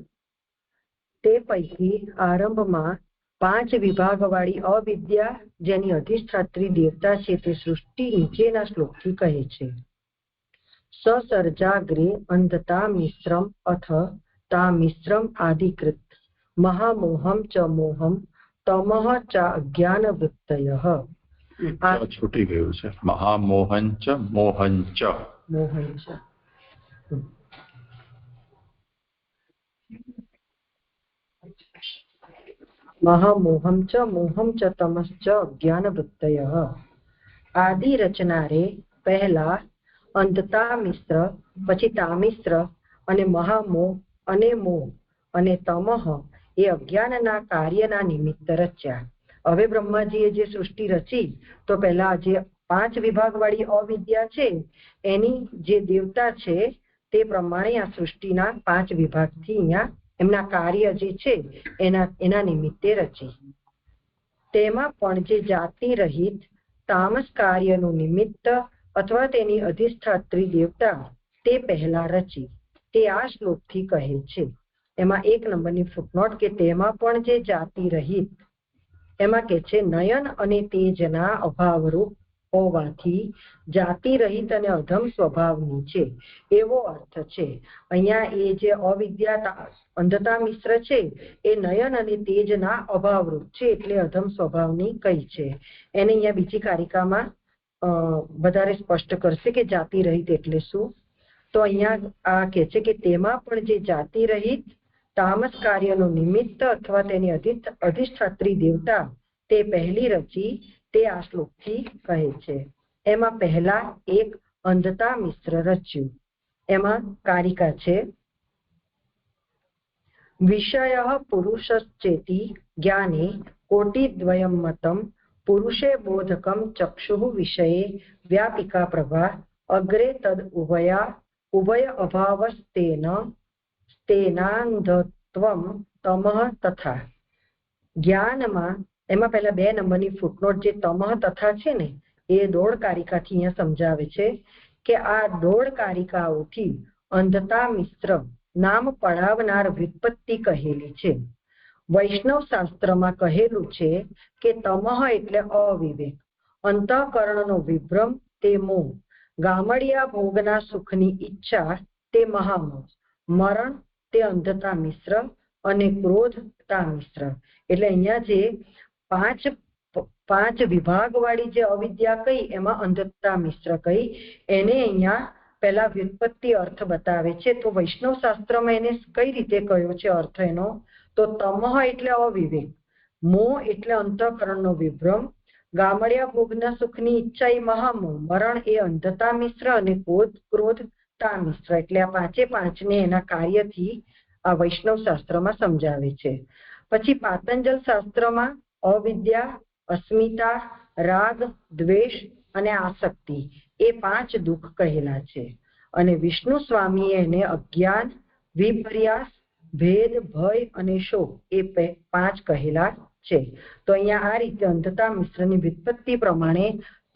તે પૈકી આરંભમાં 5 વિભાગવાળી અવિદ્યા જેની અધિષ્ઠાત્રી દેવતા છે તે સૃષ્ટિ નીચેના શ્લોકથી કહે છે. સસર્જાગ્રે અંધતા મિશ્રમ અથ તા મિશ્રમ આદિકૃત મહામોહમ ચ મોહમ તમઃ ચ અજ્ઞાન વૃત્તયઃ. છૂટી ગયું છે. મહામોહન ચ મોહન ચ મોહન ચ મહામોહમ ચ મોહમ ચ તમશ્ચ જ્ઞાન વૃત્તયઃ. આદિ રચનારે પહેલા અંધતા મિશ્ર, પછી તામિશ્ર અને મહામોહ અને મોહ અને તમઃ એ અજ્ઞાનના કાર્યના નિમિત્ત રચ્યા. હવે બ્રહ્માજીએ જે સૃષ્ટિ રચી તો પહેલા જે 5 વિભાગવાળી અવિદ્યા છે એની જે દેવતા છે તે પ્રમાણે આ સૃષ્ટિના 5 વિભાગથી અહીંયા એમના કાર્ય જે છે એના નિમિત્તે રચી. તેમાં પણ જે જાતિ રહિત તામસ કાર્યનું નિમિત્ત અથવા તેની અધિષ્ઠાત્રી દેવતા તે પહેલા રચી. તે આ શ્લોકથી કહે છે. એમાં 1 નંબરની ફૂટનોટ કે તેમાં પણ જે જાતિ રહિત, એમાં કે છે નયન અને તેજના અભાવરૂપ હોવાથી જાતિ રહિત અને અધમ સ્વભાવની છે એવો અર્થ છે. અહીંયા એ જે અવિદ્યા અંધતા મિશ્ર છે એ નયન અને તેજના અભાવરૂપ છે એટલે અધમ સ્વભાવની કઈ છે. એને અહીંયા બીજી કારિકામાં વધારે સ્પષ્ટ કરશે કે જાતિ રહિત એટલે શું. તો અહીંયા આ કે છે કે તેમાં પણ જે જાતિ રહિત તામસ કાર્યનું નિમિત્ત અથવા તેની અધિષ્ઠાત્રી દેવતા તે પહેલી રચી તે આ શ્લોકથી કહે છે. એમાં પહેલા એક અંધતા મિશ્ર રચ્યું. એમાં કારિકા છે, વિષય પુરુષશ્ચેતિ જ્ઞાને કોટિદ્વયમ મતમ પુરુષે બોધકમ ચક્ષુઃ વિષયે વ્યાપિકા પ્રભા અગ્રે તદ ઉભય અભાવસ્તેન સ્તેનાંધત્વમ તમઃ તથા. જ્ઞાનમાં એમાં પહેલા 2 નંબરની ફૂટનોટ જે તમઃ તથા છે ને એ 1.5 કારિકાથી અહીંયા સમજાવે છે કે આ 1.5 કારિકાઓથી અંધતા મિશ્ર નામ પડાવનાર વ્યુત્પત્તિ કહેલી છે. વૈષ્ણવ શાસ્ત્રમાં કહેલું છે કે તમઃ એટલે અવિવેક, અંતઃકરણનો વિભ્રમ તે મોહ, ગામડિયા ભોગના સુખની ઈચ્છા તે મહામોહ, મરણ તે અંધતા મિશ્ર અને ક્રોધતા મિશ્ર. એટલે અહીંયા જે પાંચ વિભાગ વાળી જે અવિદ્યા કઈ એમાં અંધતા મિશ્ર કઈ, એને અહીંયા પહેલા વ્યુત્પત્તિ અર્થ બતાવે છે. તો વૈષ્ણવ શાસ્ત્રમાં એને કઈ રીતે કયો છે અર્થ એનો? તો તમઃ એટલે અવિવેક, મોહ એટલે અંતઃકરણનો વિભ્રમ, ગામડિયા ભોગના સુખની ઈચ્છા એ મહામોહ, મરણ એ અંધતા મિશ્ર અને ક્રોધતા મિશ્ર. એટલે આ 5 ને એના કાર્યથી આ વૈષ્ણવ શાસ્ત્રમાં સમજાવે છે. પછી પાતંજલ શાસ્ત્રમાં અવિદ્યા, અસ્મિતા, રાગ, દ્વેષ અને આસક્તિ એ 5 દુઃખ કહેલા છે. અને વિષ્ણુ સ્વામીએ એને અજ્ઞાન, વિપર્યાસ, ભેદ, ભય અને શોક એ 5 કહેલા છે. તો અહીંયા આ રીતે અંધતા મિશ્રની વ્યુત્પત્તિ પ્રમાણે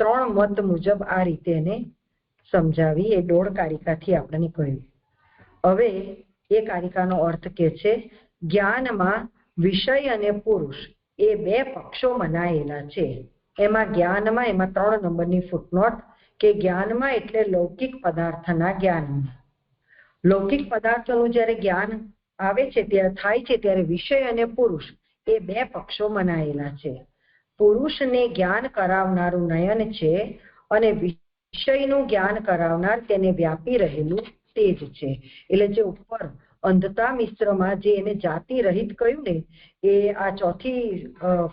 3 મત મુજબ આ રીતે એને સમજાવી. એ 1.5 કારિકાથી આપણને કહ્યું. હવે એ કારિકાનો અર્થ કે છે, જ્ઞાનમાં વિષય અને પુરુષ એ 2 પક્ષો મનાયેલા છે. એમાં જ્ઞાનમાં એમાં 3 નંબરની ફૂટનોટ કે જ્ઞાનમાં એટલે લૌકિક પદાર્થના જ્ઞાનમાં. લૌકિક પદાર્થોનું જ્યારે જ્ઞાન આવે છે થાય છે ત્યારે વિષય અને પુરુષ એ 2 પક્ષો મનાયેલા છે. પુરુષને જ્ઞાન કરાવનારું નયન છે અને વિષયનું જ્ઞાન કરાવનાર તેને વ્યાપી રહેલું તેજ છે. એટલે જે ઉપર અંધતા મિશ્રમાં જે એને જાતિ રહિત કહ્યું ને એ આ 4થી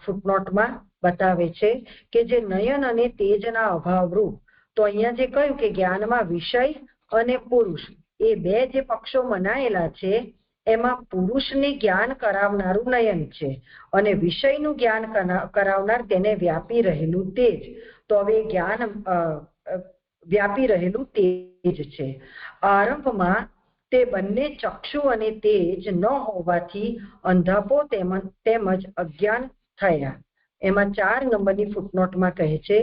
ફૂટનોટમાં બતાવે છે કે જે નયન અને તેજના અભાવરૂપ. તો અહીંયા જે કહ્યું કે જ્ઞાનમાં વિષય અને પુરુષ એ 2 જે પક્ષો મનાયેલા છે એમાં પુરુષને જ્ઞાન કરાવનારું નયન છે અને વિષયનું જ્ઞાન કરાવનાર તેને વ્યાપી રહેલું તેજ. તો હવે જ્ઞાન વ્યાપી રહેલું તેજ છે. આરંભમાં તે બંને ચક્ષુ અને તેજ ન હોવાથી અંધાપો તેમજ અજ્ઞાન થયા. એમાં 4 નંબરની ફૂટનોટમાં કહે છે,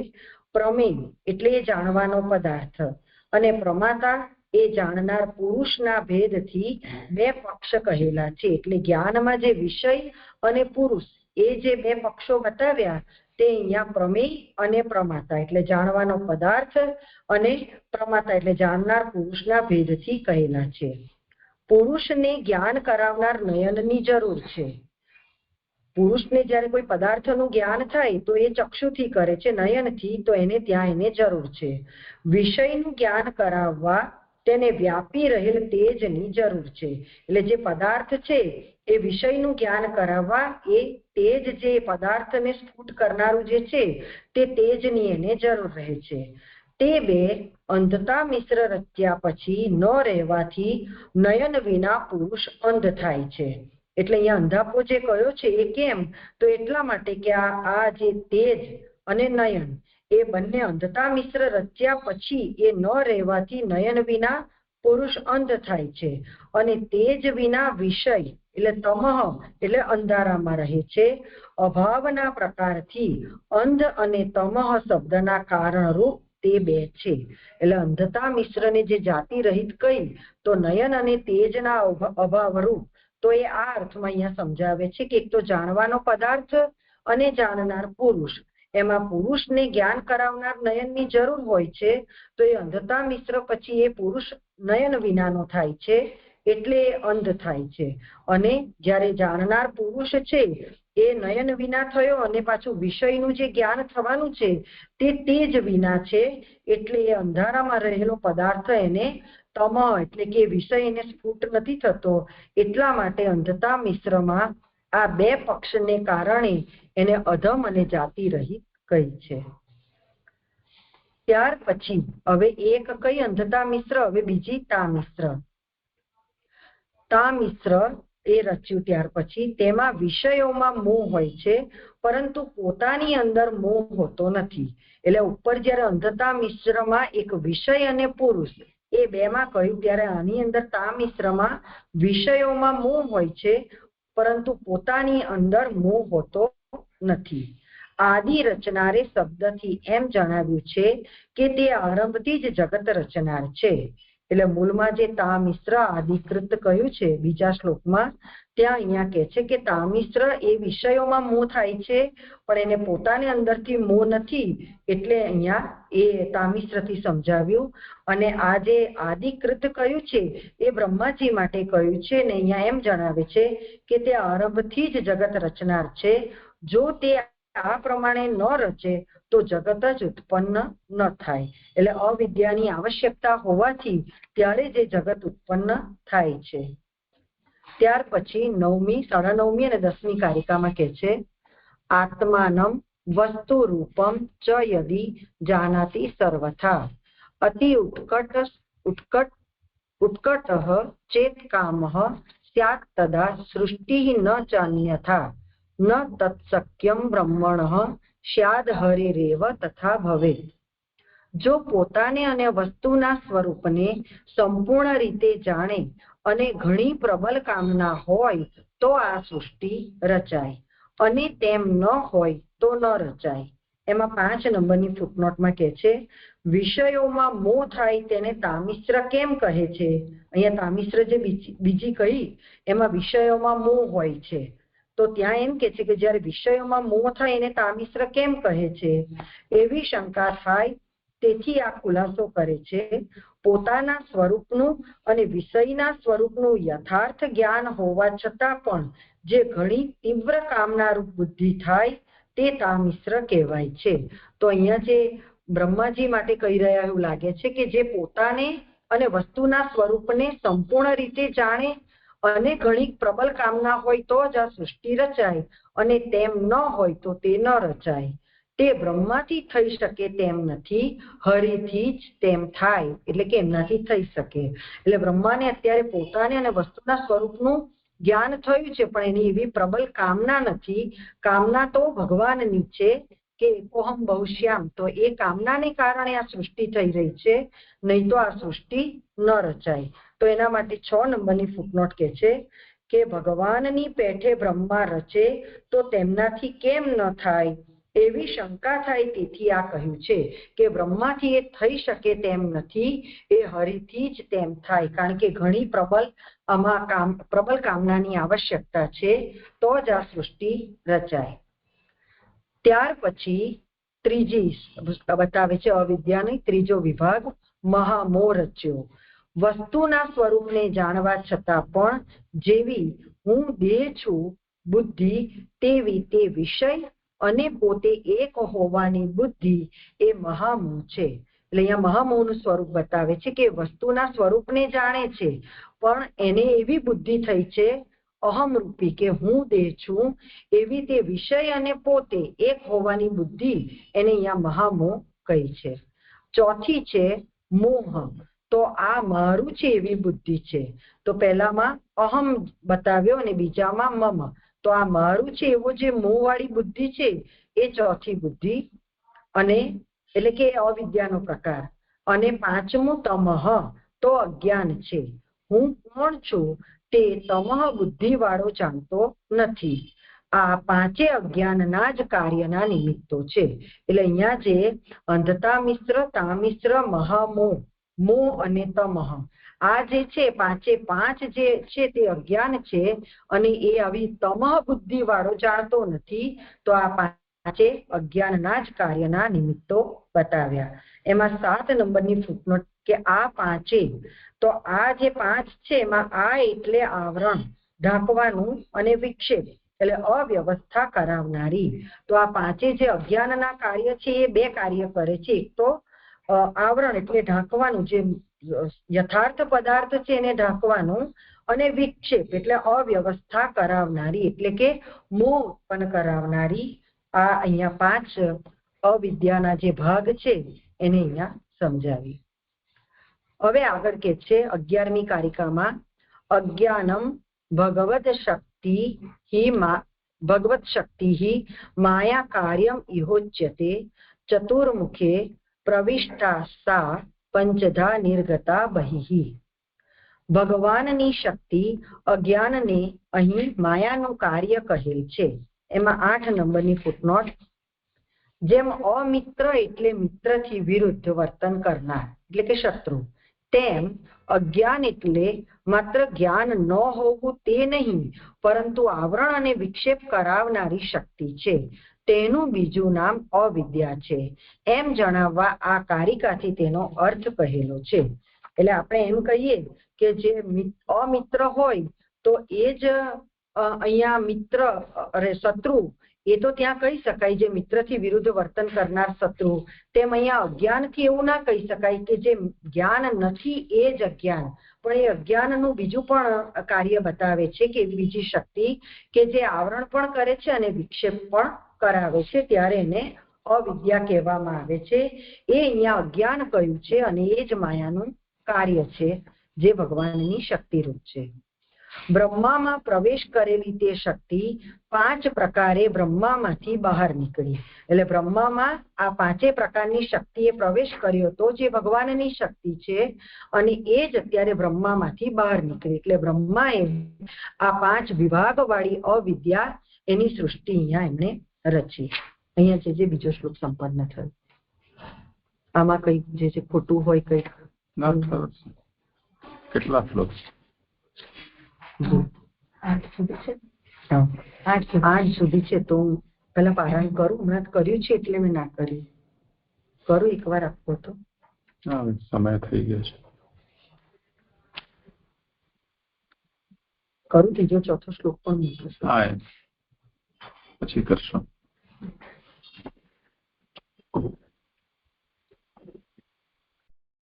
પ્રમેય એટલે એ જાણવાનો પદાર્થ અને પ્રમાતા એ જાણનાર પુરુષના ભેદથી 2 પક્ષ કહેલા છે. એટલે જ્ઞાનમાં જે વિષય અને પુરુષ એ જે 2 પક્ષો બતાવ્યા તે અહીંયા પ્રમેય અને પ્રમાતા એટલે જાણવાનો પદાર્થ અને પ્રમાતા એટલે જાણનાર પુરુષના ભેદથી કહેલા છે. પુરુષને જ્ઞાન કરાવનાર નયનની જરૂર છે. પુરુષને જ્યારે કોઈ પદાર્થનું જ્ઞાન થાય તો એ ચક્ષુથી કરે છે, નયનથી, તો એને ત્યાં એને જરૂર છે. વિષયનું જ્ઞાન કરાવવા તેને વ્યાપી રહેલ તેજની જરૂર છે. એટલે જે પદાર્થ છે એ વિષયનું જ્ઞાન કરાવવા એ તેજ જે પદાર્થને સ્ફુટ કરનારું જે છે તે તેજની એને જરૂર રહે છે. તે 2 અંધતા મિશ્ર રચ્યા પછી ન રહેવાથી નયન વિના પુરુષ અંધ થાય છે. એટલે અહીંયા અંધાપો જે કયો છે એ કેમ? તો એટલા માટે કે આ જે તેજ અને નયન એ બંને અંધતા મિશ્ર રચ્યા પછી એ ન રહેવાથી નયન વિના પુરુષ અંધ થાય છે અને તેજ વિના વિષય એટલે તમઃ એટલે અંધારામાં રહે છે. અભાવના પ્રકારથી અંધ અને તમઃ શબ્દના કારણરૂપ તે 2 છે. એટલે અંધતા મિશ્રને જે જાતિ રહિત કહી તો નયન અને તેજના અભાવરૂપ. તો એ આ અર્થમાં અહીંયા સમજાવે છે કે એક તો જાણવાનો પદાર્થ અને જાણનાર પુરુષ. એમાં પુરુષને જ્ઞાન કરાવનાર નયનની જરૂર હોય છે તો એ અંધતા મિશ્ર પછી એ પુરુષ નયન વિનાનો થાય છે એટલે એ અંધ થાય છે. અને જ્યારે જાણનાર પુરુષ છે એ નયન વિના થયો અને પાછું વિષયનું જે જ્ઞાન થવાનું છે તે તેજ વિના છે એટલે એ અંધારામાં રહેલો પદાર્થ એને તમ એટલે કે વિષય એને સ્ફુટ નથી થતો. એટલા માટે અંધતા મિશ્રમાં આ 2 પક્ષને કારણે એને અધમ અને જાતિ રહિત કહી છે. ત્યાર પછી હવે એક કઈ અંધતા મિશ્ર, હવે બીજી તા મિશ્ર. તા મિશ્ર એ રચ્યું ત્યાર પછી તેમાં વિષયોમાં મોહ હોય છે, પરંતુ પોતાની અંદર મોહ હોતો નથી. એટલે ઉપર જયારે અંધતા મિશ્રમાં એક વિષય અને પુરુષ એ બેમાં કહ્યું, ત્યારે આની અંદર તા મિશ્રમાં વિષયોમાં મોહ હોય છે, પરંતુ પોતાની અંદર મોહ હોતો નથી. આદિ રચનારે શબ્દથી એમ જણાવ્યું છે કે તે આરંભથી જ જગત રચનાર છે. એટલે મૂળમાં જે તા મિશ્ર આદિકૃત કહ્યું છે બીજા શ્લોકમાં, ત્યાં અહીંયા કહે છે કે તા મિશ્ર એ વિષયોમાં મોહ થાય છે, પણ એને પોતાની અંદરથી મોહ નથી, એટલે અહીંયા એ તા મિશ્રથી સમજાવ્યું. અને આ જે આદિકૃત કહ્યું છે એ બ્રહ્માજી માટે કહ્યું છે, ને અહીંયા એમ જણાવે છે કે તે આરંભથી જ જગત રચનાર છે. જો તે આ પ્રમાણે ન રચે તો જગત જ ઉત્પન્ન ન થાય. એટલે અવિદ્યાની આવશ્યકતા હોવાથી ત્યારે જે જગત ઉત્પન્ન થાય છે. ત્યાર પછી 9મી, 9.5મી અને 10મી કારિકામાં કહે છે, આત્માનમ વસ્તુ રૂપમ ચ યદિ જાનાતિ સર્વથા અતિ ઉત્કટ ચેત કામઃ સ્યાત તદા સૃષ્ટિ ન ચાન્યથા ન તત્શક્યમ બ્રહ્મણઃ સ્યાદ હરિરેવ તથા ભવેત. જો પોતાને અને વસ્તુના સ્વરૂપને સંપૂર્ણ રીતે જાણે અને ઘણી પ્રબલ કામના હોય તો આ સૃષ્ટિ રચાય, અને તેમ ન હોય તો ન રચાય. એમાં 5 નંબરની ફૂટનોટમાં કહે છે, વિષયોમાં મોહ થાય તેને તામિશ્ર કેમ કહે છે? અહીંયા તામિશ્ર જે બીજી કહી એમાં વિષયોમાં મોહ હોય છે, તો ત્યાં એમ કે છે કે જયારે વિષયોમાં મોહ થાય એને તામિશ્ર કેમ કહે છે, એવી શંકા થાય. તેથી આ ખુલાસો કરે છે, પોતાના સ્વરૂપનું અને વિષયના સ્વરૂપનું યથાર્થ જ્ઞાન હોવા છતાં પણ જે ઘણી તીવ્ર કામનારૂપ બુદ્ધિ થાય તે તામિશ્ર કહેવાય છે. તો અહીંયા જે બ્રહ્માજી માટે કહી રહ્યા એવું લાગે છે કે જે પોતાને અને વસ્તુના સ્વરૂપને સંપૂર્ણ રીતે જાણે અને ઘણી પ્રબલ કામના હોય તો જ આ સૃષ્ટિ રચાય, અને તેમ ન હોય તો તે ન રચાય. તે બ્રહ્માથી થઈ શકે તેમ નથી, હરિથી જ તેમ થાય, એટલે કે એમનાથી થઈ શકે. એટલે બ્રહ્માને અત્યારે પોતાને અને વસ્તુના સ્વરૂપનું જ્ઞાન થયું છે, પણ એની એવી પ્રબલ કામના નથી. કામના તો ભગવાનની છે કે એકોહમ બહુશ્યામ, તો એ કામનાને કારણે આ સૃષ્ટિ થઈ રહી છે, નહીં તો આ સૃષ્ટિ ન રચાય. તો એના માટે 6 નંબરની ફૂટનોટ કહે છે કે ભગવાનની પેઠે બ્રહ્મા રચે તો તેમનાથી કેમ ન થાય એવી શંકા થાય. તેથી આ કહ્યું છે કે બ્રહ્માથી એ થઈ શકે તેમ નથી, એ હરિથી જ તેમ થાય, કારણ કે ઘણી પ્રબલ કામનાની આવશ્યકતા છે તો જ આ સૃષ્ટિ રચાય. ત્યાર પછી ત્રીજી બતાવે છે અવિદ્યાની ત્રીજો વિભાગ, મહામોહ રચ્યો. વસ્તુના સ્વરૂપને જાણવા છતાં પણ જેવી હું દેહ છું બુદ્ધિ, તેવી તે વિષય અને પોતે એક હોવાની બુદ્ધિ એ મહામોહ છે. એટલે અહીંયા મહામોહનું સ્વરૂપ બતાવે છે કે વસ્તુના સ્વરૂપને જાણે છે, પણ એને એવી બુદ્ધિ થઈ છે અહમ રૂપી કે હું દેહ છું, એવી તે વિષય અને પોતે એક હોવાની બુદ્ધિ, એને અહીંયા મહામોહ કહી છે. ચોથી છે મોહ. તો આ મારું છે એવી બુદ્ધિ છે. તો પહેલામાં અહમ બતાવ્યો અને બીજામાં મમ. તો આ મારું છે એવો જે મોહ વાળી બુદ્ધિ છે એ ચોથી બુદ્ધિ, અને એટલે કે અવિદ્યાનો પ્રકાર. અને 5મું તમહ, તો અજ્ઞાન છે. હું કોણ છું તે તમહ બુદ્ધિ વાળો જાણતો નથી. આ 5 અજ્ઞાનના જ કાર્યના નિમિત્તો છે. એટલે અહીંયા જે અંધતા મિશ્ર, તામિશ્ર, મહામોહ, મોહ અને તમહ, આ જે છે 5 જે છે તે અજ્ઞાન છે, અને એ આવી તમહ બુદ્ધિ વાળો જાણતો નથી. તો આ 5 અજ્ઞાનના જ કાર્યના નિમિત્તો બતાવ્યા. એમાં 7 નંબરની ફૂટનોટ કે આ 5, તો આ જે 5 છે એમાં આ એટલે આવરણ, ઢાંકવાનું, અને વિક્ષેપ એટલે અવ્યવસ્થા કરાવનારી. તો આ 5 જે અજ્ઞાનના કાર્ય છે એ 2 કાર્ય કરે છે. એક તો આવરણ એટલે ઢાંકવાનું, જે યથાર્થ પદાર્થ છે એને ઢાંકવાનું, અને વિક્ષેપ એટલે અવ્યવસ્થા કરાવનારી, એટલે કે મોહ ઉત્પન્ન કરાવનારી. આ અહીંયા 5 અવિદ્યાના જે ભાગ છે એને અહીંયા સમજાવી. હવે આગળ કે છે 11મી કારિકામાં અજ્ઞાનમ ભગવત શક્તિ માયા કાર્યમ ઇહોચ્યતે ચતુર્મુખે પ્રવિષ્ટા સા પંચધા નિર્ગતા બહિઃ. ભગવાનની શક્તિ અજ્ઞાનને અહીં માયાનું કાર્ય કહેલ છે. એમાં 8 નંબરની ફૂટનોટ. જેમ અમિત્ર એટલે મિત્રથી વિરુદ્ધ વર્તન કરનાર એટલે કે શત્રુ, તેમ અજ્ઞાન એટલે માત્ર જ્ઞાન ન હોવું તે નહીં, પરંતુ આવરણ અને વિક્ષેપ કરાવનારી શક્તિ છે. તેનું બીજું નામ અવિદ્યા છે. એમ જણાવવા આ કારિકાથી તેનો અર્થ કહેલો છે. એટલે આપણે એમ કહીએ કે જે અમિત્ર હોય તો એ જ અહીંયા મિત્ર શત્રુ, એ તો ત્યાં કહી શકાય જે મિત્રથી વિરુદ્ધ વર્તન કરનાર શત્રુ. તેમ અહીંયા અજ્ઞાનથી એવું ના કહી શકાય કે જે જ્ઞાન નથી એ જ અજ્ઞાન, પણ એ અજ્ઞાનનું બીજું પણ કાર્ય બતાવે છે કે બીજી શક્તિ કે જે આવરણ પણ કરે છે અને વિક્ષેપ પણ કરાવે છે, ત્યારે એને અવિદ્યા કહેવામાં આવે છે. એ અહીંયા અજ્ઞાન કહ્યું છે અને એ જ માયાનું કાર્ય છે જે ભગવાનની શક્તિરૂપ છે. બ્રહ્મામાં પ્રવેશ કરેલી તે શક્તિ 5 પ્રકારે બ્રહ્મામાંથી બહાર નીકળી. એટલે બ્રહ્મામાં આ 5 પ્રકારની શક્તિએ પ્રવેશ કર્યો હતો જે ભગવાનની શક્તિ છે અને એ જ અત્યારે બ્રહ્મામાંથી બહાર નીકળી. એટલે બ્રહ્માએ આ 5 વિભાગ વાળી અવિદ્યા એની સૃષ્ટિ અહીંયા એમણે રચી. અહીંયા જે બીજો શ્લોક સંપન્ન થયો. આમાં કઈ જે ખોટું હોય કઈ કેટલા શ્લોક? 8 સુધી છે. 8 સુધી છે. તો હું પેલા પારાયણ કરું. હમણાં કર્યું છે એટલે મેં ના કર્યું. કરું એકવાર આપો તો. સમય થઈ ગયો છે. કરું ત્રીજો ચોથો શ્લોક પણ મૂકું. હા, પછી કરશો.